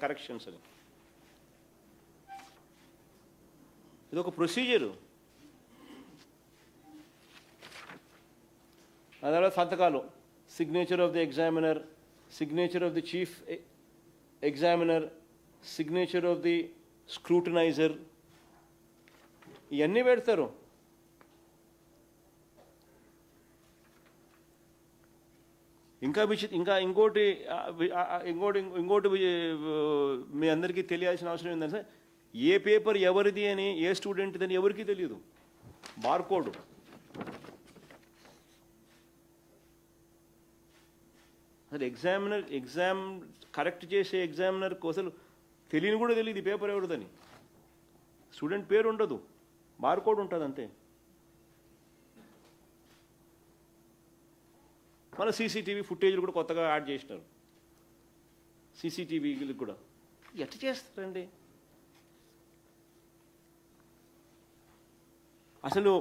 corrections అని, ఇది ఒక ప్రొసీజరు. ఆ తర్వాత సంతకాలు, signature of the examiner, signature of the chief examiner, signature of the scrutinizer, ఇవన్నీ పెడతారు. ఇంకా ఇంకోటి మీ అందరికీ తెలియాల్సిన అవసరం ఏంటంటే ఏ పేపర్ ఎవరిది అని, ఏ స్టూడెంట్ది అని ఎవరికీ తెలియదు. బార్కోడ్, అసలు ఎగ్జామ్ కరెక్ట్ చేసే ఎగ్జామినర్కి అసలు తెలియని కూడా తెలియదు ఈ పేపర్ ఎవరిదని. స్టూడెంట్ పేరు ఉండదు, బార్కోడ్ ఉంటుంది అంతే. మన సీసీటీవీ ఫుటేజ్లు కూడా కొత్తగా యాడ్ చేసినారు, సీసీటీవీలకు కూడా. ఎట్లా చేస్తారండి అసలు?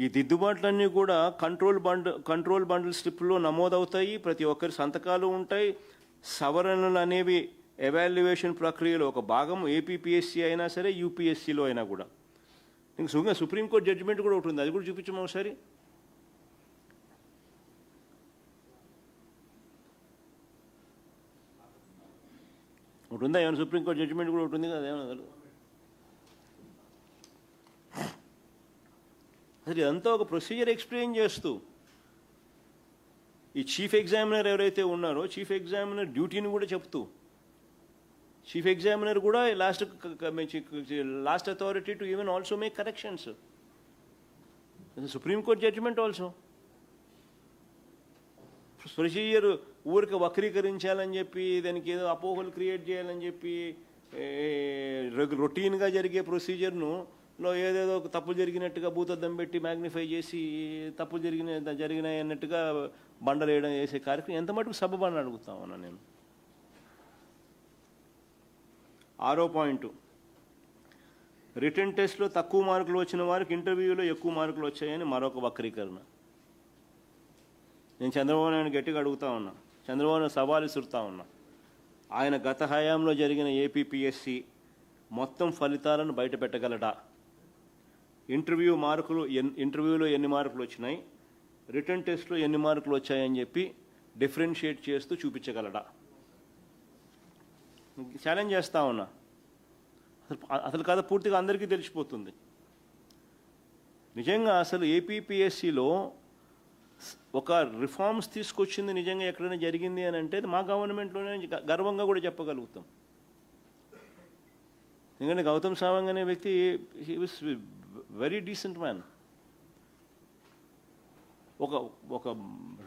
ఈ దిద్దుబాట్లన్నీ కూడా కంట్రోల్ బండిల్ స్లిప్లో నమోదవుతాయి, ప్రతి ఒక్కరి సంతకాలు ఉంటాయి. సవరణలు అనేవి ఎవాల్యుయేషన్ ప్రక్రియలో ఒక భాగం, ఏపీపీఎస్సీ అయినా సరే యూపీఎస్సీలో అయినా కూడా. ఇంకా సుప్రీంకోర్టు జడ్జిమెంట్ కూడా ఉంటుంది, అది కూడా చూపించము ఒకసారి. ఉంటుందా ఏమైనా? సుప్రీంకోర్టు జడ్జిమెంట్ కూడా ఉంటుంది కదా ఏమన్నా? అసలు ఇదంతా ఒక ప్రొసీజర్ ఎక్స్ప్లెయిన్ చేస్తూ, ఈ చీఫ్ ఎగ్జామినర్ ఎవరైతే ఉన్నారో చీఫ్ ఎగ్జామినర్ డ్యూటీని కూడా చెప్తూ, చీఫ్ ఎగ్జామినర్ కూడా last authority to even also make corrections. Supreme court judgement also. Procedure ఊరికి వక్రీకరించాలని చెప్పి, దానికి ఏదో అపోహలు క్రియేట్ చేయాలని చెప్పి, రొటీన్గా జరిగే ప్రొసీజర్ను ఏదేదో తప్పులు జరిగినట్టుగా భూతద్దం పెట్టి మ్యాగ్నిఫై చేసి తప్పులు జరిగినాయి అన్నట్టుగా బండలేయడం చేసే కార్యక్రమం ఎంత మటుకు సబబని అడుగుతా ఉన్నా నేను. 6వ పాయింట్, రిటర్న్ టెస్ట్లో తక్కువ మార్కులు వచ్చిన వారికి ఇంటర్వ్యూలో ఎక్కువ మార్కులు వచ్చాయని మరొక వక్రీకరణ. నేను చంద్రబాబు నాయుడు గట్టిగా అడుగుతా ఉన్నా, చంద్రబాబు నాయుడు సవాలు ఇసురుతా ఉన్నా. ఆయన గత హయాంలో జరిగిన ఏపీపీఎస్సీ మొత్తం ఫలితాలను బయట పెట్టగలడా? ఇంటర్వ్యూలో ఎన్ని మార్కులు వచ్చినాయి, రిటర్న్ టెస్ట్లో ఎన్ని మార్కులు వచ్చాయని చెప్పి డిఫరెన్షియేట్ చేస్తూ చూపించగలడా? ఛాలెంజ్ చేస్తా ఉన్నా. అసలు కథ పూర్తిగా అందరికీ తెలిసిపోతుంది. నిజంగా అసలు ఏపీపీఎస్సీలో ఒక రిఫార్మ్స్ తీసుకొచ్చింది నిజంగా ఎక్కడైనా జరిగింది అని అంటే మా గవర్నమెంట్లోనే గర్వంగా కూడా చెప్పగలుగుతాం. ఎందుకంటే గౌతమ్ సావంగ్ అనే వ్యక్తి he was very decent man. ఒక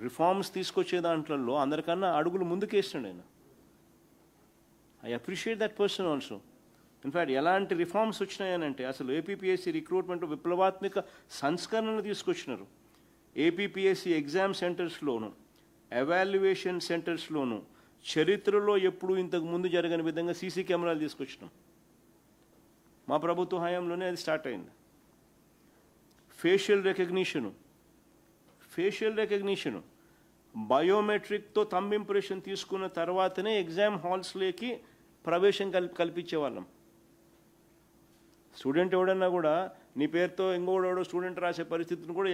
రిఫార్మ్స్ తీసుకొచ్చే దాంట్లో అందరికన్నా అడుగులు ముందుకేస్తున్నాడు ఆయన. I appreciate that person also. In fact ఎలాంటి రిఫార్మ్స్ వచ్చినాయనంటే అసలు ఏపీపీఎస్సీ రిక్రూట్మెంట్ విప్లవాత్మక సంస్కరణలు తీసుకొచ్చినారు. ఏపీపీఎస్సీ ఎగ్జామ్ సెంటర్స్లోను, ఎవాల్యుయేషన్ సెంటర్స్లోను చరిత్రలో ఎప్పుడూ ఇంతకు ముందు జరగని విధంగా సీసీ కెమెరాలు తీసుకొచ్చినాం. మా ప్రభుత్వ హయాంలోనే అది స్టార్ట్ అయింది. ఫేషియల్ రికగ్నిషను బయోమెట్రిక్తో థంబ్ ఇంప్రెషన్ తీసుకున్న తర్వాతనే ఎగ్జామ్ హాల్స్లోకి ప్రవేశం కల్పించేవాళ్ళం. స్టూడెంట్ ఎవడన్నా కూడా నీ పేరుతో ఇంకోడో స్టూడెంట్ రాసే పరిస్థితిని కూడా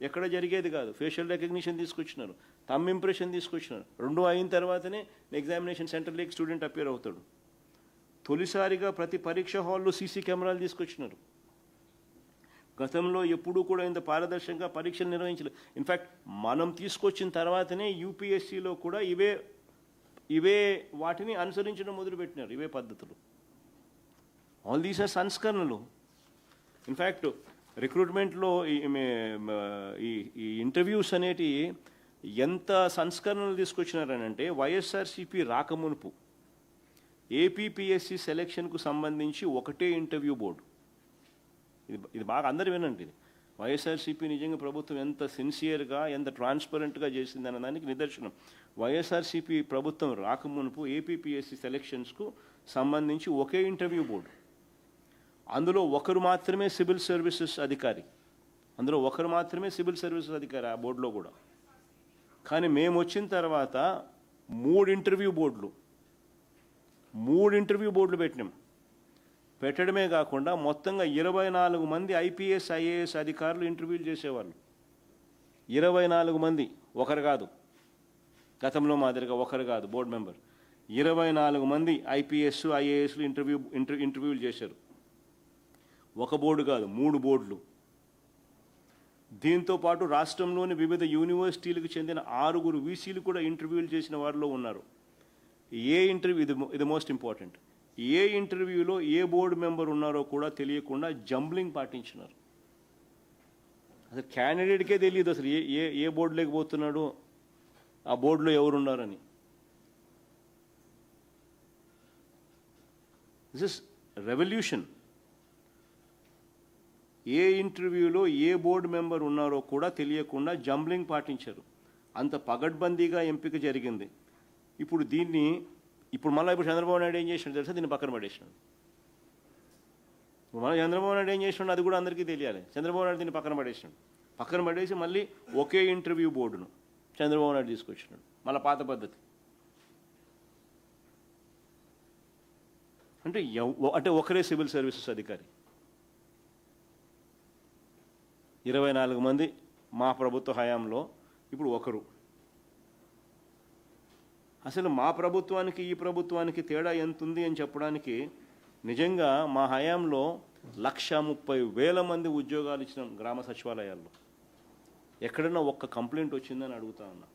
ఎక్కడ జరిగేది కాదు. ఫేషియల్ రికగ్నిషన్ తీసుకొచ్చినారు, థంబ్ ఇంప్రెషన్ తీసుకొచ్చినారు. 2 అయిన తర్వాతనే ఎగ్జామినేషన్ సెంటర్లోకి స్టూడెంట్ అపేర్ అవుతాడు. తొలిసారిగా ప్రతి పరీక్ష హాల్లో సీసీ కెమెరాలు తీసుకొచ్చినారు. గతంలో ఎప్పుడూ కూడా ఇంత పారదర్శకంగా పరీక్షలు నిర్వహించలేదు. ఇన్ఫ్యాక్ట్ మనం తీసుకొచ్చిన తర్వాతనే యూపీఎస్సీలో కూడా ఇవే వాటిని అనుసరించడం మొదలుపెట్టినారు, ఇవే పద్ధతులు. ఆల్ దీస్ ఆర్ సంస్కరణలు. ఇన్ఫ్యాక్ట్ రిక్రూట్మెంట్లో ఈ ఇంటర్వ్యూస్ అనేటి ఎంత సంస్కరణలు తీసుకొచ్చినారనంటే వైఎస్ఆర్సీపీ రాకమునుపు ఏపీపీఎస్సీ సెలక్షన్కు సంబంధించి ఒకటే ఇంటర్వ్యూ బోర్డు. ఇది బాగా అందరు వినండి. ఇది వైఎస్ఆర్సీపీ నిజంగా ప్రభుత్వం ఎంత సిన్సియర్గా ఎంత ట్రాన్స్పరెంట్గా చేసిందన్న దానికి నిదర్శనం. వైఎస్ఆర్సీపీ ప్రభుత్వం రాకమునుపు ఏపీపీఎస్సీ సెలక్షన్స్కు సంబంధించి ఒకే ఇంటర్వ్యూ బోర్డు. అందులో ఒకరు మాత్రమే సివిల్ సర్వీసెస్ అధికారి, అందులో ఒకరు మాత్రమే సివిల్ సర్వీసెస్ అధికారి ఆ బోర్డులో కూడా. కానీ మేము వచ్చిన తర్వాత 3 ఇంటర్వ్యూ బోర్డులు పెట్టినాం. పెట్టడమే కాకుండా మొత్తంగా 24 మంది ఐపీఎస్ ఐఏఎస్ అధికారులు ఇంటర్వ్యూలు చేసేవాళ్ళు. 24 మంది, ఒకరు కాదు, గతంలో మాదిరిగా ఒకరు కాదు బోర్డు మెంబర్. 24 మంది ఐపీఎస్ ఐఏఎస్లు ఇంటర్వ్యూలు చేశారు. ఒక బోర్డు కాదు, 3 బోర్డులు. దీంతో పాటు రాష్ట్రంలోని వివిధ యూనివర్సిటీలకు చెందిన 6 వీసీలు కూడా ఇంటర్వ్యూలు చేసిన వారిలో ఉన్నారు. ఏ ఇంటర్వ్యూ, ఇది మోస్ట్ ఇంపార్టెంట్, ఏ ఇంటర్వ్యూలో ఏ బోర్డు మెంబర్ ఉన్నారో కూడా తెలియకుండా జంబ్లింగ్ పాటించినారు. అసలు క్యాండిడేట్కే తెలియదు అసలు ఏ బోర్డు లేకపోతున్నాడు, ఆ బోర్డులో ఎవరున్నారని. This is revolution. ఏ ఇంటర్వ్యూలో ఏ బోర్డు మెంబర్ ఉన్నారో కూడా తెలియకుండా జంబ్లింగ్ పాటించారు. అంత పగడ్బందీగా ఎంపిక జరిగింది. ఇప్పుడు చంద్రబాబు నాయుడు ఏం చేసినాడు తెలుసా, దీన్ని పక్కన పడేసినాడు. చంద్రబాబు నాయుడు ఏం చేసినాడు అది కూడా అందరికీ తెలియాలి. చంద్రబాబు నాయుడు దీన్ని పక్కన పడేసి మళ్ళీ ఒకే ఇంటర్వ్యూ బోర్డును చంద్రబాబు నాయుడు తీసుకొచ్చినాడు, మళ్ళీ పాత పద్ధతి. అంటే ఒకరే సివిల్ సర్వీసెస్ అధికారి. 24 మంది మా ప్రభుత్వ హయాంలో, ఇప్పుడు ఒకరు. అసలు మా ప్రభుత్వానికి ఈ ప్రభుత్వానికి తేడా ఎంత ఉంది అని చెప్పడానికి నిజంగా మా హయాంలో 130,000 మంది ఉద్యోగాలు ఇచ్చిన గ్రామ సచివాలయాల్లో ఎక్కడన్నా ఒక్క కంప్లైంట్ వచ్చిందని అడుగుతా ఉన్నా.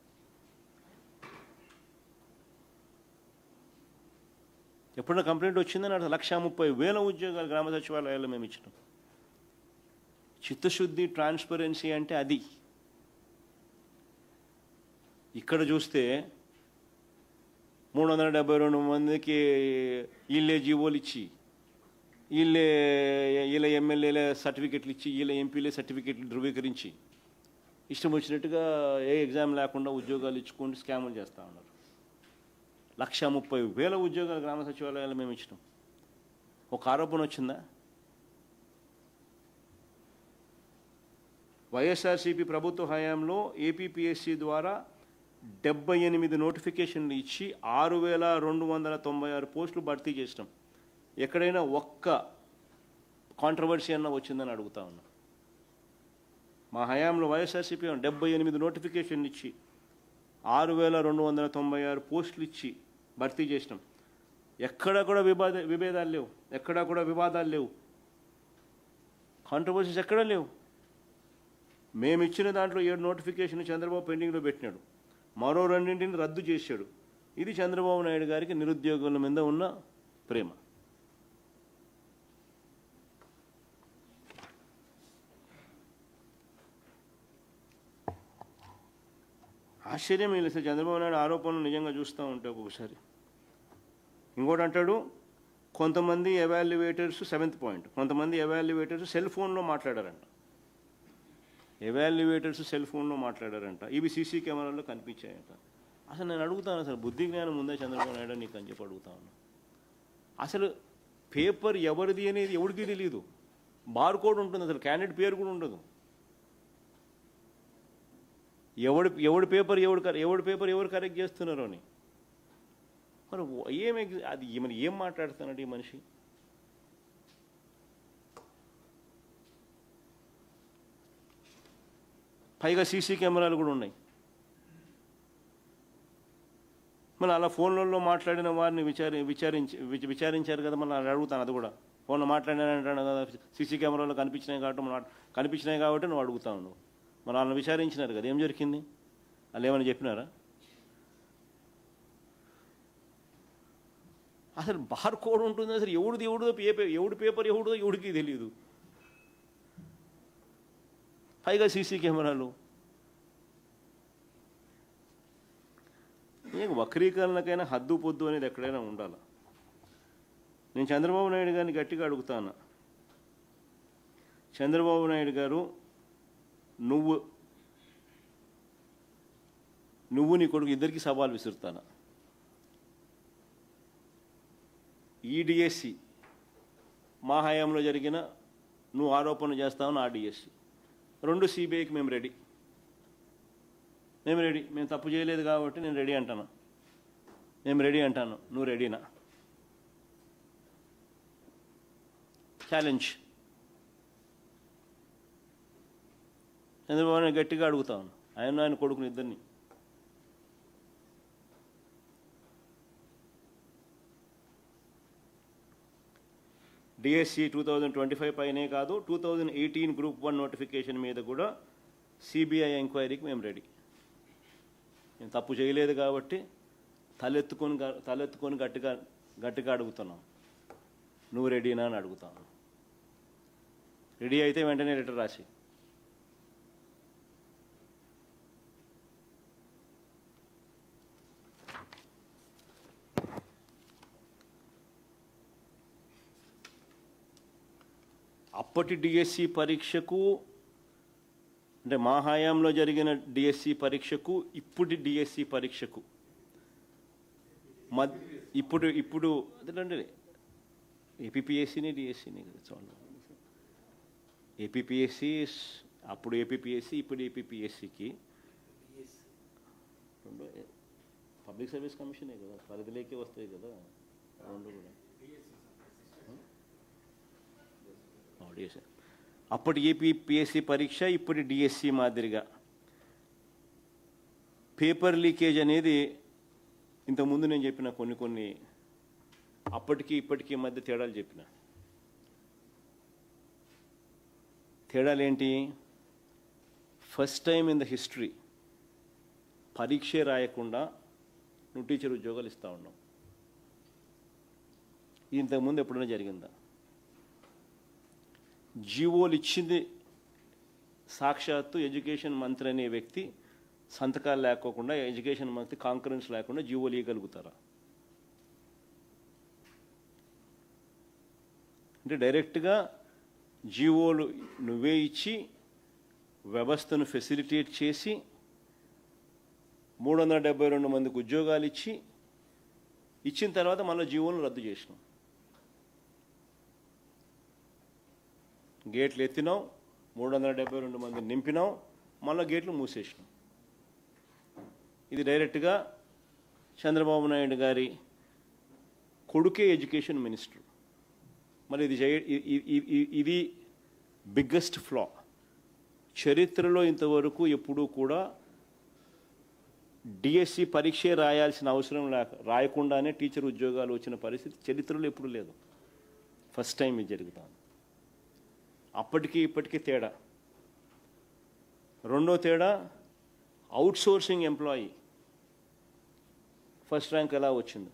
ఎప్పుడన్నా కంప్లైంట్ వచ్చిందని 130,000 ఉద్యోగాలు గ్రామ సచివాలయాల్లో మేము ఇచ్చినాం. చిత్తశుద్ధి, ట్రాన్స్పరెన్సీ అంటే అది. ఇక్కడ చూస్తే 372 మందికి వీళ్ళే జీవోలు ఇచ్చి, వీళ్ళ ఎమ్మెల్యేల సర్టిఫికెట్లు ఇచ్చి, వీళ్ళ ఎంపీలే సర్టిఫికెట్లు ధృవీకరించి ఇష్టం వచ్చినట్టుగా ఏ ఎగ్జామ్ లేకుండా ఉద్యోగాలు ఇచ్చుకుంటూ స్కాములు చేస్తూ ఉన్నారు. 130,000 ఉద్యోగాలు గ్రామ సచివాలయాలు మేము ఇచ్చినాం. ఒక ఆరోపణ వచ్చిందా? వైఎస్ఆర్సీపీ ప్రభుత్వ హయాంలో ఏపీపీఎస్సీ ద్వారా 78 నోటిఫికేషన్లు ఇచ్చి 6,296 పోస్టులు భర్తీ చేసినాం. ఎక్కడైనా ఒక్క కాంట్రవర్సీ అన్న వచ్చిందని అడుగుతా ఉన్నా. మా హయాంలో వైఎస్ఆర్సీపీ 78 నోటిఫికేషన్లు ఇచ్చి 6,296 పోస్టులు ఇచ్చి భర్తీ చేసినాం. ఎక్కడా కూడా వివాదాలు లేవు, కాంట్రవర్సీస్ ఎక్కడా లేవు. మేము ఇచ్చిన దాంట్లో 7 నోటిఫికేషన్ చంద్రబాబు పెండింగ్లో పెట్టినాడు, మరో 2 రద్దు చేశాడు. ఇది చంద్రబాబు నాయుడు గారికి నిరుద్యోగుల మీద ఉన్న ప్రేమ. ఆశ్చర్యం లేదు సార్, చంద్రబాబు నాయుడు ఆరోపణలు నిజంగా చూస్తూ ఉంటే ఒక్కొక్కసారి. ఇంకోటి అంటాడు, కొంతమంది ఎవాల్యుయేటర్స్ 7th పాయింట్, కొంతమంది ఎవాల్యుయేటర్స్ సెల్ ఫోన్లో మాట్లాడారంట. ఇవి సీసీ కెమెరాల్లో కనిపించాయంట. అసలు నేను అడుగుతాను, అసలు బుద్ధి జ్ఞానం ఉందా చంద్రబాబు నాయుడు నీకు అని చెప్పి అడుగుతా ఉన్నా. అసలు పేపర్ ఎవరిది అనేది ఎవరికి తెలియదు, బార్ కోడ్ ఉంటుంది, అసలు క్యాండిడేట్ పేరు కూడా ఉండదు. ఎవడి పేపర్ ఎవరు కరెక్ట్ చేస్తున్నారో అని. మరి ఏం మాట్లాడుతున్నాడు ఈ మనిషి? పైగా సీసీ కెమెరాలు కూడా ఉన్నాయి. మళ్ళీ అలా ఫోన్లలో మాట్లాడిన వారిని విచారించారు కదా, మళ్ళీ అడుగుతాను. అది కూడా ఫోన్లో మాట్లాడినానంటాను కదా, సీసీ కెమెరాలో కనిపించినాయి కాబట్టి నువ్వు అడుగుతావు. నువ్వు మరి వాళ్ళని విచారించినారు కదా, ఏం జరిగింది? వాళ్ళు ఏమైనా చెప్పినారా? అసలు బార్ కోడ్ ఉంటుంది, అసలు ఎవడి పేపర్ ఎవడిదో ఎవడికి తెలియదు. పైగా సీసీ కెమెరాలు. నీకు వక్రీకరణకైనా హద్దు పొద్దు అనేది ఎక్కడైనా ఉండాలి. నేను చంద్రబాబు నాయుడు గారిని గట్టిగా అడుగుతాను, చంద్రబాబు నాయుడు గారు, నువ్వు నీ కొడుకు ఇద్దరికి సవాల్ విసురుతాను. ఈ డిఎస్సి మా హయాంలో జరిగిన నువ్వు ఆరోపణ చేస్తావు, ఆ డిఎస్సి రెండు సిబిఐకి మేము రెడీ. మేము తప్పు చేయలేదు కాబట్టి నేను రెడీ అంటాను. నేను రెడీ అంటాను, నువ్వు రెడీనా? ఛాలెంజ్. చంద్రబాబు నాయుడు గట్టిగా అడుగుతాను, ఆయన కొడుకుని ఇద్దరిని. డిఎస్సి 2025 పైనే కాదు, 2018 గ్రూప్ 1 నోటిఫికేషన్ మీద కూడా సిబిఐ ఎంక్వైరీకి మేము రెడీ. మేము తప్పు చేయలేదు కాబట్టి తలెత్తుకొని గట్టిగా అడుగుతున్నాం, నువ్వు రెడీనా అని అడుగుతాను. రెడీ అయితే వెంటనే లెటర్ రాసి. అప్పటి డిఎస్సి పరీక్షకు, అంటే మా హయాంలో జరిగిన డిఎస్సి పరీక్షకు ఇప్పుడు డిఎస్సి పరీక్షకు ఇప్పుడు అదేంటే ఏపీపీఎస్సీని డిఎస్సిని కదా చూడండి. ఏపీపీఎస్సీ అప్పుడు ఏపీపీఎస్సీ ఇప్పుడు ఏపీపీఎస్సీకి రెండు పబ్లిక్ సర్వీస్ కమిషనే కదా, పరిధిలోకి వస్తాయి కదా రెండు కూడా. డిఎస్సి అప్పటి ఏపీపీఎస్సీ పరీక్ష ఇప్పుడు డిఎస్సి మాదిరిగా పేపర్ లీకేజ్ అనేది ఇంతకుముందు నేను చెప్పిన కొన్ని అప్పటికి ఇప్పటికీ మధ్య తేడాలు చెప్పిన. తేడాలు ఏంటి? First time in the history పరీక్షే రాయకుండా నువ్వు టీచర్ ఉద్యోగాలు ఇస్తూ ఉన్నావు. ఇంతకుముందు ఎప్పుడైనా జరిగిందా? జీవోలు ఇచ్చింది సాక్షాత్తు ఎడ్యుకేషన్ మంత్రి అనే వ్యక్తి సంతకాలు లేకోకుండా, ఎడ్యుకేషన్ మంత్రి కాంకరెన్స్ లేకుండా జీవోలు ఇవ్వగలుగుతారా? అంటే డైరెక్ట్గా జీవోలు నువ్వే ఇచ్చి వ్యవస్థను ఫెసిలిటేట్ చేసి 372 మందికి ఉద్యోగాలు ఇచ్చిన తర్వాత మళ్ళీ జీవోలను రద్దు చేసినాం. గేట్లు ఎత్తినాం, 372 మందిని నింపినాం, మళ్ళీ గేట్లు మూసేసినాం. ఇది డైరెక్ట్గా చంద్రబాబు నాయుడు గారి కొడుకే ఎడ్యుకేషన్ మినిస్టర్. మరి ఇది బిగ్గెస్ట్ ఫ్లా. చరిత్రలో ఇంతవరకు ఎప్పుడూ కూడా డిఎస్సి పరీక్షే రాయాల్సిన అవసరం రాయకుండానే టీచర్ ఉద్యోగాలు వచ్చిన పరిస్థితి చరిత్రలో ఎప్పుడూ లేదు. ఫస్ట్ టైం ఇది జరుగుతుంది. అప్పటికి ఇప్పటికీ తేడా. రెండో తేడా, అవుట్సోర్సింగ్ ఎంప్లాయీ ఫస్ట్ ర్యాంక్ ఎలా వచ్చింది?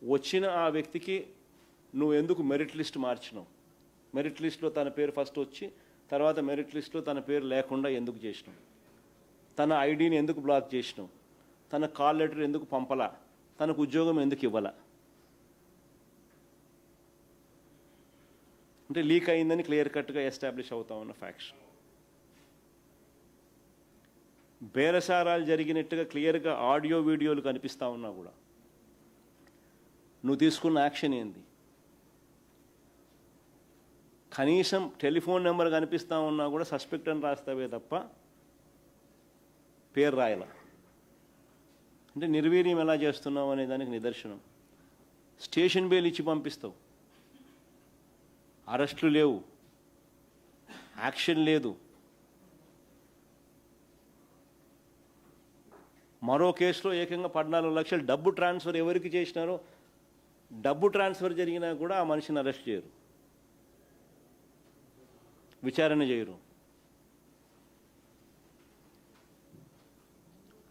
వచ్చిన ఆ వ్యక్తికి నువ్వు ఎందుకు మెరిట్ లిస్ట్ మార్చినావు? మెరిట్ లిస్ట్లో తన పేరు ఫస్ట్ వచ్చి తర్వాత మెరిట్ లిస్ట్లో తన పేరు లేకుండా ఎందుకు చేసినావు? తన ఐడిని ఎందుకు బ్లాక్ చేసినావు? తన కాల్ లెటర్ ఎందుకు పంపలా? తనకు ఉద్యోగం ఎందుకు ఇవ్వాలా? అంటే లీక్ అయిందని క్లియర్ కట్గా ఎస్టాబ్లిష్ అవుతా ఉన్న ఫ్యాక్ట్స్. బేరసారాలు జరిగినట్టుగా క్లియర్గా ఆడియో వీడియోలు కనిపిస్తూ ఉన్నా కూడా నువ్వు తీసుకున్న యాక్షన్ ఏంది? కనీసం టెలిఫోన్ నెంబర్ కనిపిస్తూ ఉన్నా కూడా సస్పెక్ట్ అని రాస్తావే తప్ప పేరు రాయలా. అంటే నిర్వీర్యం ఎలా చేస్తున్నావు అనే దానికి నిదర్శనం. స్టేషన్ బెయిల్ ఇచ్చి పంపిస్తావు, అరెస్టులు లేవు, యాక్షన్ లేదు. మరో కేసులో ఏకంగా 14 లక్షలు డబ్బు ట్రాన్స్ఫర్ ఎవరికి చేసినారో డబ్బు ట్రాన్స్ఫర్ జరిగినా కూడా ఆ మనిషిని అరెస్ట్ చేయరు, విచారణ చేయరు.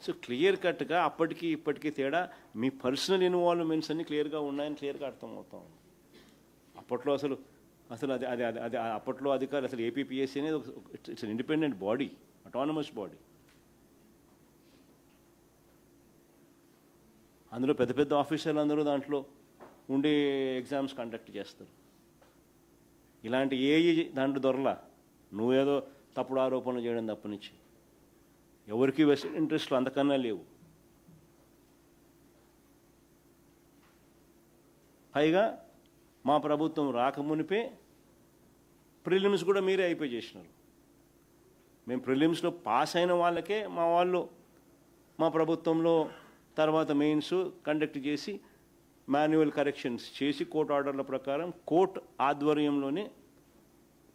సో క్లియర్ కట్గా అప్పటికి ఇప్పటికీ తేడా. మీ పర్సనల్ ఇన్వాల్వ్మెంట్స్ అన్ని క్లియర్గా ఉన్నాయని క్లియర్గా అర్థమవుతాం. అప్పట్లో అసలు అది అది అది అప్పట్లో అధికారులు అసలు ఏపీపీఎస్సీ అనేది it's independent body, autonomous body. అందులో పెద్ద పెద్ద ఆఫీసర్లు అందరూ దాంట్లో ఉండి ఎగ్జామ్స్ కండక్ట్ చేస్తారు. ఇలాంటి దాంట్లో దొరలా. నువ్వేదో తప్పుడు ఆరోపణలు చేయడం తప్పనిచ్చి ఎవరికి వెస్టెడ్ ఇంట్రెస్ట్లు అంతకన్నా లేవు. పైగా మా ప్రభుత్వం రాకమునిపే ప్రిలిమ్స్ కూడా మీరే అయిపోయి చేసినారు. మేము ప్రిలిమ్స్లో పాస్ అయిన వాళ్ళకే మా వాళ్ళు మా ప్రభుత్వంలో తర్వాత మెయిన్స్ కండక్ట్ చేసి మాన్యువల్ కరెక్షన్స్ చేసి కోర్టు ఆర్డర్ల ప్రకారం కోర్టు ఆధ్వర్యంలోనే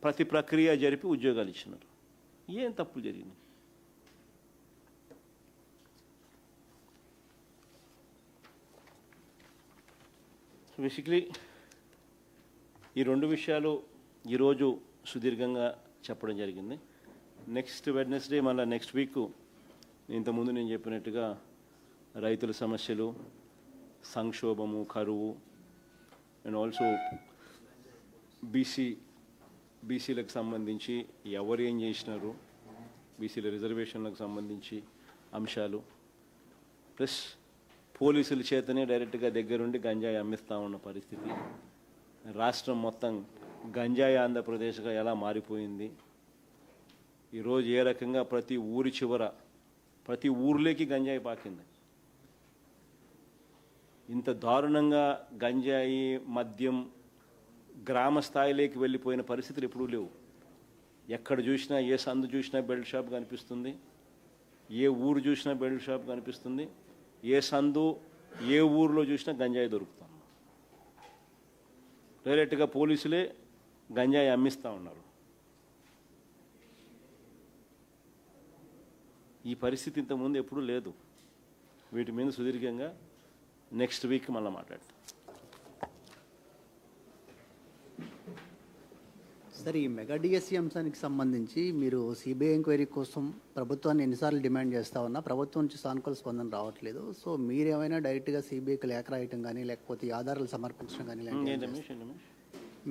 ప్రతి ప్రక్రియ జరిపి ఉద్యోగాలు ఇచ్చినారు. ఏం తప్పులు జరిగింది? బేసిక్లీ ఈ రెండు విషయాలు ఈరోజు సుదీర్ఘంగా చెప్పడం జరిగింది. నెక్స్ట్ వెడ్నెస్డే మళ్ళీ నెక్స్ట్ వీక్ ఇంతకుముందు నేను చెప్పినట్టుగా రైతుల సమస్యలు, సంక్షోభము, కరువు అండ్ ఆల్సో బీసీలకు సంబంధించి ఎవరు ఏం చేసినారు, బీసీల రిజర్వేషన్లకు సంబంధించి అంశాలు, ప్లస్ పోలీసుల చేతనే డైరెక్ట్గా దగ్గరుండి గంజాయి అమ్మిస్తూ ఉన్న పరిస్థితి, రాష్ట్రం మొత్తం గంజాయి ఆంధ్రప్రదేశ్గా ఎలా మారిపోయింది, ఈరోజు ఏ రకంగా ప్రతి ఊరి చివర ప్రతి ఊర్లోకి గంజాయి పాకింది. ఇంత దారుణంగా గంజాయి మద్యం గ్రామ స్థాయిలోకి వెళ్ళిపోయిన పరిస్థితులు ఎప్పుడూ లేవు. ఎక్కడ చూసినా, ఏ సందు చూసినా బెల్ట్ షాప్ కనిపిస్తుంది, ఏ ఊరు చూసినా బెల్ట్ షాప్ కనిపిస్తుంది, ఏ సందు ఏ ఊరిలో చూసినా గంజాయి దొరుకుతాం. డైరెక్ట్గా పోలీసులే గంజాయి అమ్మిస్తూ ఉన్నారు. ఈ పరిస్థితి ఇంతకుముందు ఎప్పుడూ లేదు. వీటి మీద సుదీర్ఘంగా నెక్స్ట్ వీక్ మళ్ళీ మాట్లాడతాం. సార్, ఈ మెగా డిఎస్సి అంశానికి సంబంధించి మీరు సిబిఐ ఎంక్వైరీ కోసం ప్రభుత్వాన్ని ఎన్నిసార్లు డిమాండ్ చేస్తా ఉన్నా ప్రభుత్వం నుంచి సానుకూల స్పందన రావట్లేదు. సో మీరేమైనా డైరెక్ట్గా సిబిఐకి లేఖ రాయటం కానీ లేకపోతే ఆధారాలు సమర్పించడం కానీ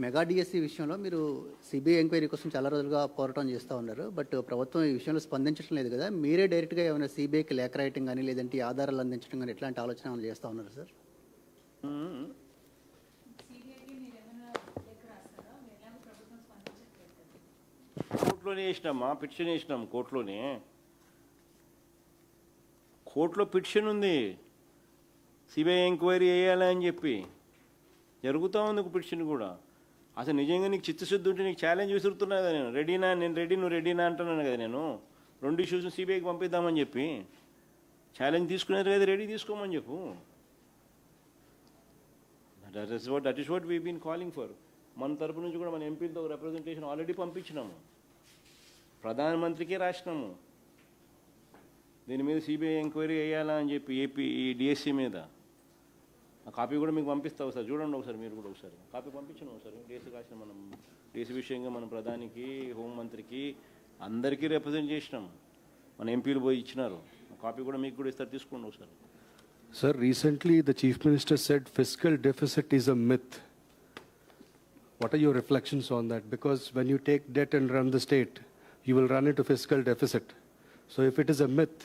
మెగా డిఎస్సి విషయంలో మీరు సిబిఐ ఎంక్వైరీ కోసం చాలా రోజులుగా పోరాటం చేస్తూ ఉన్నారు. బట్ ప్రభుత్వం ఈ విషయంలో స్పందించడం లేదు కదా. మీరే డైరెక్ట్గా ఏమైనా సిబిఐకి లేఖ రాయటం కానీ లేదంటే ఈ ఆధారాలు అందించడం కానీ ఎట్లాంటి ఆలోచన ఏమైనా చేస్తూ ఉన్నారు సార్? కోర్టులోనే వేసినామా, పిటిషన్ వేసినాం కోర్టులోనే. కోర్టులో పిటిషన్ ఉంది సిబిఐ ఎంక్వైరీ వేయాలని చెప్పి. జరుగుతూ ఉంది ఒక పిటిషన్ కూడా. అసలు నిజంగా నీకు చిత్తశుద్ధి ఉంటే నీకు ఛాలెంజ్ విసురుతున్నా కదా నేను. నేను రెడీ, నువ్వు రెడీనా అంటున్నాను కదా నేను. 2 ఇష్యూస్ని సిబిఐకి పంపిద్దామని చెప్పి ఛాలెంజ్ తీసుకునేది కదా, రెడీ తీసుకోమని చెప్పు. That is what we been calling for. మన తరపు నుంచి కూడా మన ఎంపీలతో రిప్రజెంటేషన్ ఆల్రెడీ పంపించినాము, ప్రధానమంత్రికి రాసినాము. దీని మీద సిబిఐ ఎంక్వైరీ వేయాలా అని చెప్పి ఏపీ ఈ డిఎస్సి మీద. ఆ కాపీ కూడా మీకు పంపిస్తావు సార్, చూడండి ఒకసారి మీరు కూడా ఒకసారి కాపీ పంపించినాం ఒకసారి. డిఎస్సి రాసిన మనం డిఎస్సి విషయంగా మన ప్రధానికి, హోంమంత్రికి అందరికీ రిప్రజెంట్ చేసినాం. మన ఎంపీలు పోయి ఇచ్చినారు. ఆ కాపీ కూడా మీకు కూడా ఇస్తారు, తీసుకోండి ఒకసారి. Sir, recently the Chief Minister said fiscal deficit is a myth. What are your reflections on that? Because when you take debt and run the state, you will run into fiscal deficit. So if it is a myth,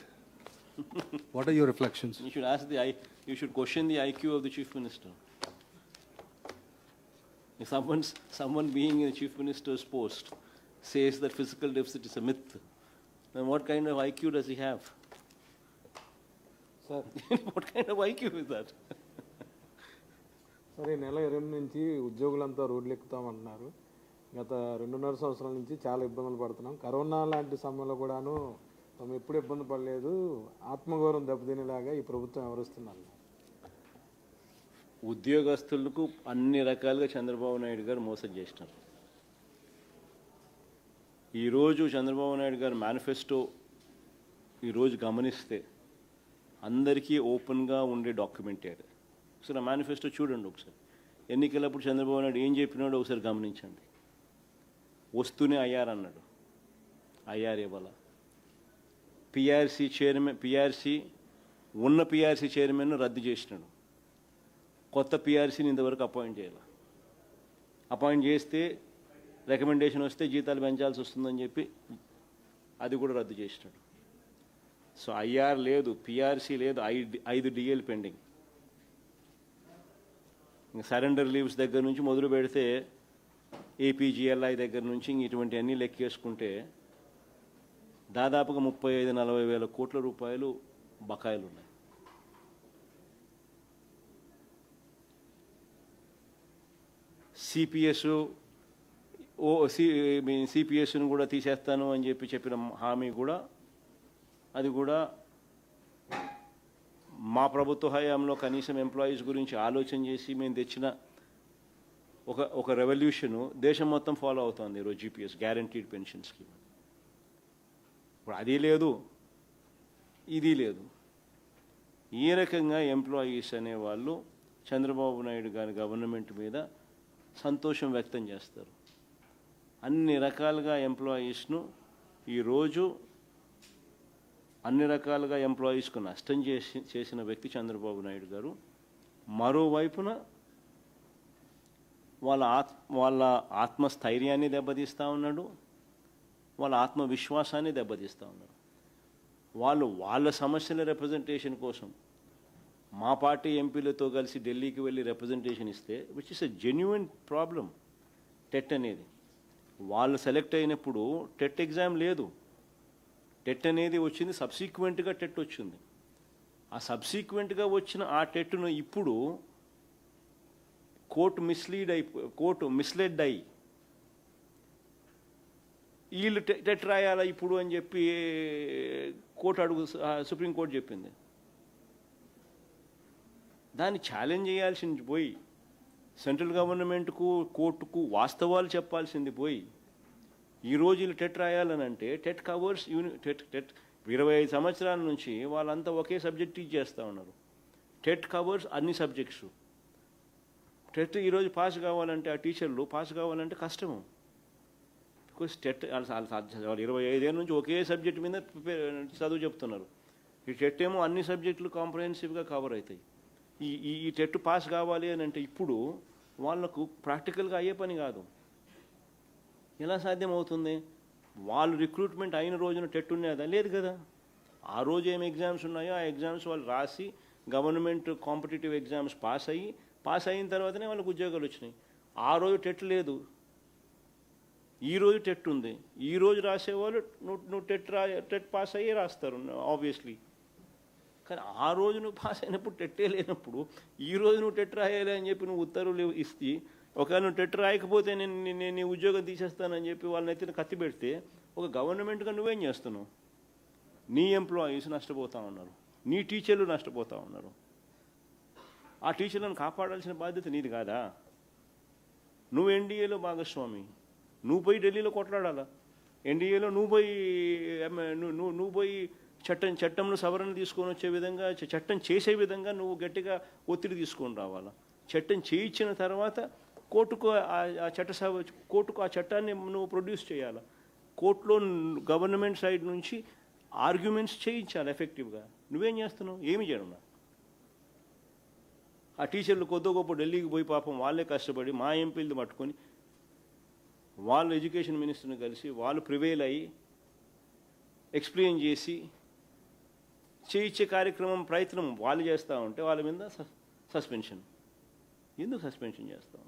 what are your reflections? You should question the IQ of the Chief Minister. If someone being in the Chief Minister's post says that fiscal deficit is a myth, then what kind of IQ does he have? Sir, What kind of IQ is that? సరే, నెల 20 నుంచి ఉద్యోగులంతా రోడ్లు ఎక్కుతామంటున్నారు. గత 2.5 సంవత్సరాల నుంచి చాలా ఇబ్బందులు పడుతున్నాం. కరోనా లాంటి సమయంలో కూడాను మేము ఎప్పుడు ఇబ్బంది పడలేదు. ఆత్మగౌరవం దెబ్బతినేలాగా ఈ ప్రభుత్వం వ్యవహరిస్తున్నారు. ఉద్యోగస్తులకు అన్ని రకాలుగా చంద్రబాబు నాయుడు గారు మోసం చేసినారు. ఈరోజు చంద్రబాబు నాయుడు గారు మేనిఫెస్టో ఈరోజు గమనిస్తే అందరికీ ఓపెన్గా ఉండే డాక్యుమెంట్ అది. ఒకసారి మేనిఫెస్టో చూడండి ఒకసారి. ఎన్నికలప్పుడు చంద్రబాబు నాయుడు ఏం చెప్పినాడో ఒకసారి గమనించండి. వస్తూనే ఐఆర్ అన్నాడు, ఐఆర్ ఇవ్వాల. పిఆర్సీ ఉన్న పిఆర్సీ చైర్మన్ను రద్దు చేసినాడు. కొత్త పిఆర్సీని ఇంతవరకు అపాయింట్ చేయాలి. అపాయింట్ చేస్తే రికమెండేషన్ వస్తే జీతాలు పెంచాల్సి వస్తుందని చెప్పి అది కూడా రద్దు చేసినాడు. సో ఐఆర్ లేదు, పిఆర్సీ లేదు, 5 డిఎల్ పెండింగ్. సరెండర్ లీవ్స్ దగ్గర నుంచి మొదలు పెడితే ఏపీజీఎల్ఐ దగ్గర నుంచి ఇటువంటి అన్నీ లెక్కేసుకుంటే దాదాపుగా 35-40 వేల కోట్ల రూపాయలు బకాయిలు ఉన్నాయి. సిపిఎస్ సిపిఎస్ను కూడా తీసేస్తాను అని చెప్పిన హామీ కూడా అది కూడా మా ప్రభుత్వ హయాంలో కనీసం ఎంప్లాయీస్ గురించి ఆలోచన చేసి మేము తెచ్చిన ఒక రెవల్యూషను దేశం మొత్తం ఫాలో అవుతుంది ఈరోజు జీపీఎస్ గ్యారంటీడ్ పెన్షన్ స్కీమ్. ఇప్పుడు అది లేదు, ఇది లేదు. ఈ రకంగా ఎంప్లాయీస్ అనేవాళ్ళు చంద్రబాబు నాయుడు గారి గవర్నమెంట్ మీద సంతోషం వ్యక్తం చేస్తారు. అన్ని రకాలుగా ఎంప్లాయీస్ను ఈరోజు అన్ని రకాలుగా ఎంప్లాయీస్కు నష్టం చేసిన వ్యక్తి చంద్రబాబు నాయుడు గారు. మరోవైపున వాళ్ళ ఆత్మస్థైర్యాన్ని దెబ్బతీస్తూ ఉన్నాడు, వాళ్ళ ఆత్మవిశ్వాసాన్ని దెబ్బతీస్తూ ఉన్నాడు. వాళ్ళ సమస్యల రిప్రజెంటేషన్ కోసం మా పార్టీ ఎంపీలతో కలిసి ఢిల్లీకి వెళ్ళి రిప్రజెంటేషన్ ఇస్తే, which is a genuine problem. TET అనేది వాళ్ళు సెలెక్ట్ అయినప్పుడు టెట్ ఎగ్జామ్ లేదు. టెట్ అనేది వచ్చింది సబ్సిక్వెంట్గా టెట్ వచ్చింది. ఆ సబ్సిక్వెంట్గా వచ్చిన ఆ టెట్ను ఇప్పుడు కోర్టు మిస్లెడ్ అయ్యి వీళ్ళు టెట్ రాయాలా ఇప్పుడు అని చెప్పి సుప్రీంకోర్టు చెప్పింది. దాన్ని ఛాలెంజ్ చేయాల్సింది పోయి సెంట్రల్ గవర్నమెంట్కు కోర్టుకు వాస్తవాలు చెప్పాల్సింది పోయి ఈరోజు వీళ్ళు టెట్ రాయాలని అంటే టెట్ కవర్స్ టెట్ 25 సంవత్సరాల నుంచి వాళ్ళంతా ఒకే సబ్జెక్ట్ టీచ్ చేస్తూ ఉన్నారు. టెట్ కవర్స్ అన్ని సబ్జెక్ట్స్. టెట్ ఈరోజు పాస్ కావాలంటే ఆ టీచర్లు పాస్ కావాలంటే కష్టము. బికాస్ టెట్ వాళ్ళు 25 ఏళ్ళ నుంచి ఒకే సబ్జెక్ట్ మీద చదువు చెప్తున్నారు. ఈ టెట్ ఏమో అన్ని సబ్జెక్టులు కాంప్రహెన్సివ్గా కవర్ అవుతాయి. ఈ టెట్ పాస్ కావాలి అని అంటే ఇప్పుడు వాళ్లకు ప్రాక్టికల్గా అయ్యే పని కాదు. ఎలా సాధ్యమవుతుంది? వాళ్ళు రిక్రూట్మెంట్ అయిన రోజున టెట్ ఉన్నదా? లేదు కదా. ఆ రోజు ఏం ఎగ్జామ్స్ ఉన్నాయో ఆ ఎగ్జామ్స్ వాళ్ళు రాసి గవర్నమెంట్ కాంపిటేటివ్ ఎగ్జామ్స్ పాస్ అయిన తర్వాతనే వాళ్ళకు ఉద్యోగాలు వచ్చినాయి. ఆ రోజు టెట్ లేదు, ఈరోజు టెట్ ఉంది. ఈరోజు రాసేవాళ్ళు నువ్వు టెట్ పాస్ అయ్యి రాస్తారు ఆబ్వియస్లీ. కానీ ఆ రోజు నువ్వు పాస్ అయినప్పుడు టెట్టే లేనప్పుడు ఈరోజు నువ్వు టెట్ రాయాలి అని చెప్పి నువ్వు ఉత్తర్వులు ఇస్తే, ఒకవేళ నువ్వు టెట్ రాయకపోతే నేను నీ ఉద్యోగం తీసేస్తానని చెప్పి వాళ్ళని ఎత్తిన కత్తి పెడితే ఒక గవర్నమెంట్గా నువ్వేం చేస్తున్నావు? నీ ఎంప్లాయీస్ నష్టపోతూ ఉన్నారు, నీ టీచర్లు నష్టపోతూ ఉన్నారు. ఆ టీచర్లను కాపాడాల్సిన బాధ్యత నీది కాదా? నువ్వు ఎన్డీఏలో భాగస్వామి, నువ్వు పోయి ఢిల్లీలో కొట్లాడాలా. ఎన్డీఏలో నువ్వు పోయి చట్టంలో సవరణ తీసుకొని వచ్చే విధంగా, చట్టం చేసే విధంగా నువ్వు గట్టిగా ఒత్తిడి తీసుకొని రావాలా. చట్టం చేయించిన తర్వాత కోర్టుకు ఆ చట్టాన్ని నువ్వు ప్రొడ్యూస్ చేయాలా. కోర్టులో గవర్నమెంట్ సైడ్ నుంచి ఆర్గ్యుమెంట్స్ చేయించాలి ఎఫెక్టివ్గా. నువ్వేం చేస్తున్నావు? ఏమి చేయడం. ఆ టీచర్లు కొద్ది గొప్ప ఢిల్లీకి పోయి పాపం వాళ్ళే కష్టపడి మా ఎంపీలు పట్టుకొని వాళ్ళు ఎడ్యుకేషన్ మినిస్టర్ని కలిసి వాళ్ళు ప్రివేల్ అయ్యి ఎక్స్ప్లెయిన్ చేసి చేయించే ప్రయత్నం వాళ్ళు చేస్తూ ఉంటే వాళ్ళ మీద సస్పెన్షన్. ఎందుకు సస్పెన్షన్ చేస్తాం?